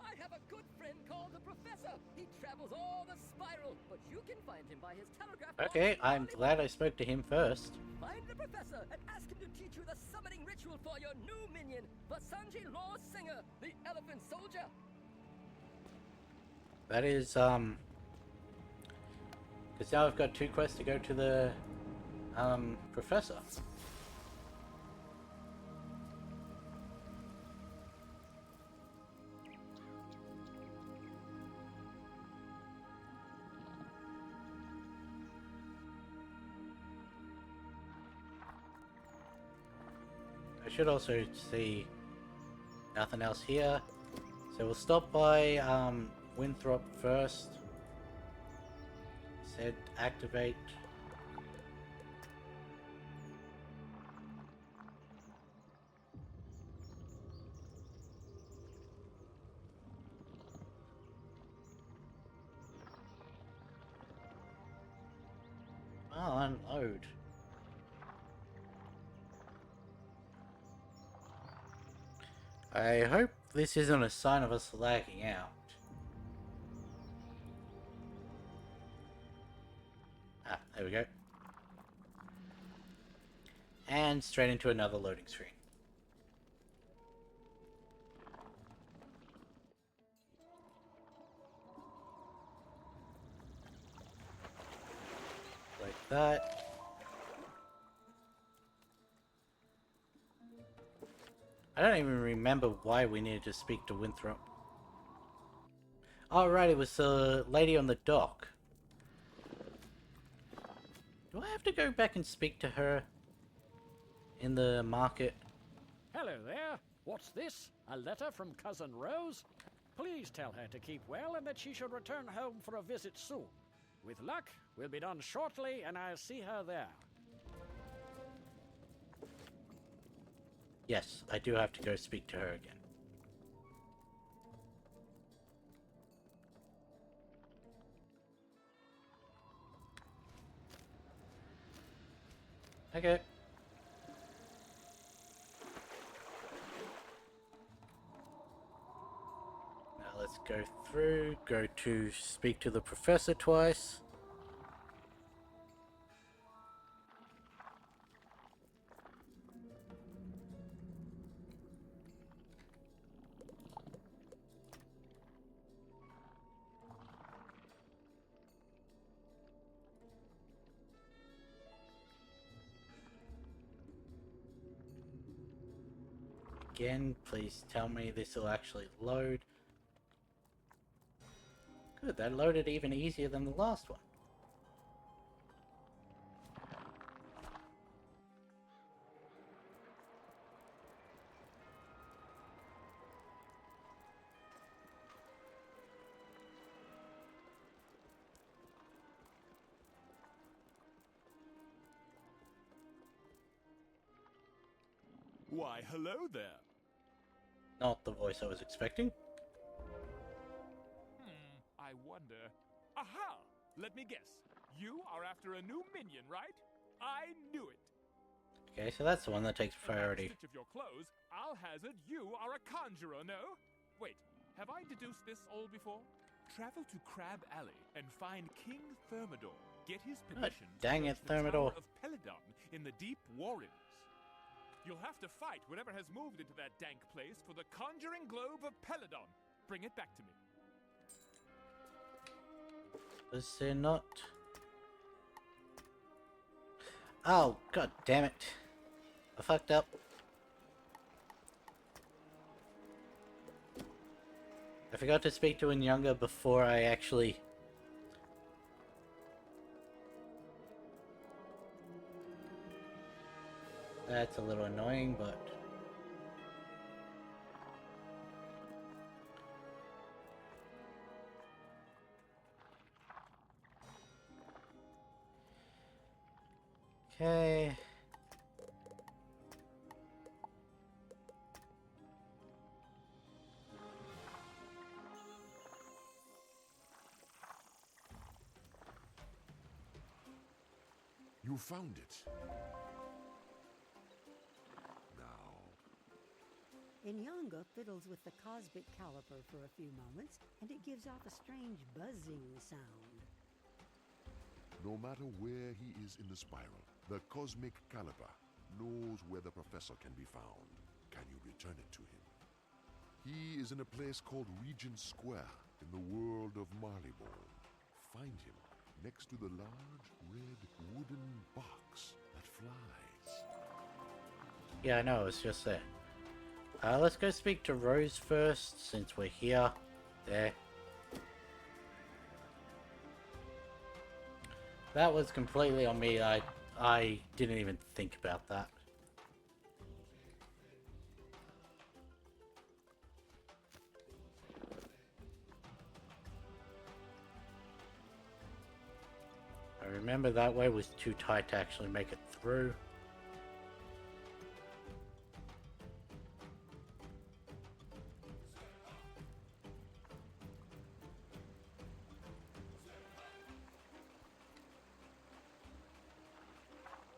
I have a good friend called the Professor. He travels all the spiral, but you can find him by his telegraph. Okay, I'm glad I spoke to him first. Find the Professor and ask him to teach you the summoning ritual for your new minion, Vasanji Law Singer, the Elephant Soldier. That is, because now I've got 2 quests to go to the, Professor. I should also see nothing else here. So we'll stop by Winthrop first. Said activate. Oh, unload. I hope this isn't a sign of us lagging out. Ah, there we go. And straight into another loading screen. Like that. I don't even remember why we needed to speak to Winthrop. Oh, right, it was the lady on the dock. Do I have to go back and speak to her in the market? Hello there. What's this? A letter from Cousin Rose? Please tell her to keep well and that she should return home for a visit soon. With luck, we'll be done shortly and I'll see her there. Yes, I do have to go speak to her again. Okay. Now let's go through, go to speak to the professor twice. Again, please tell me this will actually load. Good, that loaded even easier than the last one. Why, hello there. Not the voice I was expecting. I wonder. Aha! Let me guess. You are after a new minion, right? I knew it. Okay, so that's the one that takes priority. Stitch of your clothes, I'll hazard you are a conjurer, no? Wait, have I deduced this all before? Travel to Crab Alley and find King Thermidor. Get his permission dang to it, search the Thermidor. Tower of Peladon in the Deep Warrens. You'll have to fight whatever has moved into that dank place for the conjuring globe of Peladon. Bring it back to me. Was there not? Oh, god damn it. I fucked up. I forgot to speak to Inyanga before I actually... That's a little annoying, but... Okay... You found it. Inyanga fiddles with the cosmic caliper for a few moments, and it gives off a strange buzzing sound. No matter where he is in the spiral, the cosmic caliper knows where the professor can be found. Can you return it to him? He is in a place called Regent Square in the world of Marleybone. Find him next to the large red wooden box that flies. Yeah, I know, it's just there. Let's go speak to Rose first, since we're here. There. That was completely on me. I didn't even think about that. I remember that way was too tight to actually make it through.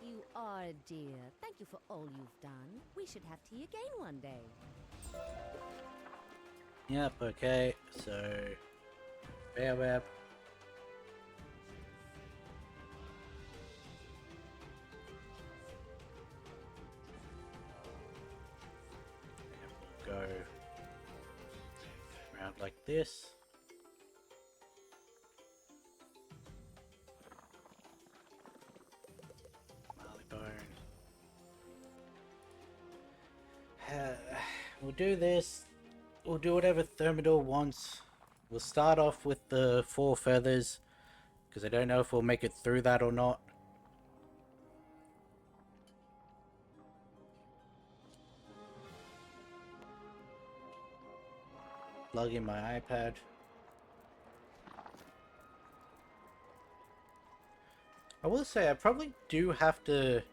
You are a dear. Thank you for all you've done. We should have tea again one day. Yep, okay, so... Baobab. And we'll go... around like this. We'll do this. We'll do whatever Thermidor wants. We'll start off with the 4 feathers, because I don't know if we'll make it through that or not. plug in my iPad. I will say I probably do have to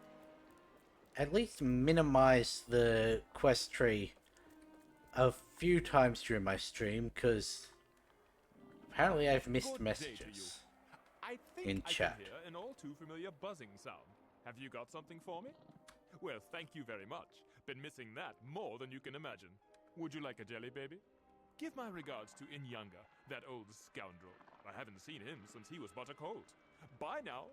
at least minimize the quest tree a few times during my stream, because apparently I've missed messages I think in I chat. can hear an all too familiar buzzing sound. Have you got something for me? Well, thank you very much. Been missing that more than you can imagine. Would you like a jelly baby? Give my regards to Inyanga, that old scoundrel. I haven't seen him since he was but a colt. Bye now.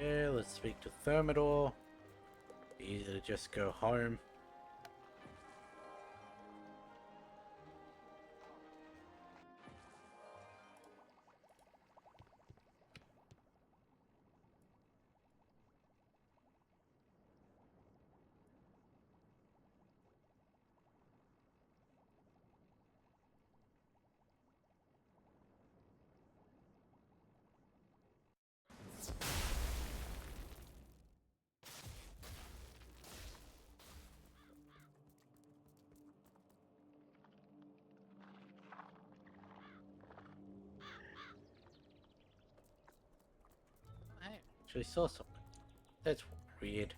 Yeah, let's speak to Thermidor. Either just go home. I actually saw something. That's weird.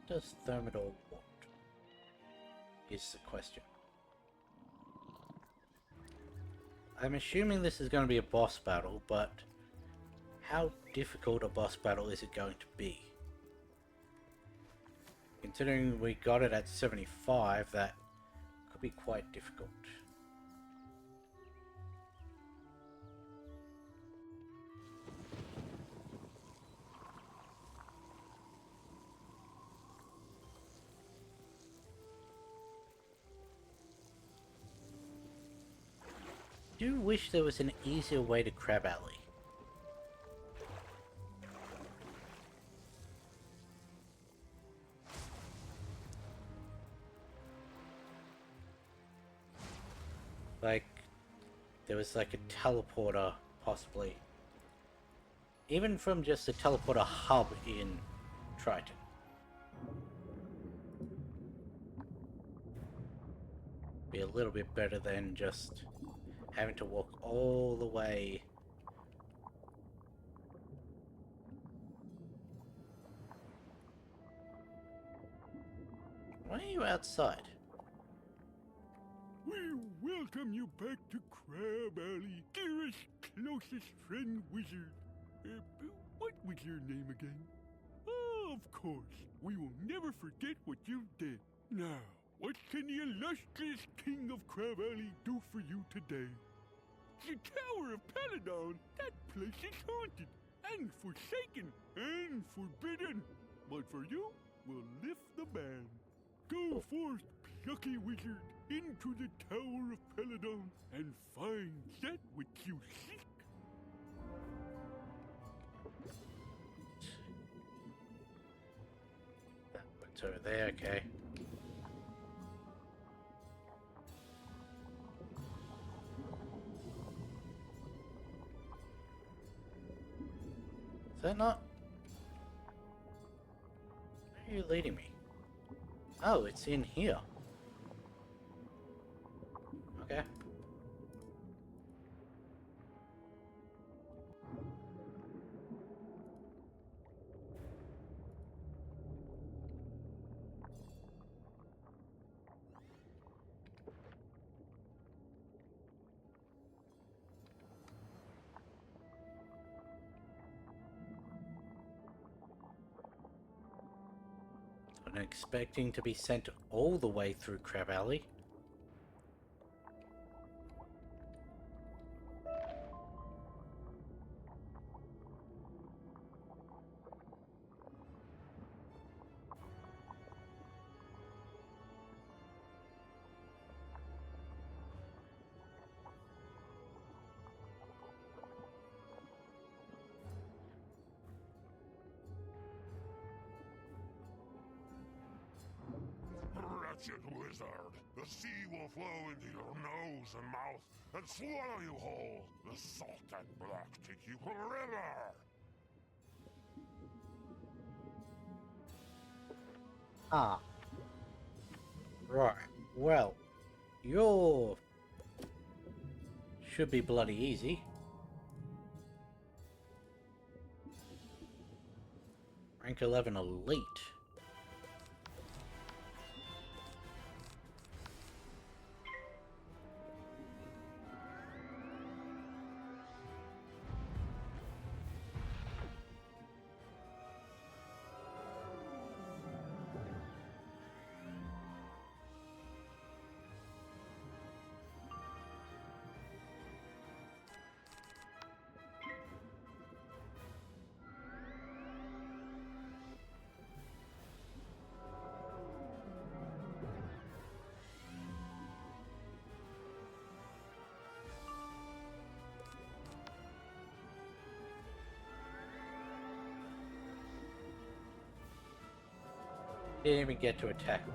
Does Thermidor want? Is the question. I'm assuming this is going to be a boss battle, but how difficult a boss battle is it going to be? Considering we got it at 75, that could be quite difficult. I do wish there was an easier way to Crab Alley. Like, there was like a teleporter, possibly. Even from just a teleporter hub in Triton. Be a little bit better than just having to walk all the way. Why are you outside? We welcome you back to Crab Alley, dearest, closest friend wizard. What was your name again? Oh, of course. We will never forget what you did. Now, what can the illustrious king of Crab Alley do for you today? The Tower of Peladon, that place is haunted, and forsaken, and forbidden. But for you, we'll lift the ban. Go forth, plucky wizard, into the Tower of Peladon, and find that which you seek. That one's over there, okay. Is that not? Where are you leading me? Oh, it's in here. Okay. I'm expecting to be sent all the way through Crab Alley. wizard. The sea will flow into your nose and mouth and swallow you whole. The salt and black take you forever. Ah. Right. Well, you're... should be bloody easy. Rank 11 Elite. Didn't even get to attack me.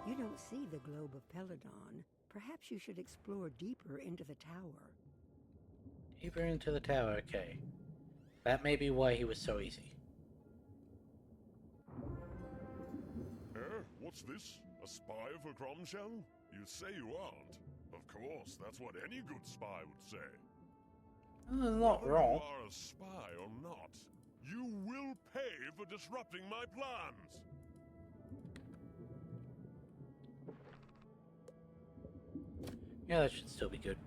You don't see the globe of Peladon. Perhaps you should explore deeper into the tower. Deeper into the tower, okay. That may be why he was so easy. What's this? A spy for Cromshell? You say you aren't. Of course, that's what any good spy would say. Not Whether wrong. you are a spy or not, you will pay for disrupting my plans. Yeah, that should still be good.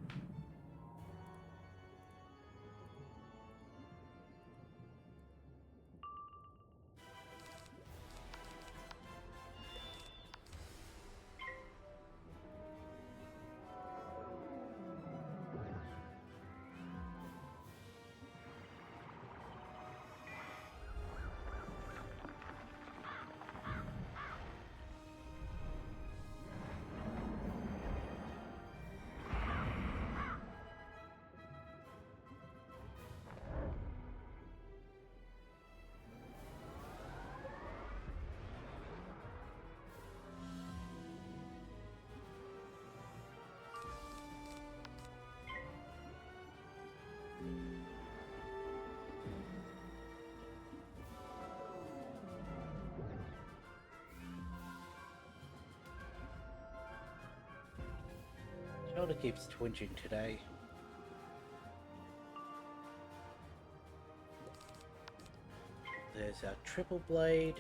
Shoulder keeps twitching today. There's our triple blade.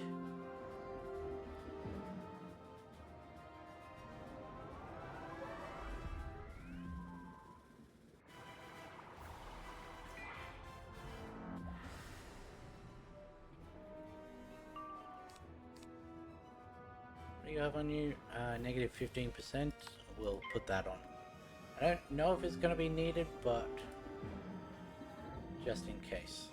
What do you have on you? Negative 15%. We'll put that on. I don't know if it's going to be needed, but just in case.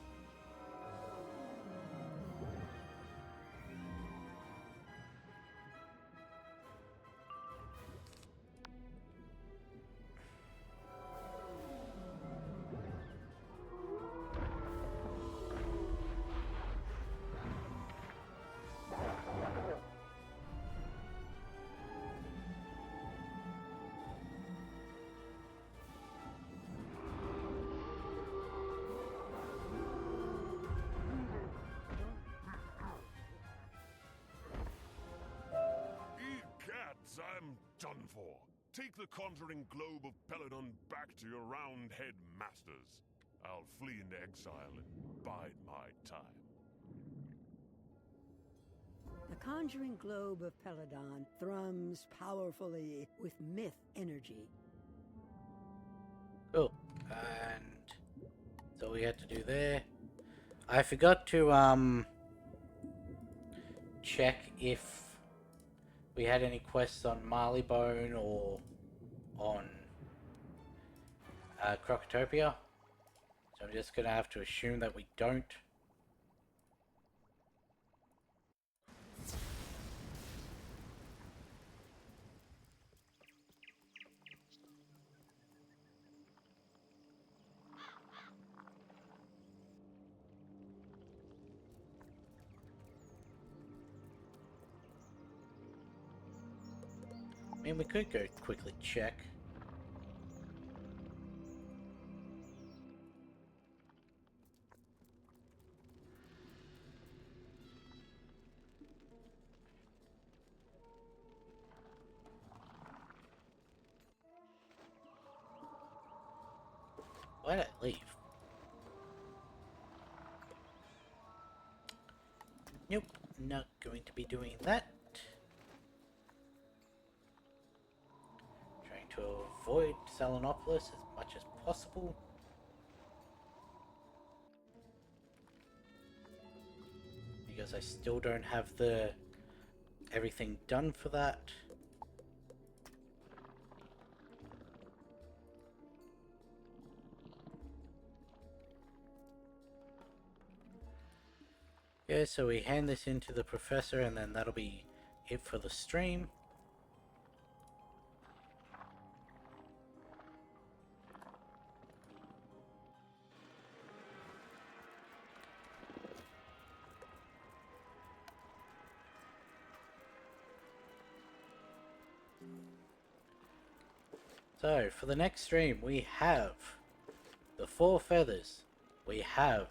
I'm done for. Take the conjuring globe of Peladon back to your round-head masters. I'll flee into exile and bide my time. The conjuring globe of Peladon thrums powerfully with myth energy. Cool. And that's all we had to do there. I forgot to check if we had any quests on Marleybone or on Crocotopia. So I'm just gonna have to assume that we don't. I mean, we could go quickly check. Why did I leave? Nope, not going to be doing that. Trying to avoid Salinopolis as much as possible. Because I still don't have the everything done for that. Yeah, so we hand this in to the professor and then that'll be it for the stream. So, for the next stream, we have the Four Feathers, we have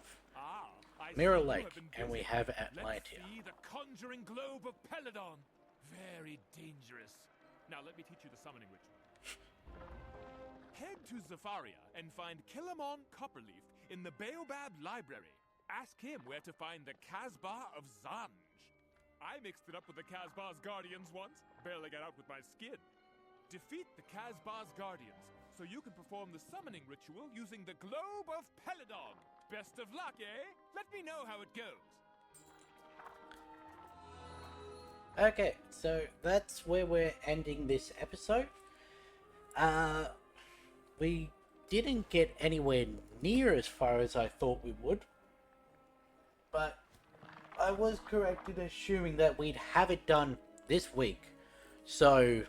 Mirror Lake, and we have Atlantia. Let's see the conjuring globe of Peladon. Very dangerous. Now let me teach you the summoning ritual. Head to Zafaria and find Kilamon Copperleaf in the Baobab Library. Ask him where to find the Casbah of Zanj. I mixed it up with the Casbah's Guardians once. Barely got out with my skin. Defeat the Casbah's Guardians, so you can perform the summoning ritual using the Globe of Peladon. Best of luck, eh? Let me know how it goes. Okay, so that's where we're ending this episode. We didn't get anywhere near as far as I thought we would. But I was correct in assuming that we'd have it done this week. So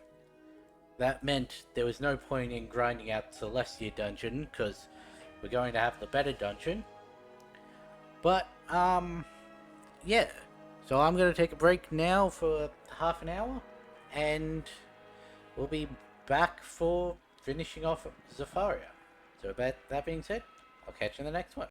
that meant there was no point in grinding out Celestia dungeon, because we're going to have the better dungeon. But, yeah. So I'm going to take a break now for half an hour, and we'll be back for finishing off Zafaria. So that being said, I'll catch you in the next one.